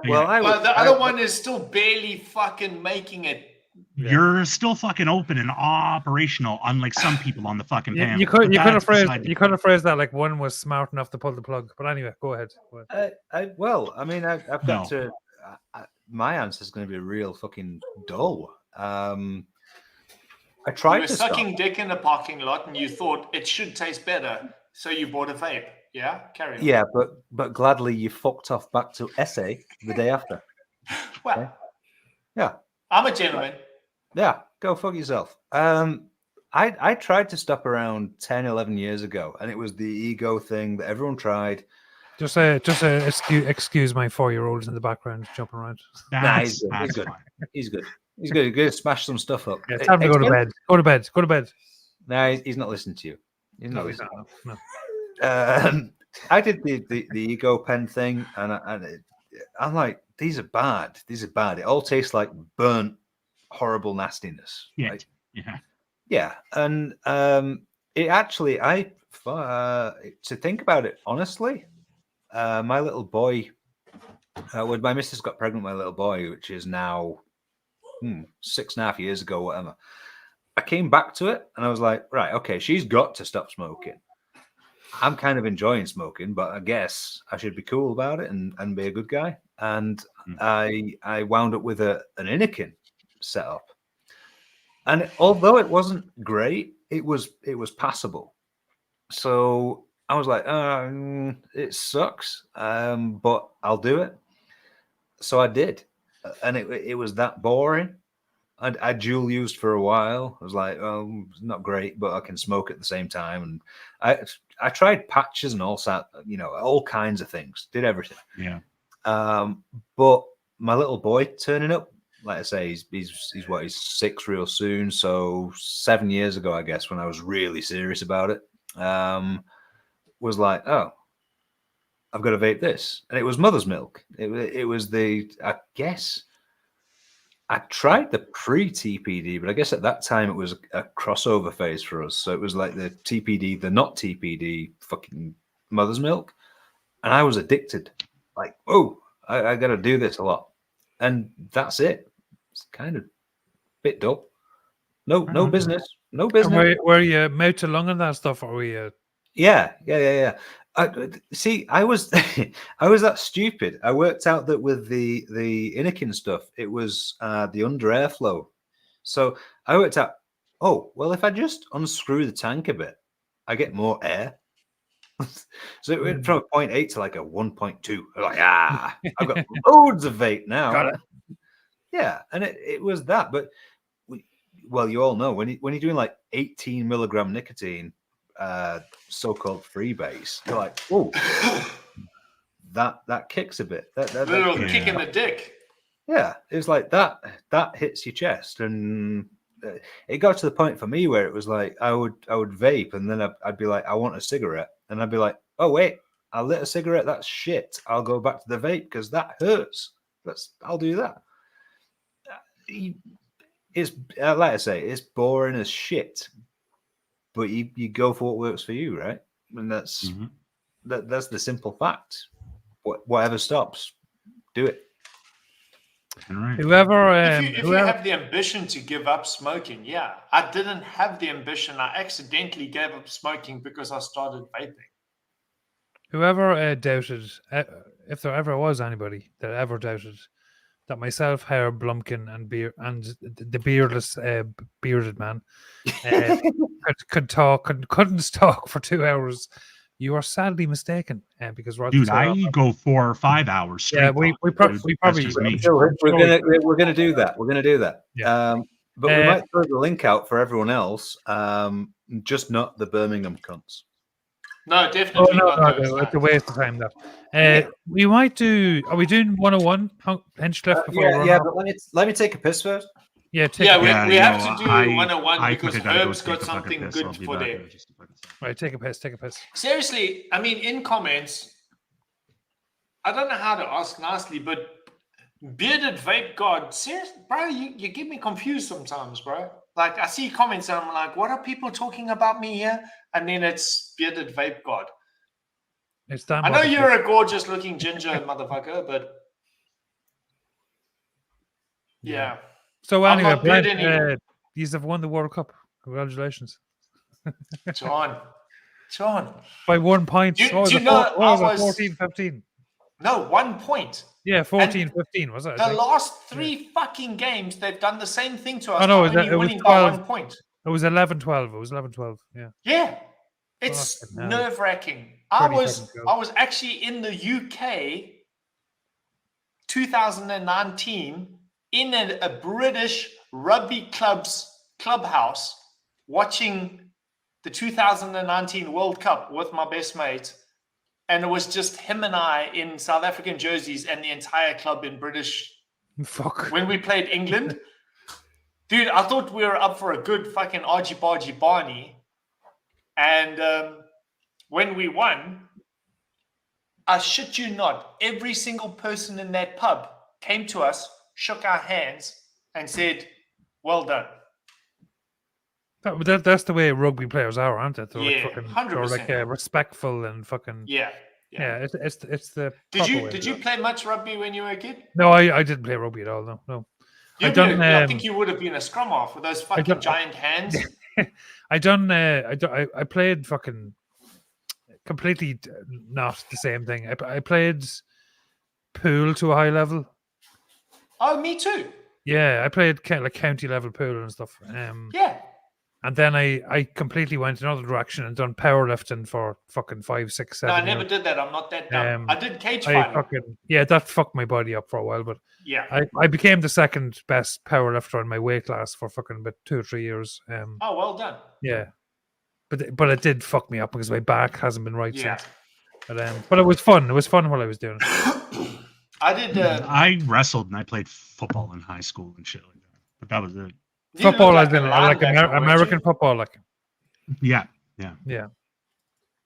the other one is still barely fucking making it. You're still fucking open and operational, unlike some people on the fucking panel. You could have phrased that like one was smart enough to pull the plug. But anyway, go ahead. I've got to. My answer is going to be real fucking dull. I tried you were sucking dick in a parking lot, and you thought it should taste better, so you bought a vape. Yeah, carry on. Yeah, but gladly you fucked off back to SA the day after. Well, okay? Yeah, I'm a gentleman. Yeah, go fuck yourself. I tried to stop around 10, 11 years ago, and it was the ego thing that everyone tried. Just excuse my 4-year-old in the background jumping around. He's good. He's good. He's going to smash some stuff up. Yeah, time to go to bed. Go to bed. No, he's not listening to you. He's not listening. No. I did the ego pen thing, and I'm like, these are bad. These are bad. It all tastes like burnt, horrible nastiness. Yeah. Right? Yeah. Yeah, and it actually, to think about it honestly, my little boy, when my missus got pregnant with my little boy, which is now 6.5 years ago, whatever, I came back to it and I was like, right, okay, she's got to stop smoking. I'm kind of enjoying smoking, but I guess I should be cool about it and be a good guy. And I wound up with an Inikin set up. And although it wasn't great, it was passable. So I was like, it sucks, but I'll do it. So I did, and it was that boring. I dual used for a while. I was like, oh, it's not great, but I can smoke at the same time. And I tried patches and all kinds of things. Did everything. Yeah. But my little boy turning up, like I say, he's 6 real soon. So 7 years ago, I guess, when I was really serious about it, was like, oh, I've got to vape this, and it was mother's milk. It was I guess I tried the pre-TPD, but I guess at that time it was a crossover phase for us. So it was like the TPD, the not TPD, fucking mother's milk, and I was addicted. Like, oh, I got to do this a lot, and that's it. It's kind of a bit dull. No business. No business. And were you mouth to lung and that stuff, or were you? Yeah. See, I was I was that stupid. I worked out that with the Inikin stuff, it was the under airflow. So I worked out, oh, well, if I just unscrew the tank a bit, I get more air. So it went from a 0.8 to like a 1.2. I'm like, I've got loads of vape now. Got it. Yeah, and it was that. But you all know when you're doing like 18 milligram nicotine, so-called freebase, you're like, oh, that kicks a bit. That little kick in the dick. Yeah, it was like that hits your chest, and it got to the point for me where it was like I would vape, and then I'd be like, I want a cigarette, and I'd be like, oh wait, I lit a cigarette. That's shit. I'll go back to the vape because that hurts. I'll do that. It's like I say, it's boring as shit, but you go for what works for you, right? And that's the simple fact. Whatever stops, do it. Right. Whoever, if you have the ambition to give up smoking, yeah. I didn't have the ambition. I accidentally gave up smoking because I started vaping. Whoever doubted, if there ever was anybody that ever doubted that myself, Howard Blumpkin, and the beardless bearded man couldn't talk for 2 hours, you are sadly mistaken. Because dude, I go 4 or 5 hours straight. Yeah, we probably we're gonna do that. We're gonna do that. Yeah. But we might throw the link out for everyone else. Just not the Birmingham cunts. No, definitely not. It's a waste of time. That we might do. Are we doing 101 Henchcliffe before? Yeah, but let me take a piss first. Yeah, we have to do 101 because Herb's got something good for them. Right, take a piss. Seriously, I mean, in comments, I don't know how to ask nicely, but bearded vape god, seriously, bro, you get me confused sometimes, bro. Like, I see comments and I'm like, what are people talking about me here? And then it's bearded vape god. I know you're a gorgeous looking ginger motherfucker, but yeah. So anyway, Brent, you have won the World Cup. Congratulations. John. By 1 point. Do you know I was 14-15? No, 1 point. Yeah, 14-15 was it? The last 3 fucking games, they've done the same thing to us. Oh, no, it was 12, by 1 point. It was 11-12. It was 11-12. Yeah. Yeah. It's nerve-wracking. I was actually in the UK 2019 in a British rugby clubhouse watching the 2019 World Cup with my best mate. And it was just him and I in South African jerseys and the entire club in British. Fuck. When we played England. Dude, I thought we were up for a good fucking argy-bargy Barney. And when we won, I shit you not, every single person in that pub came to us, shook our hands, and said, "Well done." That's the way rugby players are, aren't it? They're Yeah, like fucking, 100%. they're like respectful and fucking. Yeah. Yeah, it's the. Did you play much rugby when you were a kid? No, I didn't play rugby at all. No. I think you would have been a scrum half with those fucking giant hands. I played fucking completely not the same thing. I played pool to a high level. Oh, me too. Yeah, I played kind of like county level pool and stuff. Yeah. And then I completely went another direction and done powerlifting for fucking 5, 6, 7 No, I never years. did that. I'm not that dumb. I did cage fighting. That fucked my body up for a while, but yeah, I became the second best powerlifter in my weight class for fucking about 2 or 3 years. Oh, well done. Yeah, but it did fuck me up because my back hasn't been right Yeah. since. But it was fun. It was fun while I was doing it. I did. I wrestled and I played football in high school and shit like that. But that was it. Football, as in like American football, like. Yeah.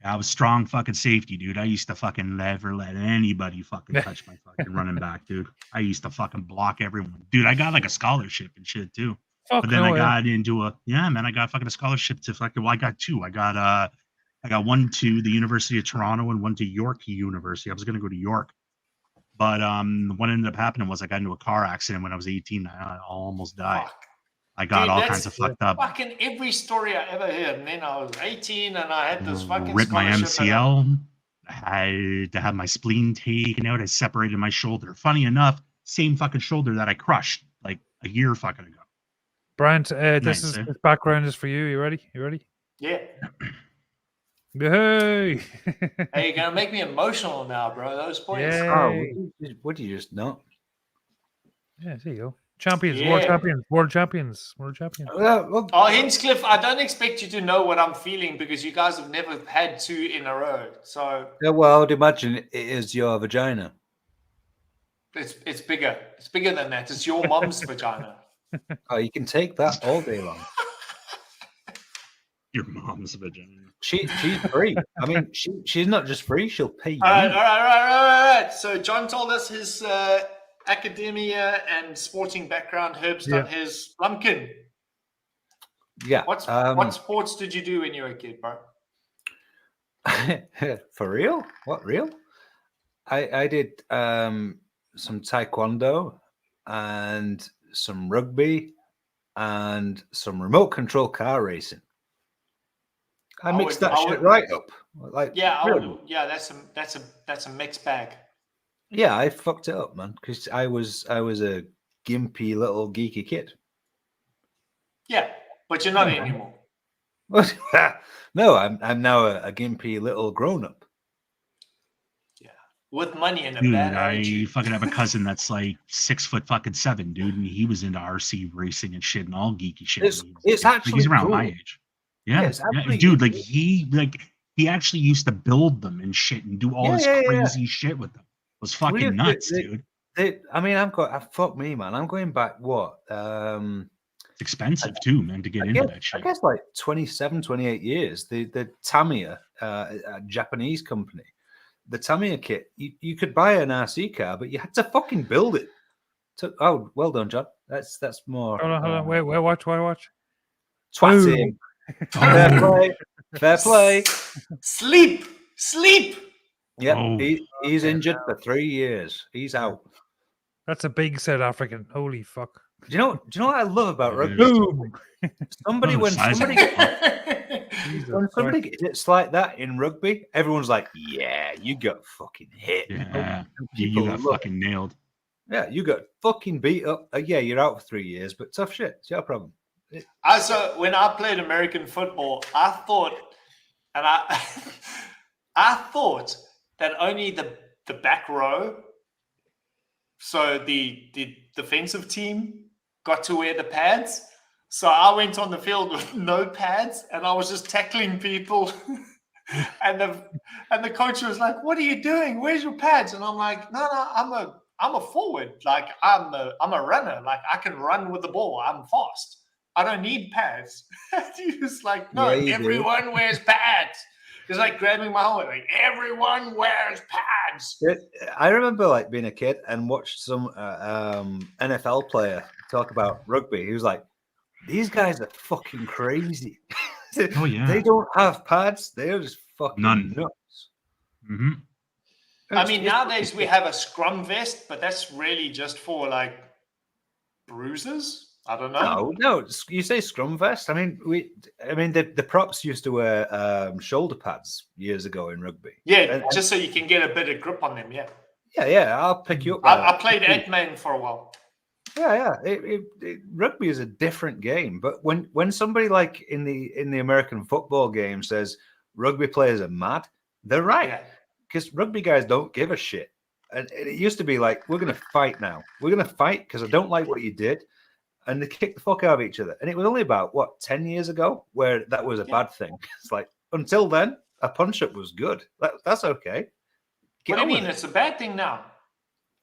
I was strong fucking safety, dude. I used to fucking never let anybody fucking touch my fucking running back, dude. I used to fucking block everyone. Dude, I got like a scholarship and shit too. But then I got into I got fucking a scholarship to fucking, I got two. I got one to the University of Toronto and one to York University. I was gonna go to York. But what ended up happening was I got into a car accident when I was 18. I almost died. Fuck. I got all kinds of fucked up. Fucking every story I ever heard. And then I was 18 and I had this fucking ripped my scholarship MCL. I had to have my spleen taken out. I separated my shoulder. Funny enough, same fucking shoulder that I crushed like a year fucking ago. Brent, this background is for you. You ready? Yeah. Hey! Hey, you're gonna make me emotional now, bro. Those points. Yeah. What do you just know? Yeah, there you go. Champions, Yeah. world champions. Oh, Hinchcliffe, I don't expect you to know what I'm feeling because you guys have never had 2 in a row. So Yeah, well, I'd imagine it is your vagina. it's bigger. It's bigger than that. It's your mom's vagina. Oh, you can take that all day long. Your mom's vagina. She's free. I mean, she's not just free; she'll pay you. All right. So John told us his academia and sporting background. Herb's done his Blumpkin. Yeah. What sports did you do when you were a kid, bro? For real? What real? I did some taekwondo and some rugby and some remote control car racing. I mixed that shit right up. Like, really. That's a mixed bag. Yeah, I fucked it up, man, because I was a gimpy little geeky kid. Yeah, but you're not anymore. No, I'm now a gimpy little grown up. Yeah, with money in a dude, bad I attitude. fucking have a cousin that's like 6'7", dude, and he was into RC racing and shit and all geeky shit. It's actually he's around cool. my age. Yeah, actually, dude, he actually used to build them and shit and do all this crazy shit with them. It was fucking nuts, dude. I mean, fuck me, man. I'm going back, what? It's expensive too, man, to get into that shit. I guess like 27, 28 years. The Tamiya, a Japanese company, the Tamiya kit, you could buy an RC car, but you had to fucking build it. Oh, well done, John. That's more. Hold on. Wait, watch. Twatting. Fair play. Sleep. Yeah, Oh. he's injured for 3 years. He's out. That's a big South African. Holy fuck! Do you know what I love about rugby? Boom! When somebody hits like that in rugby, everyone's like, "Yeah, you got fucking hit. Yeah, you got fucking nailed. Yeah, you got fucking beat up. Yeah, you're out for 3 years, but tough shit. It's your problem." So when I played American football, I thought that only the back row, so the defensive team, got to wear the pads. So I went on the field with no pads, and I was just tackling people. and the coach was like, "What are you doing? Where's your pads?" And I'm like, "No, I'm a forward. Like I'm a runner. Like I can run with the ball. I'm fast. I don't need pads." He was like, "No, everyone wears pads." He's like grabbing my helmet, like everyone wears pads. I remember like being a kid and watched some NFL player talk about rugby. He was like, "These guys are fucking crazy. Oh yeah. They don't have pads. They're just fucking None. nuts." Mm-hmm. I mean, nowadays we have a scrum vest, but that's really just for like bruises. I don't know. No. You say scrum vest. I mean, the props used to wear shoulder pads years ago in rugby. Yeah, just so you can get a bit of grip on them. Yeah. Yeah. I'll pick you up. I played Ant-Man for a while. Yeah. Rugby is a different game, but when somebody like in the American football game says rugby players are mad, they're right, because rugby guys don't give a shit. And it used to be like, we're going to fight now. We're going to fight because I don't like what you did. And they kick the fuck out of each other. And it was only about, 10 years ago where that was a bad thing. It's like, until then, a punch-up was good. That's okay. What do you mean? It's a bad thing now?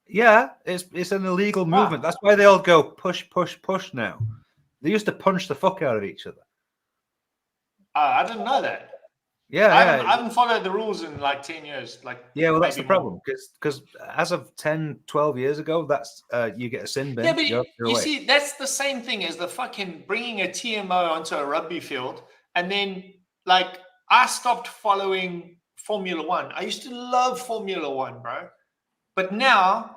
Yeah, it's an illegal movement. That's why they all go push, push, push now. They used to punch the fuck out of each other. I didn't know that. Yeah, I haven't followed the rules in like 10 years. Well, that's the problem. Because as of 10, 12 years ago, that's you get a sin bin. Yeah, but you see, that's the same thing as the fucking bringing a TMO onto a rugby field. And then, like, I stopped following Formula One. I used to love Formula One, bro. But now,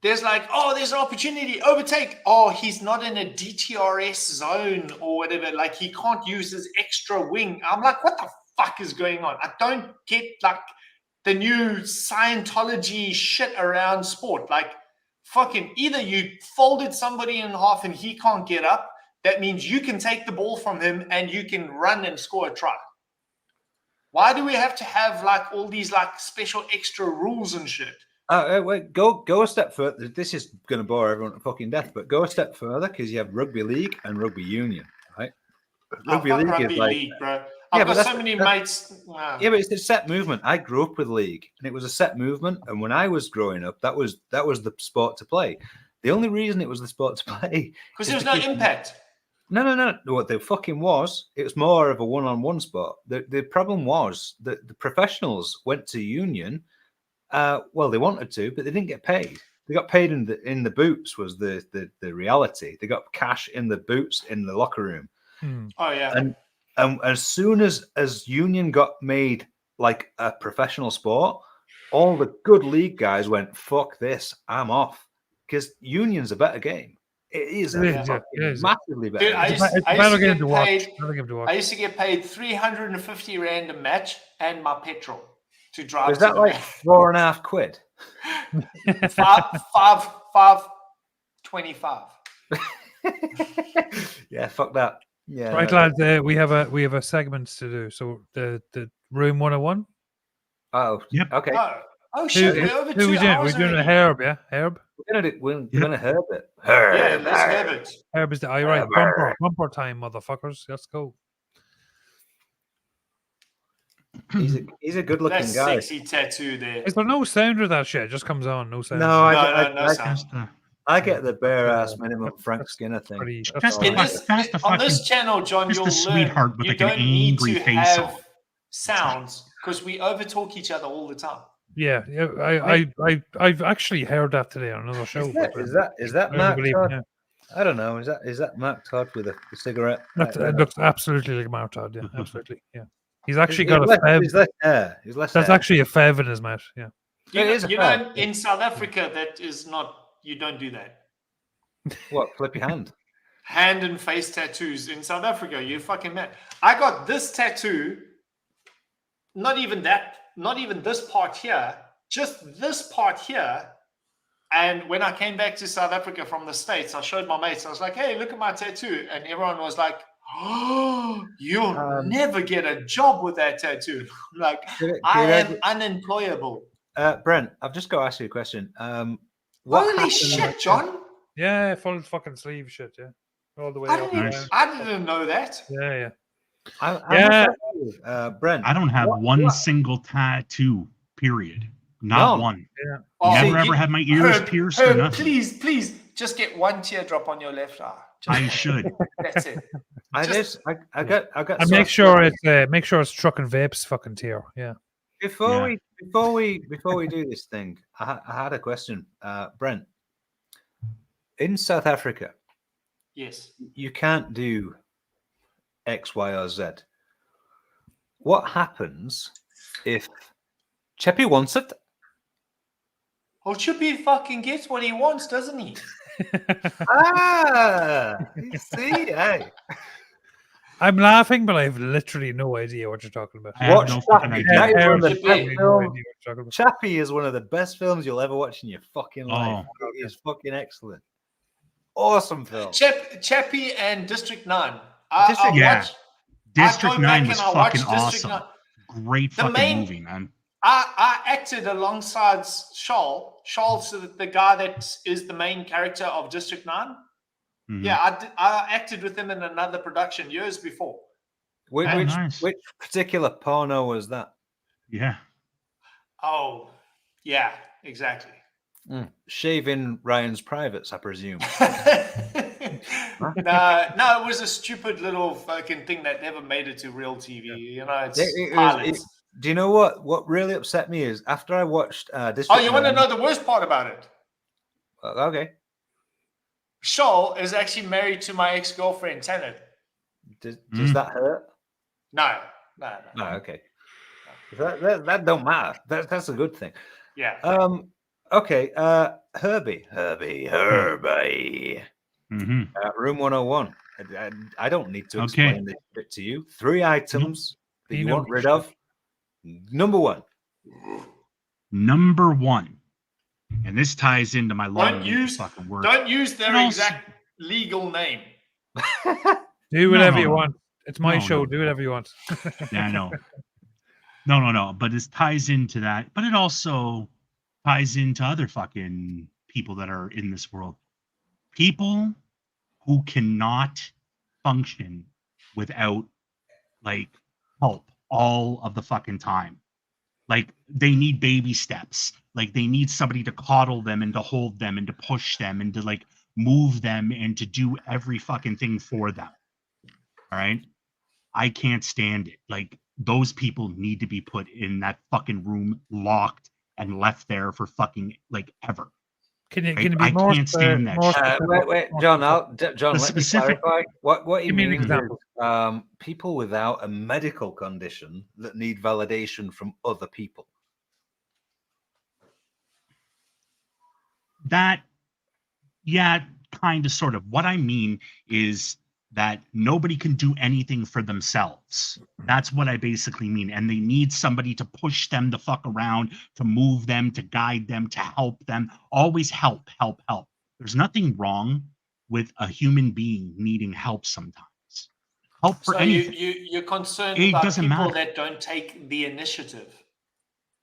there's like, there's an opportunity, overtake. He's not in a DTRS zone or whatever. Like, he can't use his extra wing. I'm like, what the fuck is going on? I don't get like the new Scientology shit around sport. Like, fucking either you folded somebody in half and he can't get up. That means you can take the ball from him and you can run and score a try. Why do we have to have like all these like special extra rules and shit? Wait, go a step further. This is going to bore everyone to fucking death, but go a step further because you have rugby league and rugby union, right? Rugby league is like, league, bro. I've got so many mates. Wow. Yeah, but it's a set movement. I grew up with league, and it was a set movement. And when I was growing up, that was the sport to play. The only reason it was the sport to play because there was no impact. No. What the fucking was, it was more of a one-on-one sport. The problem was that the professionals went to union. Well, they wanted to, but they didn't get paid. They got paid in the boots. Was the reality. They got cash in the boots in the locker room. Oh yeah. And as soon as union got made like a professional sport, all the good league guys went, "Fuck this, I'm off," because union's a better game. It is massively better. Dude, I used to get paid 350 rand a match and my petrol to drive. Was that like $4.5 quid? 5.25. Yeah, fuck that. Yeah. Right, lads. We have a segment to do. So the room 101. Oh, yep. Okay. Oh shit! We're over 2 hours. We're doing a herb, yeah. Herb. We're gonna herb it. Yeah, let's herb it. Herb is the right bumper time, motherfuckers. Let's go. He's a good looking That's guy. sexy tattoo there. Is there no sound of that shit? It just comes on. No sound. No, no sound. I get the bare ass minimum Frank Skinner thing. On this channel, John, you'll learn you don't need to have sounds because we overtalk each other all the time. Yeah. I've actually heard that today on another show. Is that Mark Todd? Yeah. I don't know. Is that Mark Todd with a cigarette? It looks absolutely like Mark Todd. Yeah, absolutely. Yeah. He's actually got a fev. He's less hair. He's less That's hair. actually a fev in his mouth. Yeah. You know, in South Africa, that is not. You don't do that. What? Flip your hand? Hand and face tattoos in South Africa. You fucking mad. I got this tattoo. Not even this part here. Just this part here. And when I came back to South Africa from the States, I showed my mates. I was like, "Hey, look at my tattoo," and everyone was like, "Oh, you'll never get a job with that tattoo." Like, I am unemployable. Brent, I've just got to ask you a question. Holy shit, John! Yeah, full fucking sleeve shit. Yeah, all the way up. I didn't know that. Yeah. Brent, I don't have one single tattoo. Period. Not one. Yeah. Never ever had my ears pierced or nothing. Please, just get one teardrop on your left eye. I should. That's it. I got. And make sure it's Truck and Vapes fucking tier. Yeah. Before we do this thing, I had a question, Brent. In South Africa, Yes. you can't do X, Y, or Z. What happens if Cheppy wants it? Oh, Chippy fucking gets what he wants, doesn't he? You see, hey. I'm laughing, but I have literally no idea what you're talking about. I have no fucking Chappie. idea. That is one of the Chippy. best No idea films. what you're talking about. Chappie is one of the best films you'll ever watch in your fucking life. It is fucking excellent. Awesome film. Chappie and District 9. District go 9 back was and I watch fucking District awesome. 9. Great The fucking main- movie, man. I acted alongside Shawl. Shawl's the guy that is the main character of District 9. Mhm. Yeah, I acted with him in another production years before. Which, Oh, which, nice. which particular porno was that? Yeah. Oh, yeah, exactly. Shaving Ryan's privates, I presume. No, it was a stupid little fucking thing that never made it to real TV. You know, it's pilots. Do you know what? What really upset me is after I watched District. Oh, you want to know the worst part about it? Okay. Shawl is actually married to my ex-girlfriend, Tanner. Does that hurt? No. No. Okay. That don't matter. That's a good thing. Yeah. Okay. Herbie. Mm-hmm. Room 101. I don't need to explain this bit to you. 3 items that you want rid of. Number 1. Number 1. And this ties into my long fucking word. Don't use their exact legal name. Do whatever you want. It's my show. Do whatever you want. Yeah, I know. No. But this ties into that. But it also ties into other fucking people that are in this world. People who cannot function without like help all of the fucking time. Like they need baby steps. Like they need somebody to coddle them and to hold them and to push them and to like move them and to do every fucking thing for them. All right. I can't stand it. Like those people need to be put in that fucking room, locked and left there for fucking like ever. Can you Right? be I more? can't stand that shit. Wait, John. John, let me clarify. What you Give me an mean example. is people without a medical condition that need validation from other people. That, yeah, kind of, sort of. What I mean is that nobody can do anything for themselves. That's what I basically mean. And they need somebody to push them the fuck around, to move them, to guide them, to help them. Always help. There's nothing wrong with a human being needing help sometimes. Help for So anything. you're concerned It about doesn't people matter. that don't take the initiative.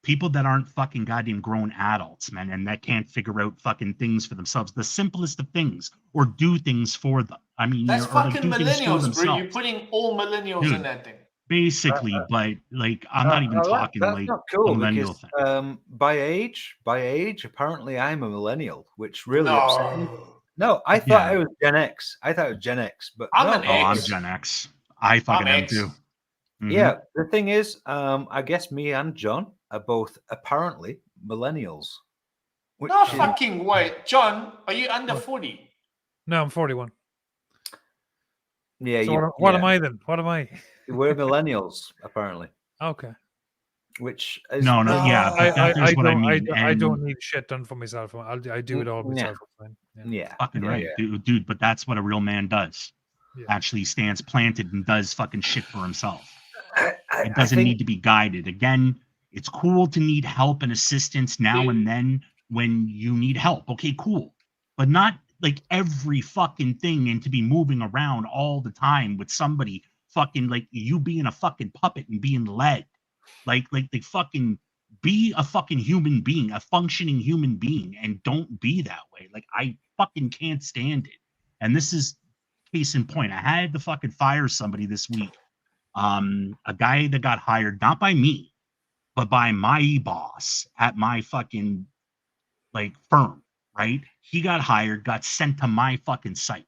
People that aren't fucking goddamn grown adults, man, and that can't figure out fucking things for themselves, the simplest of things, or do things for them. I mean, That's or like fucking do things for millennials, bro. themselves. You're putting all millennials in that thing. Basically, but like I'm not even talking that's like not cool a millennial because, thing. by age, apparently I'm a millennial, which really upset me. No. No, I thought I was Gen X. but I'm no. an I'm X. Gen X. I fucking am X. too. Mhm. Yeah, the thing is, I guess me and John are both apparently millennials. Which No is- fucking way. John, are you under 40? No, I'm 41. Yeah, So what am I then? What am I? We're millennials, apparently. Okay. Which is No, yeah, but that's what I mean. I don't need shit done for myself. I do it all Yeah. myself. Fine. Yeah, fucking yeah, right, yeah. dude. But that's what a real man does. Yeah. Actually stands planted and does fucking shit for himself. It I doesn't think- need to be guided. Again, it's cool to need help and assistance now and then when you need help. Okay, cool. But not like every fucking thing and to be moving around all the time with somebody fucking like you being a fucking puppet and being led. Like they fucking be a fucking human being, a functioning human being, and don't be that way. Like I fucking can't stand it. And this is case in point. I had to fucking fire somebody this week. A guy that got hired not by me, but by my boss at my fucking like firm, right? He got hired, got sent to my fucking site,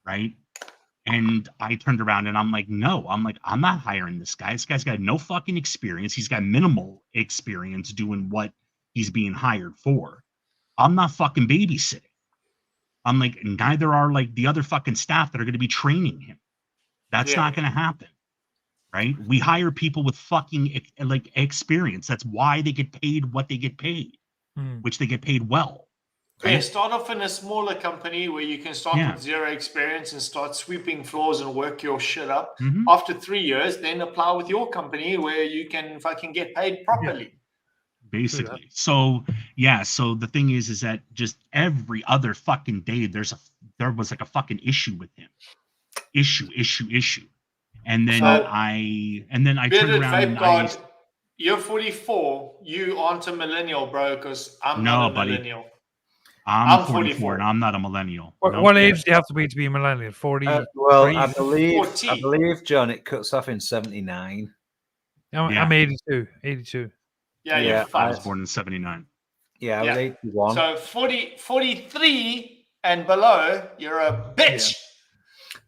right? And I turned around and I'm like, no, I'm not hiring this guy. This guy's got no fucking experience. He's got minimal experience doing what he's being hired for. I'm not fucking babysitting. I'm like, neither are like the other fucking staff that are going to be training him. That's not going to happen. Right? We hire people with fucking like experience. That's why they get paid what they get paid, which they get paid well. Yeah, start off in a smaller company where you can start with zero experience and start sweeping floors and work your shit up. After 3 years, then apply with your company where you can fucking get paid properly. Basically. So yeah, so the thing is that just every other fucking day there was like a fucking issue with him. Issue. And then I turned around and God, you're 44. You aren't a millennial, bro, because I'm not a millennial. I'm 44 and I'm not a millennial. What age do you have to be a millennial? 40? Well, I believe, John, it cuts off in 79. I'm 82. 82. Yeah, I was born in 79. Yeah, I was 81. So 43 and below, you're a bitch. Yeah.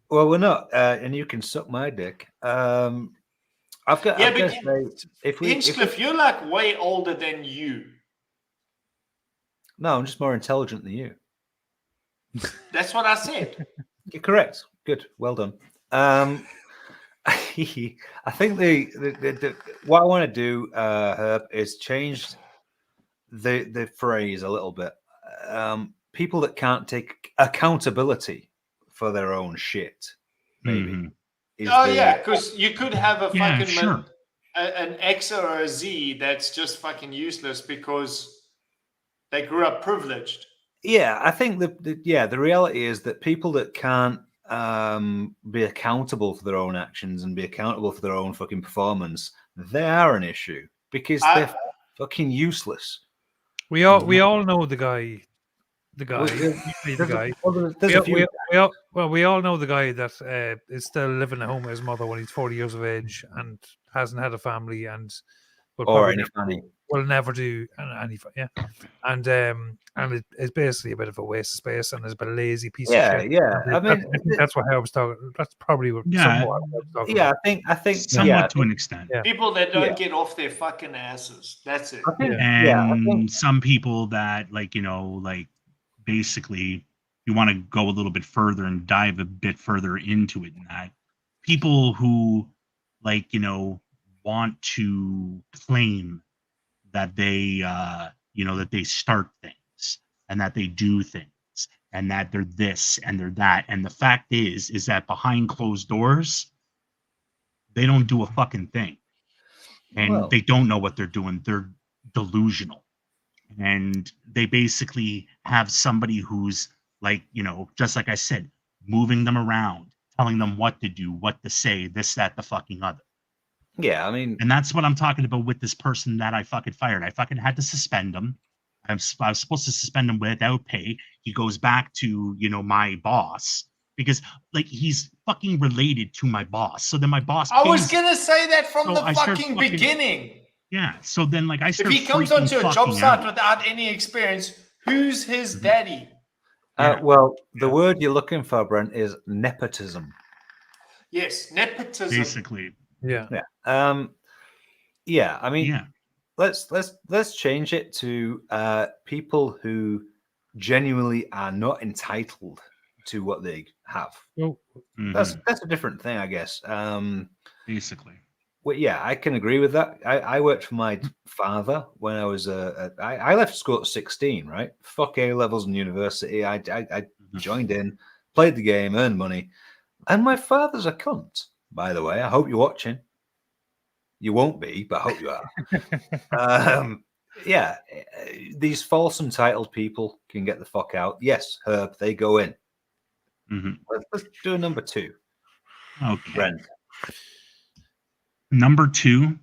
Well, we're not, and you can suck my dick. I've got. Yeah, but Hinchcliffe, you're like way older than you. No, I'm just more intelligent than you. That's what I said. You're correct. Good. Well done. I think the what I want to do, Herb, is change the phrase a little bit. People that can't take accountability for their own shit, maybe. Because you could have a fucking an X or a Z that's just fucking useless because they grew up privileged. Yeah, I think the reality is that people that can't be accountable for their own actions and be accountable for their own fucking performance, they are an issue because they're fucking useless. We all know the guy. We all know the guy that is still living at home with his mother when he's 40 years of age and hasn't had a family and will never do any. Yeah, and it's basically a bit of a waste of space and is a bit of lazy piece of shit. Yeah. I mean, I think that's what I was talking. That's probably what. I think somewhat to an extent. Yeah. People that don't get off their fucking asses. That's it. And some people that basically you want to go a little bit further and dive a bit further into it. And that people who want to claim that they that they start things and that they do things and that they're this and they're that, and the fact is that behind closed doors they don't do a fucking thing, and they don't know what they're doing. They're delusional, and they basically have somebody who's just like I said, moving them around, telling them what to do, what to say, this, that, the fucking other. Yeah, I mean, and that's what I'm talking about with this person that I fucking fired. I fucking had to suspend him. I was supposed to suspend him without pay. He goes back to, my boss because he's fucking related to my boss. So then my boss. I was going to say that from the fucking beginning. Yeah. So then I if he comes onto a job site without any experience, who's his daddy? Well, the word you're looking for, Brent, is nepotism. Yes, nepotism. Basically. Yeah. I mean, let's change it to people who genuinely are not entitled to what they have. That's a different thing, I guess. Basically. Well, yeah, I can agree with that. I worked for my father when I was I left school at 16, right? Fuck A levels in university. I joined in, played the game, earned money, and my father's a cunt. By the way, I hope you're watching. You won't be, but I hope you are. These false entitled people can get the fuck out. Yes, Herb, they go in. Let's do a number 2. Okay. Brent. Number 2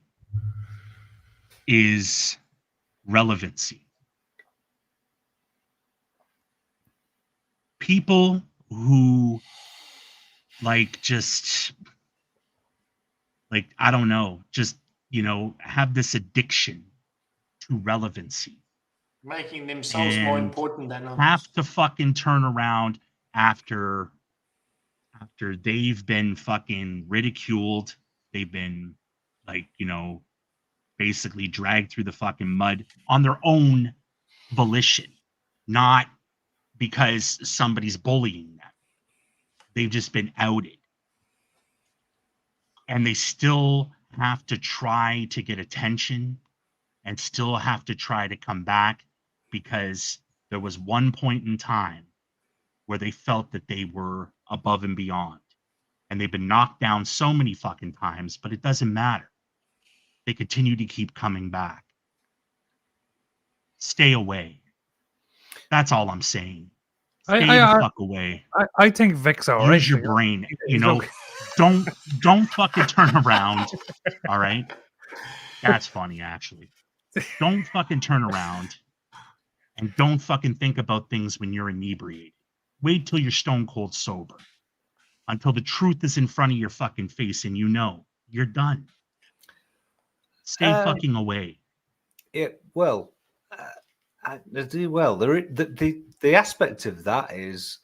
is relevancy. People who I don't know, just, have this addiction to relevancy. Making themselves more important than others. Have to fucking turn around after after they've been fucking ridiculed, they've been like, basically dragged through the fucking mud on their own volition, not because somebody's bullying them. They've just been outed. And they still have to try to get attention and still have to try to come back because there was one point in time where they felt that they were above and beyond. And they've been knocked down so many fucking times, but it doesn't matter. They continue to keep coming back. Stay away. That's all I'm saying. Stay the fuck away. I think Vic's all right. Use your brain. Don't fucking turn around. All right. That's funny, actually. Don't fucking turn around, and don't fucking think about things when you're inebriated. Wait till you're stone cold sober, until the truth is in front of your fucking face, and you're done. Stay fucking away. Well, the aspect of that is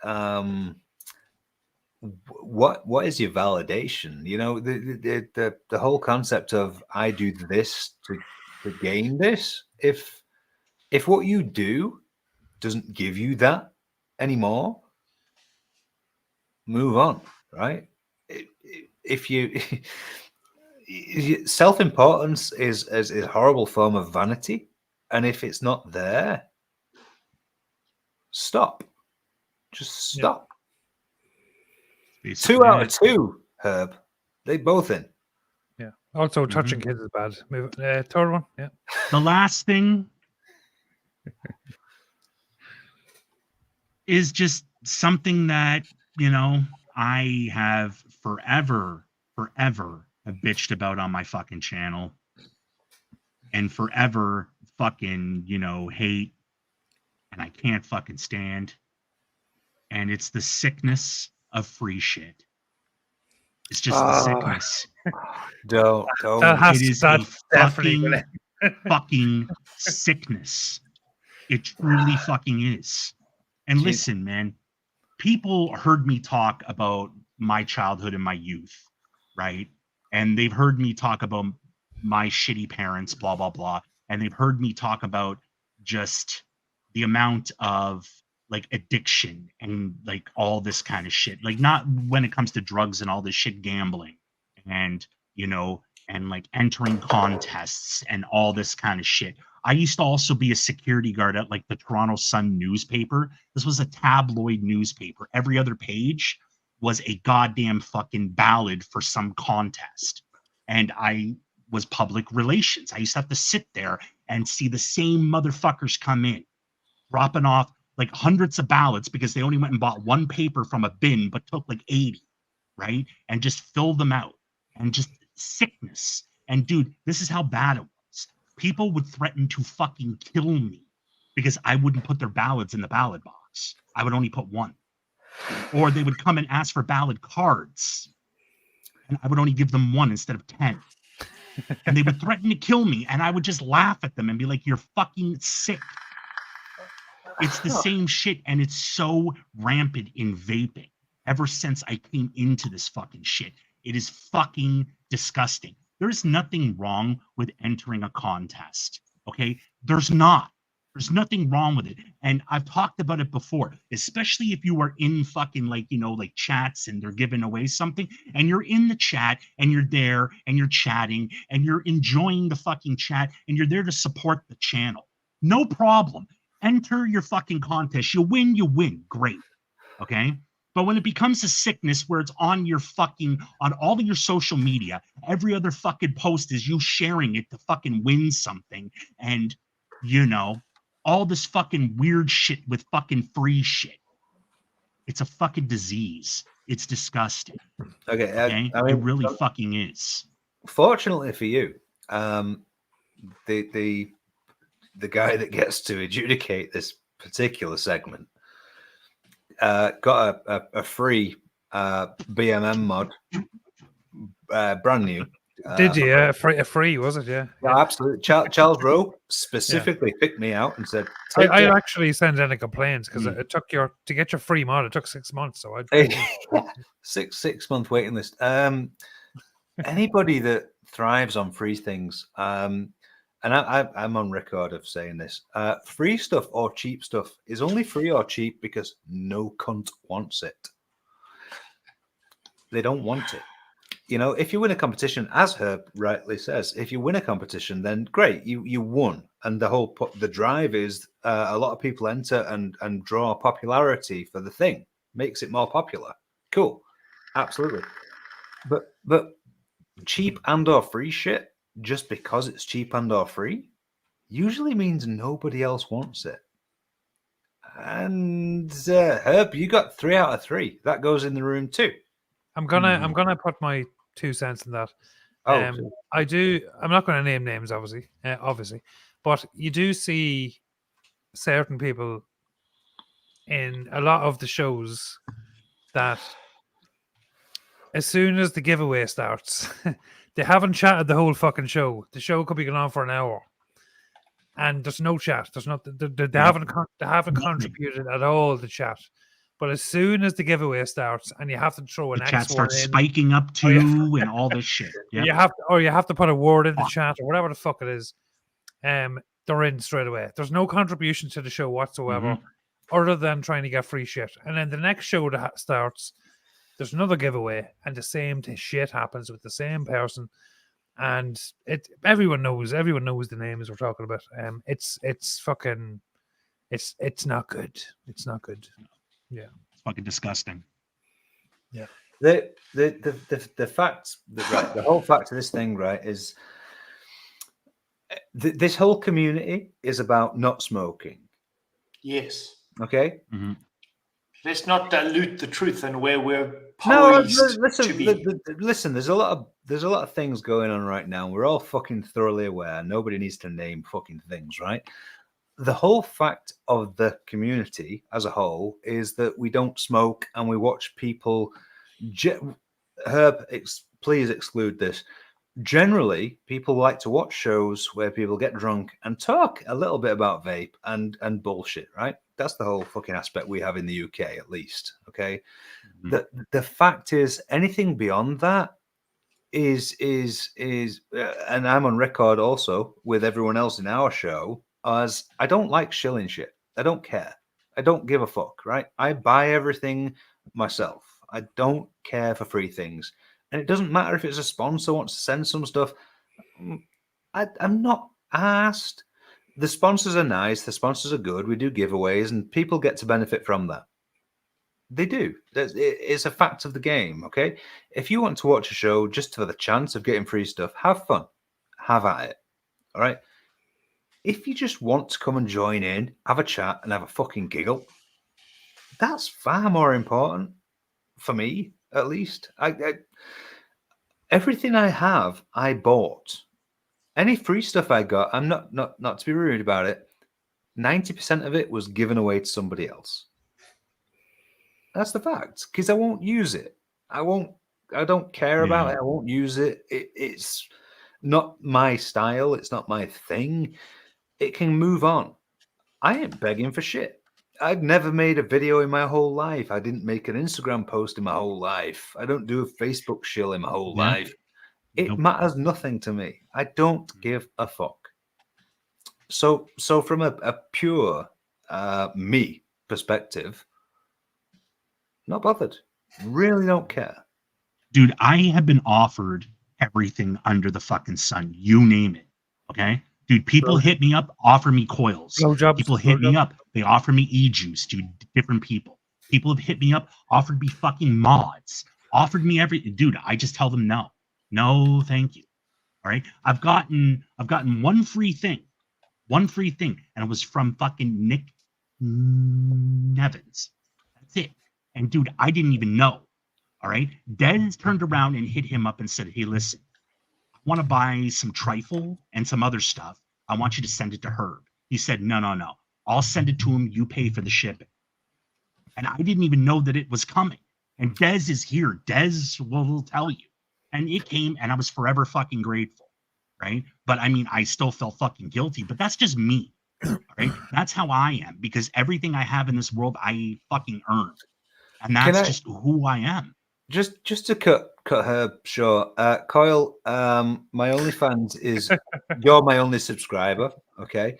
what is your validation? The whole concept of I do this to gain this. If what you do doesn't give you that anymore, move on, right? If you self-importance is a horrible form of vanity, and if it's not there, stop. Just stop. Yeah. 2 out of 2, Herb. They both in. Yeah. Also, touching kids is bad. Third one. Yeah. The last thing is just something that, I have forever have bitched about on my fucking channel, and forever fucking, hate, and I can't fucking stand. And it's the sickness of free shit. It's just the sickness. Don't. It is a fucking sickness. It truly fucking is. And listen, man, people heard me talk about my childhood and my youth, right? And they've heard me talk about my shitty parents, blah, blah, blah. And they've heard me talk about just the amount of like addiction and like all this kind of shit. Like, not when it comes to drugs and all this shit, gambling and, and like entering contests and all this kind of shit. I used to also be a security guard at like the Toronto Sun newspaper. This was a tabloid newspaper. Every other page was a goddamn fucking ballad for some contest. And I was public relations. I used to have to sit there and see the same motherfuckers come in, dropping off like hundreds of ballots because they only went and bought one paper from a bin, but took like 80, right? And just fill them out, and just sickness. And dude, this is how bad it was. People would threaten to fucking kill me because I wouldn't put their ballots in the ballot box. I would only put one. Or they would come and ask for ballot cards, and I would only give them one instead of 10. And they would threaten to kill me, and I would just laugh at them and be like, you're fucking sick. It's the same shit, and it's so rampant in vaping ever since I came into this fucking shit. It is fucking disgusting. There's nothing wrong with entering a contest, okay? There's not. There's nothing wrong with it. And I've talked about it before, especially if you are in fucking like, like chats and they're giving away something, and you're in the chat and you're there and you're chatting and you're enjoying the fucking chat and you're there to support the channel. No problem. Enter your fucking contest. You win. Great. Okay. But when it becomes a sickness where it's on all of your social media, every other fucking post is you sharing it to fucking win something. And, all this fucking weird shit with fucking free shit. It's a fucking disease. It's disgusting. Okay. It really fucking is. Fortunately for you, the guy that gets to adjudicate this particular segment got a free BMM mod, brand new, Did you? Yeah, free was it? Yeah. Yeah, absolutely. Charles Rowe specifically picked me out and said, I actually sent in a complaint because it took to get your free mod. It took 6 months, so I 6 month waiting list. Anybody that thrives on free things, and I'm on record of saying this, free stuff or cheap stuff is only free or cheap because no cunt wants it. They don't want it. You know, if you win a competition, as Herb rightly says, if you win a competition, then great, you won. And the drive is a lot of people enter and draw popularity for the thing, makes it more popular. Cool, absolutely. But cheap and or free shit, just because it's cheap and or free, usually means nobody else wants it. And Herb, you got 3 out of 3. That goes in the room too. I'm gonna put my 2 cents in that. Oh, I do. I'm not going to name names, obviously, but you do see certain people in a lot of the shows that as soon as the giveaway starts, they haven't chatted the whole fucking show. The show could be going on for an hour, and there's no chat. There's not. They haven't contributed at all to chat. But as soon as the giveaway starts, and you have to throw an the chat X starts word in, spiking up too, and all this shit. Yeah. You have to put a word in the chat or whatever the fuck it is. They're in straight away. There's no contribution to the show whatsoever, other than trying to get free shit. And then the next show that starts, there's another giveaway, and the same shit happens with the same person. And everyone knows the names we're talking about. It's not good. It's not good. Yeah, it's fucking disgusting. Yeah. The fact that right, the whole fact of this thing, right, is this whole community is about not smoking. Yes. Okay. Mm-hmm. Let's not dilute the truth and where we're poised to be. Listen. There's a lot of things going on right now. We're all fucking thoroughly aware. Nobody needs to name fucking things, right? The whole fact of the community as a whole is that we don't smoke and we watch people. Herb, please exclude this. Generally, people like to watch shows where people get drunk and talk a little bit about vape and bullshit, right? That's the whole fucking aspect we have in the UK, at least. Okay. Mm-hmm. The fact is, anything beyond that is and I'm on record also with everyone else in our show as I don't like shilling shit. I don't care. I don't give a fuck, right? I buy everything myself. I don't care for free things. And it doesn't matter if it's a sponsor wants to send some stuff. I'm not asked. The sponsors are nice. The sponsors are good. We do giveaways and people get to benefit from that. They do. It's a fact of the game, okay? If you want to watch a show just for the chance of getting free stuff, have fun. Have at it, all right? If you just want to come and join in, have a chat and have a fucking giggle, that's far more important for me, at least. Everything I have, I bought. Any free stuff I got, I'm not to be rude about it, 90% of it was given away to somebody else. That's the fact, because I won't use it. I don't care about it. I won't use it. It's not my style. It's not my thing. It can move on. I ain't begging for shit. I've never made a video in my whole life. I didn't make an Instagram post in my whole life. I don't do a Facebook shill in my whole life. It matters nothing to me. I don't give a fuck. So from a pure me perspective, not bothered. Really don't care. Dude, I have been offered everything under the fucking sun. You name it. Okay? Dude, people hit me up, offer me coils. People hit me up. They offer me e-juice, dude. Different people. People have hit me up, offered me fucking mods, offered me everything. Dude, I just tell them no. No, thank you. All right. I've gotten one free thing, and it was from fucking Nick Nevins. That's it. And dude, I didn't even know. All right. Dez turned around and hit him up and said, "Hey, listen, I want to buy some trifle and some other stuff. I want you to send it to Herb." He said, No. I'll send it to him. You pay for the shipping. And I didn't even know that it was coming. And Dez is here. Dez will tell you. And it came, and I was forever fucking grateful, right? But I mean, I still felt fucking guilty, but that's just me, right? That's how I am, because everything I have in this world, I fucking earned. And that's just who I am. Just to cut her short, Coyle, my OnlyFans is you're my only subscriber, okay?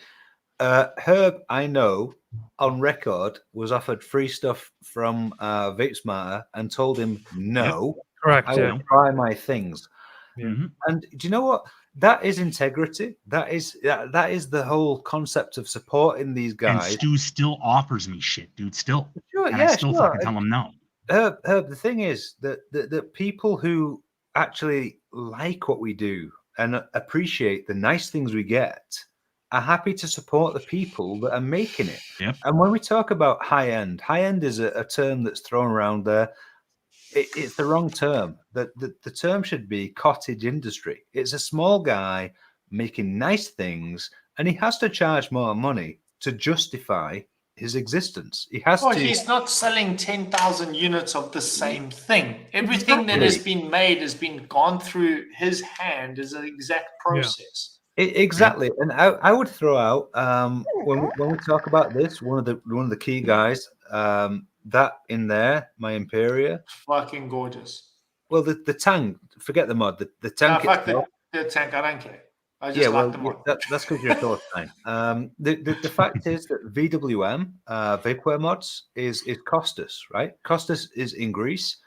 Herb, I know, on record, was offered free stuff from Vape Smarter and told him no. Correct. I Yeah. will try my things. Yeah. And do you know what? That is integrity. That is the whole concept of supporting these guys. And Stu still offers me shit, dude. Still, Sure, and yeah, I still sure. fucking tell him no. Herb, the thing is that people who actually like what we do and appreciate the nice things we get are happy to support the people that are making it. Yep. And when we talk about high end is a term that's thrown around there. It's the wrong term. The term should be cottage industry. It's a small guy making nice things, and he has to charge more money to justify his existence. He has to. He's not selling 10,000 units of the same thing. Everything that has been made has been gone through his hand as an exact process. Exactly. And I would throw out when we talk about this, one of the key guys, that in there, my Imperia, Fucking gorgeous. Well, the tank, forget the mod, the tank. Fuck the tank, I don't care. I just like the mod. That's because you're a Philistine. The fact is that VWM, Vaporware Mods, is Costas, right? Costas is in Greece.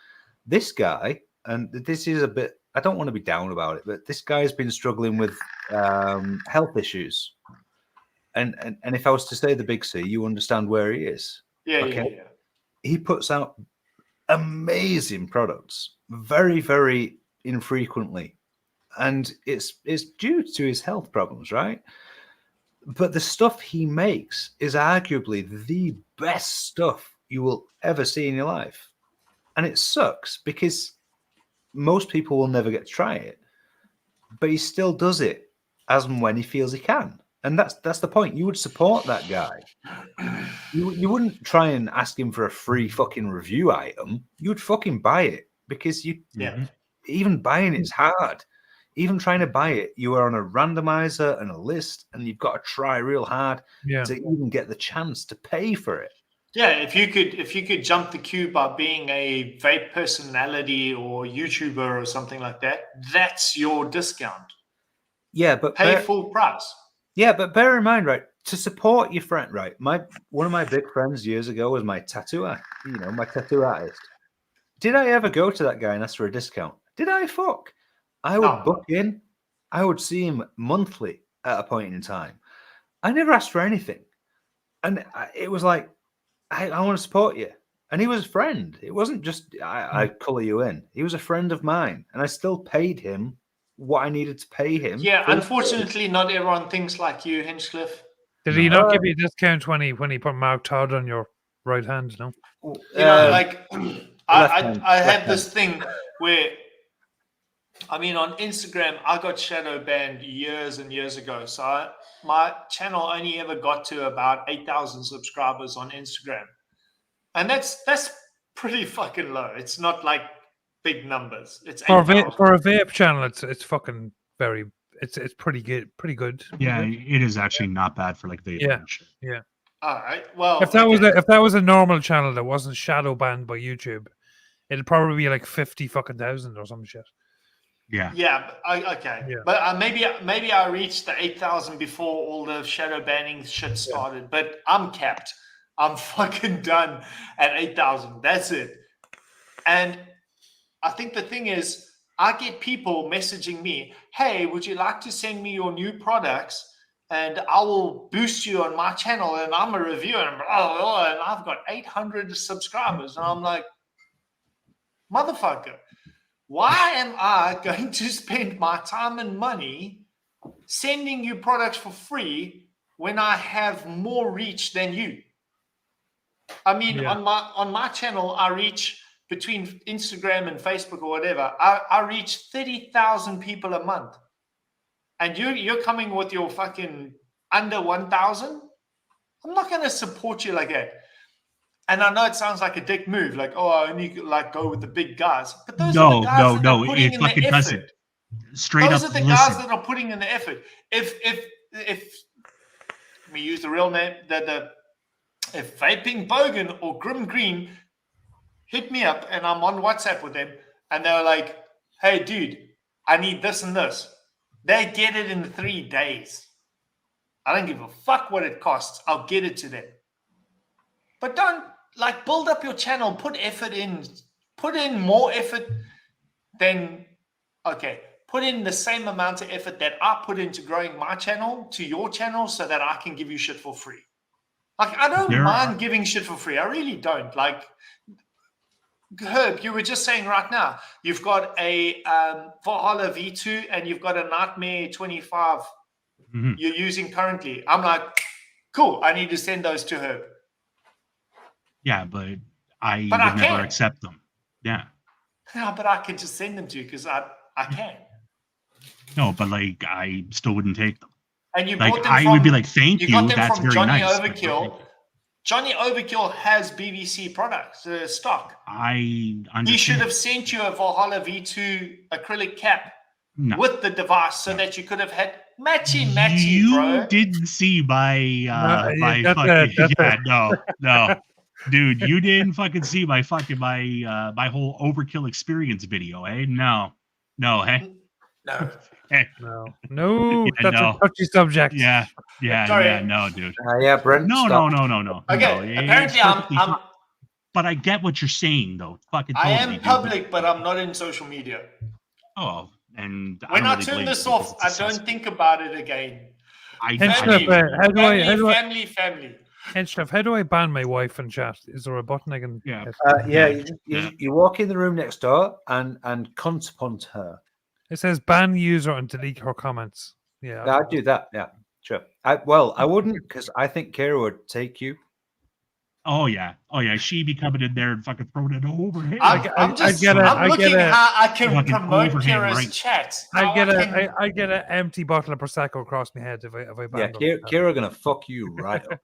This guy, and this is a bit, I don't want to be down about it, but this guy's been struggling with health issues. And if I was to say the big C, you understand where he is. Yeah. He puts out amazing products very, very infrequently. And it's due to his health problems, right? But the stuff he makes is arguably the best stuff you will ever see in your life. And it sucks because most people will never get to try it. But he still does it as and when he feels he can. And that's the point. You would support that guy. You wouldn't try and ask him for a free fucking review item. You would fucking buy it because even buying it's hard. Even trying to buy it, you are on a randomizer and a list, and you've got to try real hard to even get the chance to pay for it. Yeah, if you could jump the queue by being a vape personality or YouTuber or something like that, that's your discount. Yeah, but pay full price. Yeah, but bear in mind, right, to support your friend, right? One of my big friends years ago was my tattoo, my tattoo artist. Did I ever go to that guy and ask for a discount? Did I fuck? I would book in. I would see him monthly at a point in time. I never asked for anything. And it was like, I want to support you. And he was a friend. It wasn't just, I color you in. He was a friend of mine. And I still paid him what I needed to pay him. Yeah, unfortunately, not everyone thinks like you, Hinchcliffe. Did he not give you a discount when he put Mark Todd on your right hand? No. I have this thing where, I mean, on Instagram, I got shadow banned years and years ago. So my channel only ever got to about 8,000 subscribers on Instagram. And that's pretty fucking low. It's not like big numbers. It's for a vape channel, it's fucking very, it's pretty good. Yeah, it is actually not bad for like vape. Yeah. All right. Well, if that was a normal channel that wasn't shadow banned by YouTube, it'd probably be like 50 fucking thousand or some shit. Yeah. Yeah. Okay. Yeah. But maybe I reached the 8,000 before all the shadow banning shit started. But I'm capped. I'm fucking done at 8,000. That's it. And I think the thing is, I get people messaging me, "Hey, would you like to send me your new products? And I will boost you on my channel, and I'm a reviewer, and blah, blah, blah, and I've got 800 subscribers." And I'm like, motherfucker, why am I going to spend my time and money sending you products for free when I have more reach than you? I mean, on my channel, I reach, between Instagram and Facebook or whatever, I reach 30,000 people a month. And you're coming with your fucking under 1,000? I'm not going to support you like that. And I know it sounds like a dick move, like, oh, I only like go with the big guys. But those are the guys that are putting it in the fucking effort. doesn't. Straight Those up, are the guys that are putting in the effort. If we use the real name, if Vaping Bogan or Grim Green hit me up and I'm on WhatsApp with them and they're like, hey, dude, I need this and this. They get it in 3 days. I don't give a fuck what it costs. I'll get it to them. But don't like build up your channel, put effort in, put in more effort than, put in the same amount of effort that I put into growing my channel to your channel so that I can give you shit for free. Like, I don't mind giving shit for free. I really don't. Like, Herb, you were just saying right now, you've got a Valhalla V2 and you've got a Nightmare 25 you're using currently. I'm like, cool, I need to send those to Herb. Yeah, but I would never accept them. Yeah. No, but I can just send them to you because I can. No, but like I still wouldn't take them. And you like bought them I from, would be like, thank you. Got them That's from very Johnny nice. Overkill. Johnny Overkill has BBC products stock. I understand. He should have sent you a Valhalla V2 acrylic cap with the device so that you could have had matchy, bro. You didn't see my no. Dude, you didn't fucking see my fucking my whole overkill experience video, eh? No, hey? No. Hey. No, that's a touchy subject. Yeah, no, dude. Yeah, Brent. No. Okay, apparently I'm. But I get what you're saying, though. Fucking. I am public, but I'm not in social media. Oh, and when I turn this off, I don't think about it again. Family. Henchleff, how do I ban my wife in chat? Is there a button I can? You walk in the room next door and confront her. It says ban user and delete her comments. Yeah, I'd do that. Yeah, sure. I wouldn't because I think Kira would take you. Oh yeah. She'd be coming in there and fucking throwing it over here. I'm looking how I can promote Kira's chat. I get an empty bottle of Prosecco across my head if I ban them. Kira gonna fuck you right up.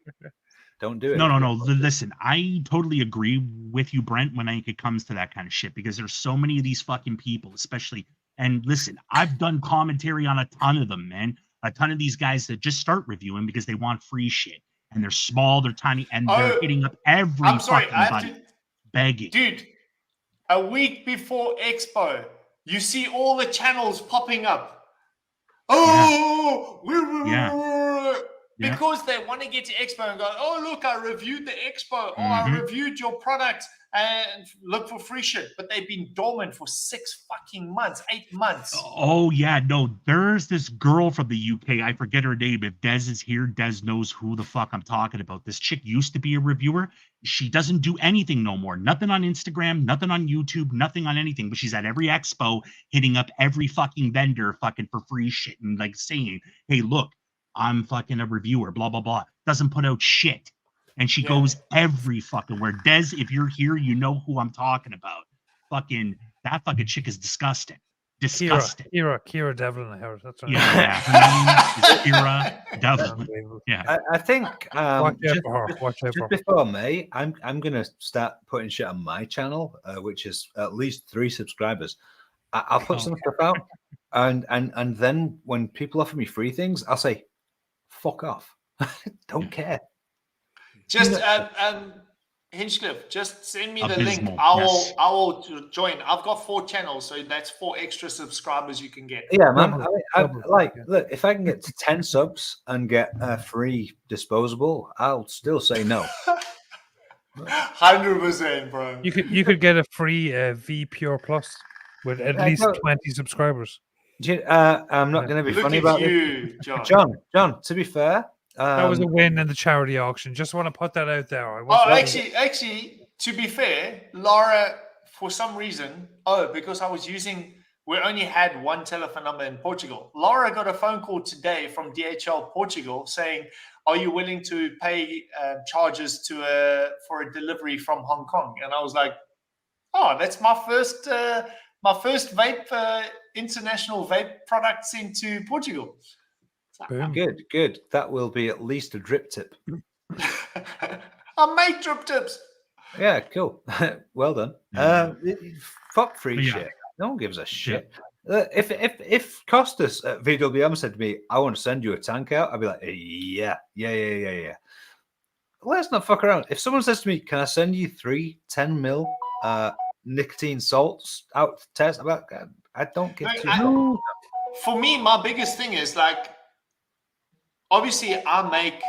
Don't do it. No. Listen, I totally agree with you, Brent, when it comes to that kind of shit because there's so many of these fucking people, especially. And listen, I've done commentary on a ton of them, man. A ton of these guys that just start reviewing because they want free shit. And they're small, they're tiny, and they're hitting up every fucking buddy. Begging. Dude, a week before Expo, you see all the channels popping up. Because they want to get to Expo and go, oh, look, I reviewed the Expo. Oh, I reviewed your product and look for free shit. But they've been dormant for 6 fucking months, 8 months. Oh, yeah. No, there's this girl from the UK. I forget her name. If Des is here, Des knows who the fuck I'm talking about. This chick used to be a reviewer. She doesn't do anything no more. Nothing on Instagram, nothing on YouTube, nothing on anything. But she's at every expo hitting up every fucking vendor fucking for free shit and like saying, hey, look, I'm fucking a reviewer, blah, blah, blah. Doesn't put out shit. And she goes every fucking where. Des, if you're here, you know who I'm talking about. That fucking chick is disgusting. Disgusting. Kira Devlin, I heard. That's right. Yeah. Her name is Kira Devlin. Yeah. I think watch out just before May, I'm gonna start putting shit on my channel, which is at least 3 subscribers. I'll put some stuff out, and then when people offer me free things, I'll say, "Fuck off." Don't care. Just Hinchcliffe, just send me the link. I will join. I've got 4 channels, so that's 4 extra subscribers you can get. Yeah, man. Look, if I can get to 10 subs and get a free disposable, I'll still say no. 100%, bro. You could get a free V Pure Plus with at least 20 subscribers. I'm not going to be funny about you, John. John, to be fair, that was a win in the charity auction. Just want to put that out there. Actually, to be fair, Laura, for some reason, because we only had 1 telephone number in Portugal. Laura got a phone call today from DHL Portugal saying, "Are you willing to pay charges for a delivery from Hong Kong?" And I was like, "Oh, that's my first vape international vape products into Portugal." Good. That will be at least a drip tip. I make drip tips. Yeah, cool. Well done. Fuck free Yeah. shit. No one gives a shit. If Costas at VWM said to me, "I want to send you a tank out," I'd be like, yeah. Let's not fuck around. If someone says to me, "Can I send you 3 10 mil nicotine salts out to test?" I don't give two. For me, my biggest thing is like, obviously, I make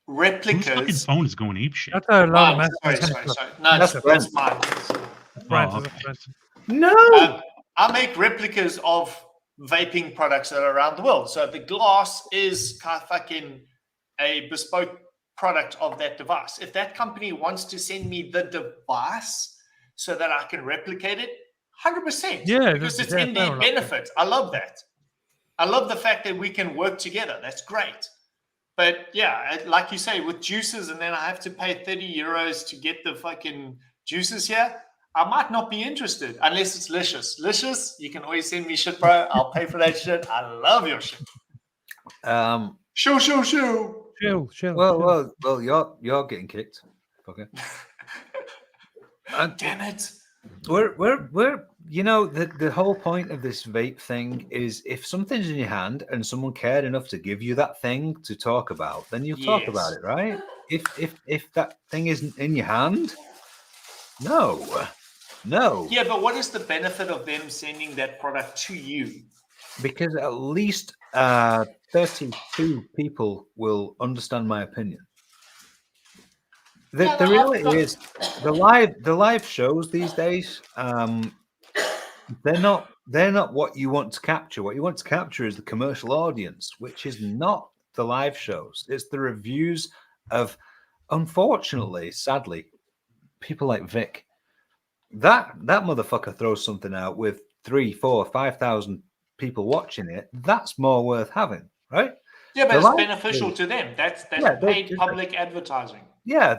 Whose replicas. fucking phone is going ape shit? That's a lot of Mine. messages. Sorry. No, That's that's mine. Brent, Oh, is it okay. Brent? No. I make replicas of vaping products that are around the world. So the glass is kind of fucking a bespoke product of that device. If that company wants to send me the device so that I can replicate it, 100%. Yeah, because it's yeah, in fair their enough. benefit. I love that. I love the fact that we can work together. That's great. But yeah, like you say, with juices, and then I have to pay 30 euros to get the fucking juices here, I might not be interested unless it's Licious. Licious, you can always send me shit, bro. I'll pay for that shit. I love your shit. Shoo. Chill. Well, you're getting kicked. Okay. Damn it. We're you know, the whole point of this vape thing is if something's in your hand and someone cared enough to give you that thing to talk about, then you'll talk about it, right? If that thing isn't in your hand, no. Yeah, but what is the benefit of them sending that product to you? Because at least 32 people will understand my opinion. The reality is the live shows these days, they're not what you want to capture. What you want to capture is the commercial audience, which is not the live shows. It's the reviews of, unfortunately, sadly, people like Vic. That motherfucker throws something out with 3, 4, 5,000 people watching it. That's more worth having, right? Yeah, but it's beneficial to them. That's paid public advertising. Yeah,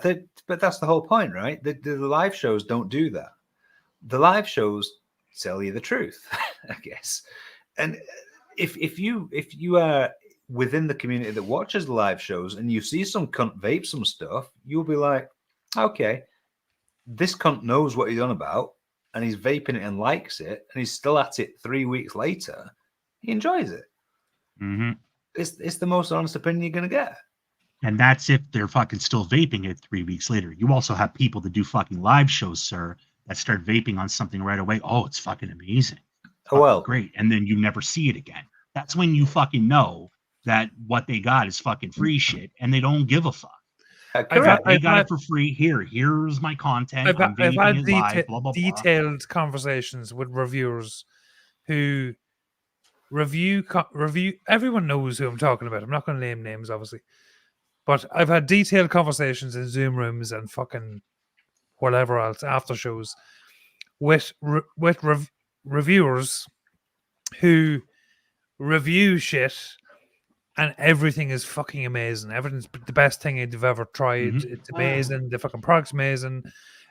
but that's the whole point, right? The live shows don't do that. The live shows tell you the truth, I guess. And if you are within the community that watches the live shows and you see some cunt vape some stuff, you'll be like, okay, this cunt knows what he's on about, and he's vaping it and likes it, and he's still at it 3 weeks later. He enjoys it. Mm-hmm. It's the most honest opinion you're gonna get. And that's if they're fucking still vaping it 3 weeks later. You also have people that do fucking live shows, sir, that start vaping on something right away. Oh, it's fucking amazing. Well, great. And then you never see it again. That's when you fucking know that what they got is fucking free shit and they don't give a fuck. They got it for free. Here's my content. I've had detailed conversations with reviewers who review. Everyone knows who I'm talking about. I'm not going to name names, obviously, but I've had detailed conversations in Zoom rooms and fucking whatever else after shows with reviewers who review shit. And everything is fucking amazing. Everything's the best thing they've ever tried. Mm-hmm. It's amazing. The fucking product's amazing.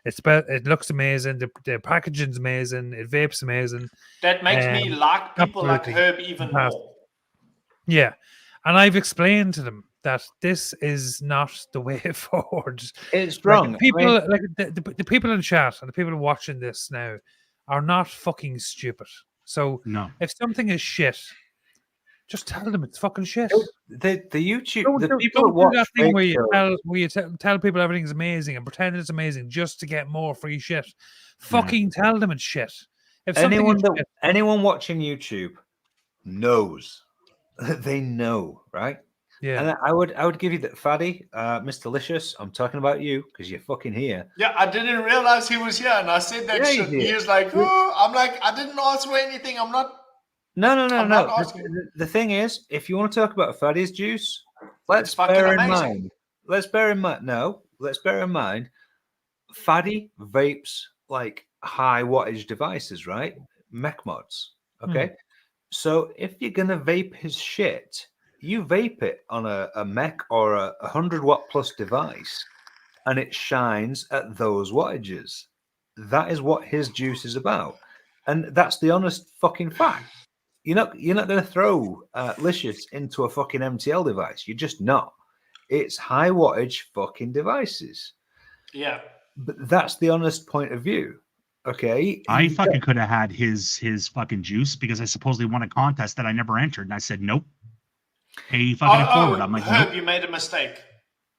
It looks amazing. The packaging's amazing. It vapes amazing. That makes me like people like Herb even more. Yeah. And I've explained to them that this is not the way forward. It's wrong. People the people in chat and the people watching this now are not fucking stupid. So if something is shit, just tell them it's fucking shit. The YouTube, the people don't watch do that thing where you tell people everything's amazing and pretend it's amazing just to get more free shit. Fucking tell them it's shit. If anyone watching YouTube knows, they know, right? Yeah. And I would give you that, Faddy, Mr. Licious. I'm talking about you because you're fucking here. Yeah, I didn't realize he was here, and I said that shit. He was like, "Oh," I'm like, I didn't ask for anything. I'm not. No. The thing is, if you want to talk about Faddy's juice, let's bear in mind. Let's bear in mind. Faddy vapes like high wattage devices, right? Mech mods. Okay. So if you're gonna vape his shit, you vape it on a mech or a 100-watt plus device, and it shines at those wattages. That is what his juice is about, and that's the honest fucking fact. You're not going to throw Licious into a fucking MTL device. You're just not. It's high wattage fucking devices. Yeah. But that's the honest point of view. Okay. I fucking could have had his fucking juice because I supposedly won a contest that I never entered, and I said nope. Pay fucking it forward. I'm like, Herb, nope. you made a mistake.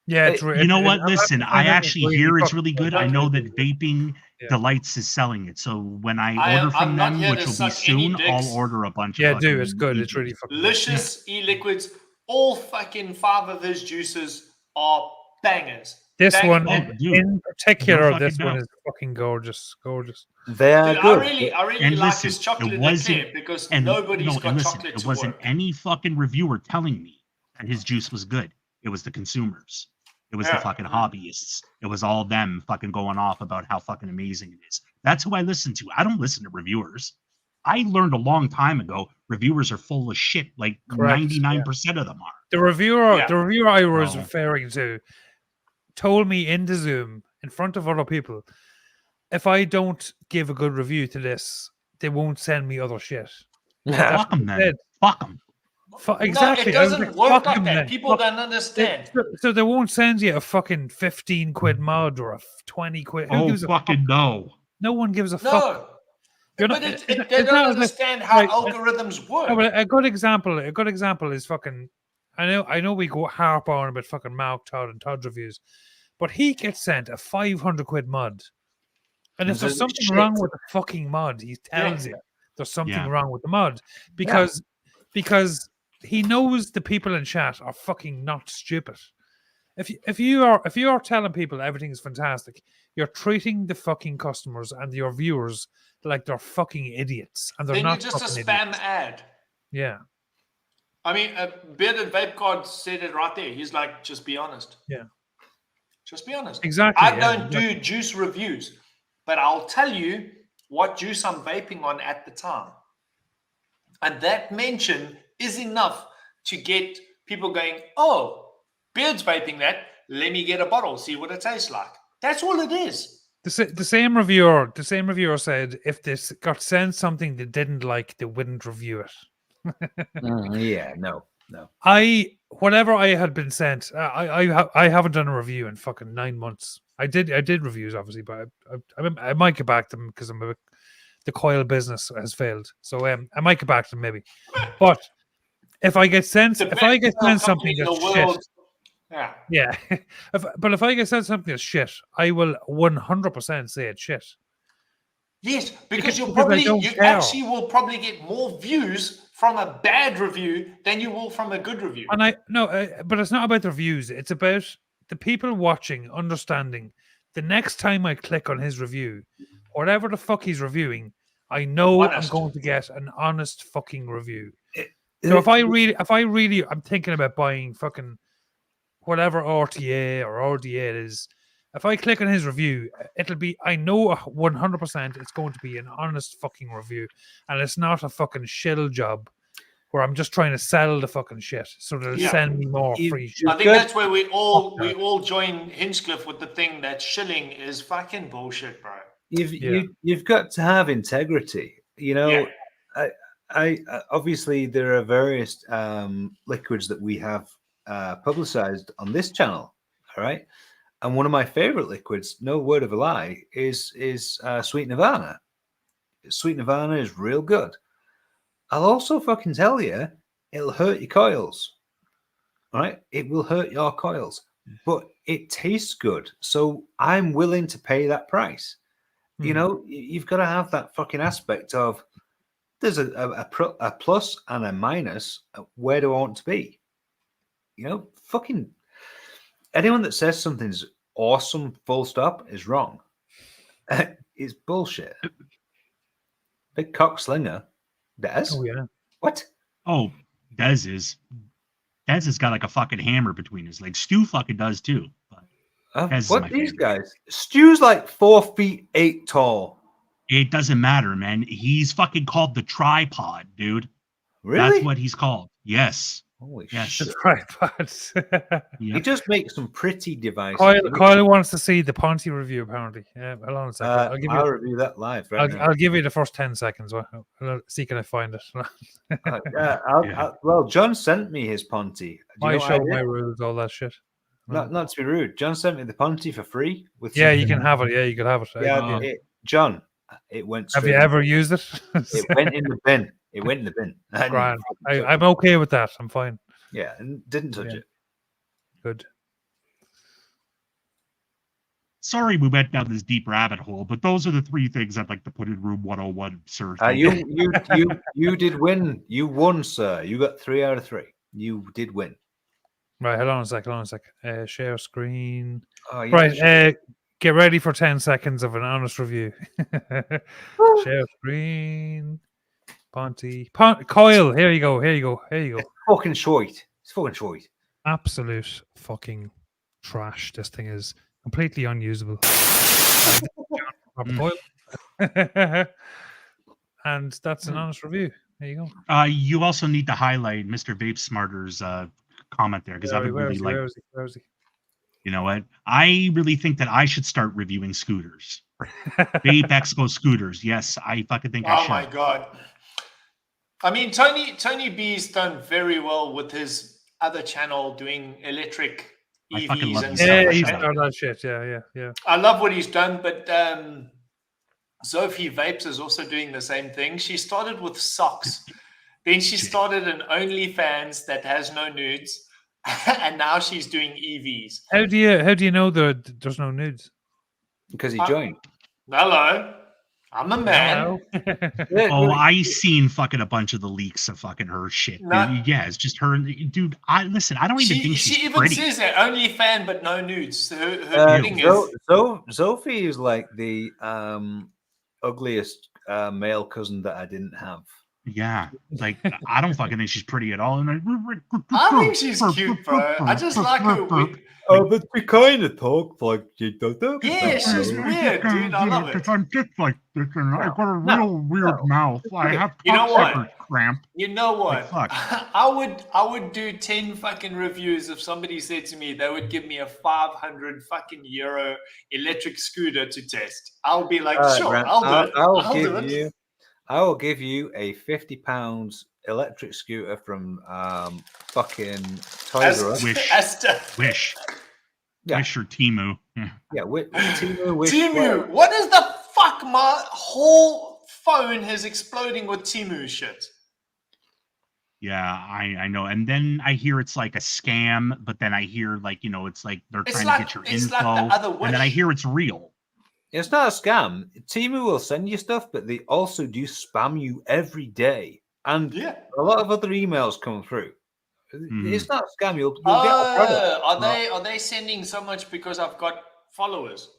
Yeah, You know what? Listen, I actually hear it's really good. I know that Vaping Vaping Yeah. Delights is selling it. So when I order from I'm not them, here which to will be suck any soon, dicks. I'll order a bunch Yeah, of do. It's fucking good. It's e-juice. really fucking good. Delicious e-liquids. All fucking 5 of his juices are bangers. This Bang- one and- dude, in particular, no this fucking one doubt. is fucking gorgeous. Gorgeous. They are Dude, good. I really And like listen, his chocolate it wasn't- eclair because And nobody's no, got and listen, chocolate it to wasn't work. any fucking reviewer telling me that his juice was good. It was the consumers. It was the Yeah. fucking hobbyists. It was all them fucking going off about how fucking amazing it is. That's who I listen to. I don't listen to reviewers. I learned a long time ago reviewers are full of shit. Like Correct, 99% of them are. The reviewer, Yeah. the reviewer I was No. referring to, told me in the Zoom in front of other people, if I don't give a good review to this, they won't send me other shit. That's Fuck them what he then. said. Fuck them. Exactly. No, it I was doesn't like, work fuck like them that. then. People don't understand. So they won't send you a fucking 15 quid mod or a 20 quid. Who Oh, gives a fuck? fucking no. No one gives a fuck. No. You're But not- they it's don't not as if- understand how right, algorithms work. No, but a good example is fucking. I know we go harp on about fucking Mark Todd and Todd's reviews, but he gets sent a 500 quid mod, and if This there's is something shit. wrong with the fucking mod, he tells you there's something Yeah. wrong with the mod because he knows the people in chat are fucking not stupid. If you are telling people everything is fantastic, you're treating the fucking customers and your viewers like they're fucking idiots, and they're Then you're not just a fucking spam idiots. ad. Yeah. I mean, Bearded Vape God said it right there. He's like, just be honest. Yeah. Just be honest. Exactly. I yeah, don't exactly. do juice reviews, but I'll tell you what juice I'm vaping on at the time. And that mention is enough to get people going, oh, Beard's vaping that. Let me get a bottle, see what it tastes like. That's all it is. The same reviewer said if they got sent something they didn't like, they wouldn't review it. Yeah, no. Whatever I had been sent, I haven't done a review in fucking 9 months. I did reviews obviously, but I might get back to them because the coil business has failed. So I might get back to them maybe. But if I get sent something that's shit. Yeah. If I get sent something that's shit, I will 100% say it's shit. Yes, because you care. actually will probably get more views from a bad review than you will from a good review. And but it's not about the reviews. It's about the people watching understanding. The next time I click on his review, whatever the fuck he's reviewing, I know I'm going to get an honest fucking review. So if I really, I'm thinking about buying fucking whatever RTA or RDA it is. If I click on his review, it'll be, I know 100% it's going to be an honest fucking review. And it's not a fucking shill job where I'm just trying to sell the fucking shit. So they'll send me more free shit. I think that's where we all join Hinchcliffe with the thing that shilling is fucking bullshit, bro. You've got to have integrity. You know, I obviously there are various liquids that we have publicized on this channel. All right. And one of my favorite liquids, no word of a lie, is Sweet Nirvana. Sweet Nirvana is real good. I'll also fucking tell you, it'll hurt your coils. All right? It will hurt your coils, but it tastes good. So I'm willing to pay that price. You know, you've got to have that fucking aspect of there's a plus and a minus. Where do I want to be? You know, fucking anyone that says something's awesome, full stop, is wrong. It's bullshit. Big cock slinger. Des? Oh, yeah. What? Oh, Des has got like a fucking hammer between his legs. Stu fucking does too. But Des is What my these favorite. guys? Stu's like 4'8" tall. It doesn't matter, man. He's fucking called the tripod, dude. Really? That's what he's called. Yes. Holy Yes. shit. Tripods. He just makes some pretty devices. Kyle wants to see the Ponty review, apparently. Yeah, hold on a second. I'll review that live right now. I'll give you the first 10 seconds. I'll see can I find it. Well, John sent me his Ponty. Do you My know show, what I my did? rules, all that shit. Not to be rude. John sent me the Ponty for free. With Yeah, you something- can have it. Yeah, you can have it. Yeah, John, it went. Have straight you in- ever used it? It went in the bin. It went in the bin. I didn't Grand. fucking touch I'm it. okay with that. I'm fine. Yeah, and didn't touch Yeah. it. Good. Sorry, we went down this deep rabbit hole, but those are the three things I'd like to put in room 101, sir. You did win. You won, sir. You got 3 out of 3. You did win. Right, hold on a sec. Hold on a sec. Share screen. Oh, yeah, Right, get ready for 10 seconds of an honest review. Share screen. Ponty. Coil. Here you go. Here you go. Here you go. Fucking shite. It's fucking shite. Absolute fucking trash. This thing is completely unusable. Coil. And that's an honest review. There you go. You also need to highlight Mr. Vape Smarter's comment there, because I would really like. Where is he? You know what? I really think that I should start reviewing scooters. Vape Expo scooters. Yes, I fucking think I Oh should. my god! I mean, Tony B's done very well with his other channel doing electric I fucking EVs love and his stuff. Yeah, stuff. he's like that. done that shit. Yeah. I love what he's done, but Sophie Vapes is also doing the same thing. She started with socks, then she started an OnlyFans that has no nudes, and now she's doing EVs. How do you know there's no nudes? Because he joined. Hello, I'm a man. Oh, I seen fucking a bunch of the leaks of fucking her shit. No. Yeah, it's just her. Dude, I don't even think she's She even pretty. says that OnlyFan but no nudes. So her thing is Sophie is like the ugliest male cousin that I didn't have. Yeah, like I don't fucking think she's pretty at all. And I think she's cute, bro. I just like her. But we kind of talk like she does. Yeah, she's weird, dude. I love it. I'm just like this, and I got a real weird mouth. I have You know what? sucker cramp. You know what? Like, fuck. I would do 10 fucking reviews if somebody said to me they would give me a 500 fucking euro electric scooter to test. I'll be like, sure, Brent, I'll do it. I'll do give it. you. I will give you a £50 electric scooter from fucking Toys R Us. Wish. Yeah. Wish or Timu. Yeah. Yeah, Timu. Wish. Timu, what is the fuck? My whole phone is exploding with Timu shit. Yeah, I know. And then I hear it's like a scam, but then I hear like, it's like they're It's trying to get your it's info. like the other Wish. And then I hear it's real. It's not a scam. Timu will send you stuff, but they also do spam you every day. And Yeah. a lot of other emails come through. Mhm. It's not a scam. You'll get a product. Are they sending so much because I've got followers?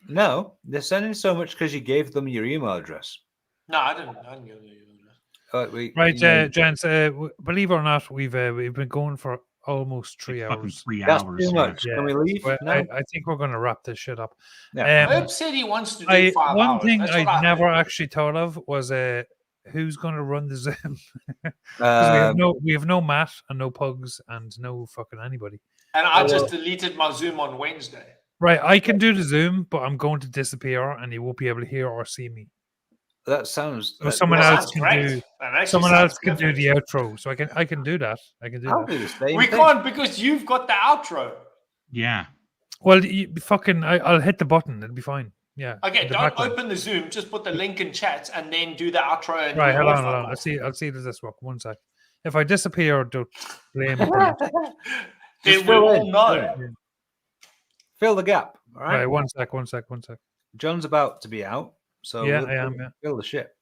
No, they're sending so much because you gave them your email address. No, I didn't give you. Right, gents. Believe it or not, we've been going for almost 3 Fucking hours. 3 That's hours. too much. Yeah. Can we leave? Well, No? I think we're going to wrap this shit up. Yeah. Herb said he wants to do 5 One hours. thing That's what I never heard. actually thought of was who's going to run the Zoom? 'Cause we have no Matt and no Pugs and no fucking anybody. And I just deleted my Zoom on Wednesday. Right, I can do the Zoom, but I'm going to disappear and you won't be able to hear or see me. That sounds. So someone else That's can great. do. That actually Someone sounds else can do perfect. the outro. So I can do that. I can do I'll that. do the same We thing. can't because you've got the outro. Yeah. Well, I'll hit the button. It'll be fine. Yeah. Okay, the don't background. open the Zoom. Just put the link in chat and then do the outro. And Right, do hold the on. Wi-Fi. I'll see. Does this work? One sec. If I disappear, don't blame Brent. Then Just we'll fill all in. know. Yeah. Fill the gap. All right. Right, one sec. John's about to be out, so Yeah, we'll I am, yeah. fill the shit.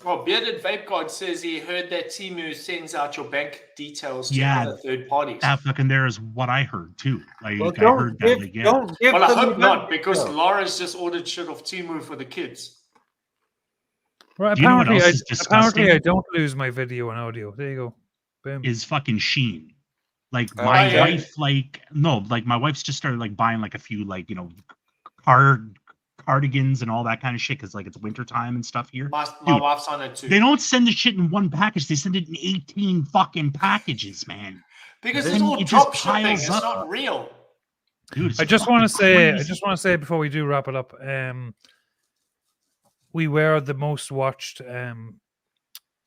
Oh, Bearded Vape God says he heard that Timu sends out your bank details to Yeah, other third parties. That fucking there is what I heard too. Like Well, I heard that. Like, yeah. don't give Well, I them hope the not, bank because details. Laura's just ordered shit off Timu for the kids. Right, Do you know what apparently, else is disgusting? I don't lose my video and audio. There you go. Boom. Is fucking Sheen. Like Oh, my yeah. wife, my wife's just started like buying like a few like cardigans and all that kind of shit because like it's winter time and stuff here. My Dude, wife's on it too. They don't send the shit in one package; they send it in 18 fucking packages, man. Because Then it's all it just drop shipping. piles It's up. not real. Dude, it's I just want to fucking say, crazy. before we do wrap it up, we were the most watched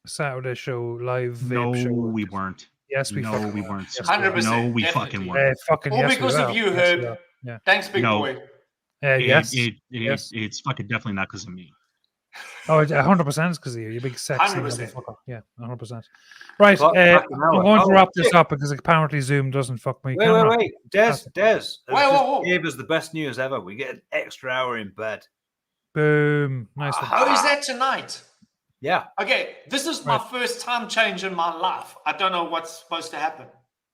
Saturday show live vape No, show. we weren't. Yes, we No, fucking we were. weren't. Yes, sir. 100%, No, we definitely. fucking weren't. fucking All yes, we because of were. you, Yes, we Herb. were. Yeah. Thanks, big No. boy. Yes. It's fucking definitely not because of me. Oh, 100% is because of you. You big sexy 100%. motherfucker. Yeah, 100%. Right. Clock back an hour. I'm going to Oh, wrap this shit. up because apparently Zoom doesn't fuck me. Wait. Des has Whoa, just whoa. gave us the best news ever. We get an extra hour in bed. Boom. Nice one. How is that tonight? Yeah. Okay, this is my first time change in my life. I don't know what's supposed to happen.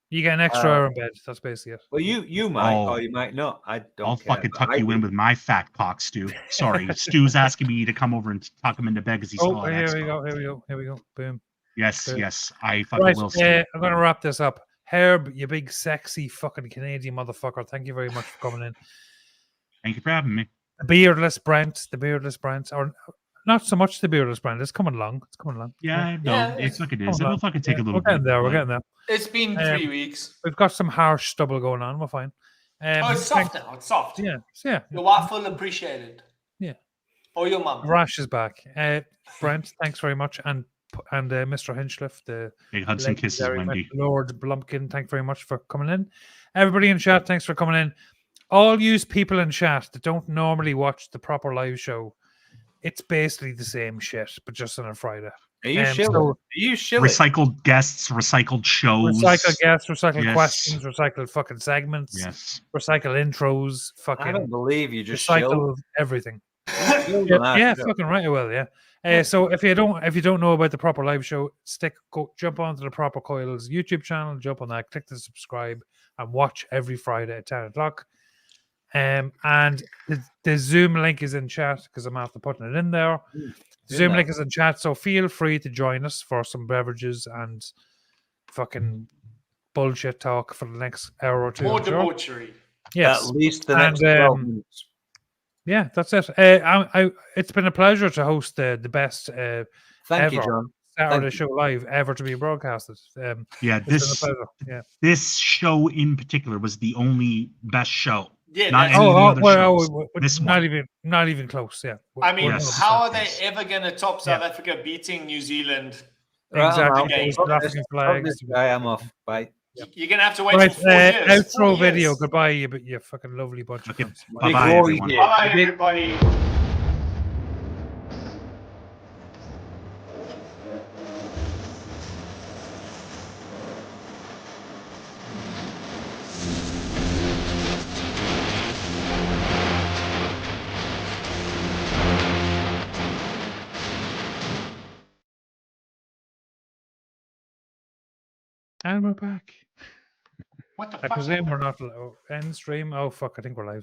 You get an extra hour in bed. That's basically it. Well, you might, Oh. or you might not. I don't I'll care. fucking but tuck I you do. in with my fat cock, Stu. Sorry, Stu's asking me to come over and tuck him into bed because he's Oh, Hall of here we Expo. go. Boom. Yes, Boom. yes, I fucking Right. will. Stu. I'm going to wrap this up. Herb, you big sexy fucking Canadian motherfucker. Thank you very much for coming in. Thank you for having me. The beardless Brent, or not so much the beardless Brent. It's coming along. Yeah, no, Yeah, it's like it is. Hold It'll on. fucking take a little We're getting bit. there. We're but getting there. It's been 3 weeks. We've got some harsh stubble going on. We're fine. Oh, it's soft now. It's soft. Yeah. Your wife will appreciate it. Yeah. Or your mum. Rash is back. Brent, thanks very much, and Mr. Hinchcliffe, the Big hugs and kisses, legendary Wendy. Lord Blumpkin, thanks very much for coming in. Everybody in chat, thanks for coming in. All yous people in chat that don't normally watch the proper live show, it's basically the same shit, but just on a Friday. Are you shilling? so- Are you shilling? Recycled guests, recycled shows. Recycle guests, recycle Yes. questions, recycle fucking segments, Yes. recycle intros, I don't fucking believe you just shilled. recycle everything. Shilled on our Yeah, show. fucking right. I will. Yeah. So if you don't know about the proper live show, jump onto the Proper Coils YouTube channel, jump on that, click the subscribe, and watch every Friday at 10 o'clock. And the Zoom link is in chat because I'm after putting it in there. Zoom link is in chat, so feel free to join us for some beverages and fucking bullshit talk for the next hour or two. More I'm sure. debauchery. Yes. At least the next And, 12 minutes. Yeah, that's it. It's been a pleasure to host the best Thank you, ever John. Saturday you. show live ever to be broadcasted. Yeah, It's been a pleasure. Yeah. this show in particular was the only best show. Yeah, Not that's- any of the other shows. This This not even close. Yeah. I mean, Yes. how are they Yes. ever going to top South Africa beating New Zealand? Right, I'm Exactly. out. Okay. Fuck South this- African fuck flags. this guy, I'm off. Bye. You're going to have to wait Right, till 4 years. 4 outro video. years. Goodbye, you fucking lovely bunch of Okay. cunts. Bye Big bye, Rory everyone. here. Bye, Big- everybody. And we're back. What the I fuck? presume we're not end stream. Oh fuck! I think we're live.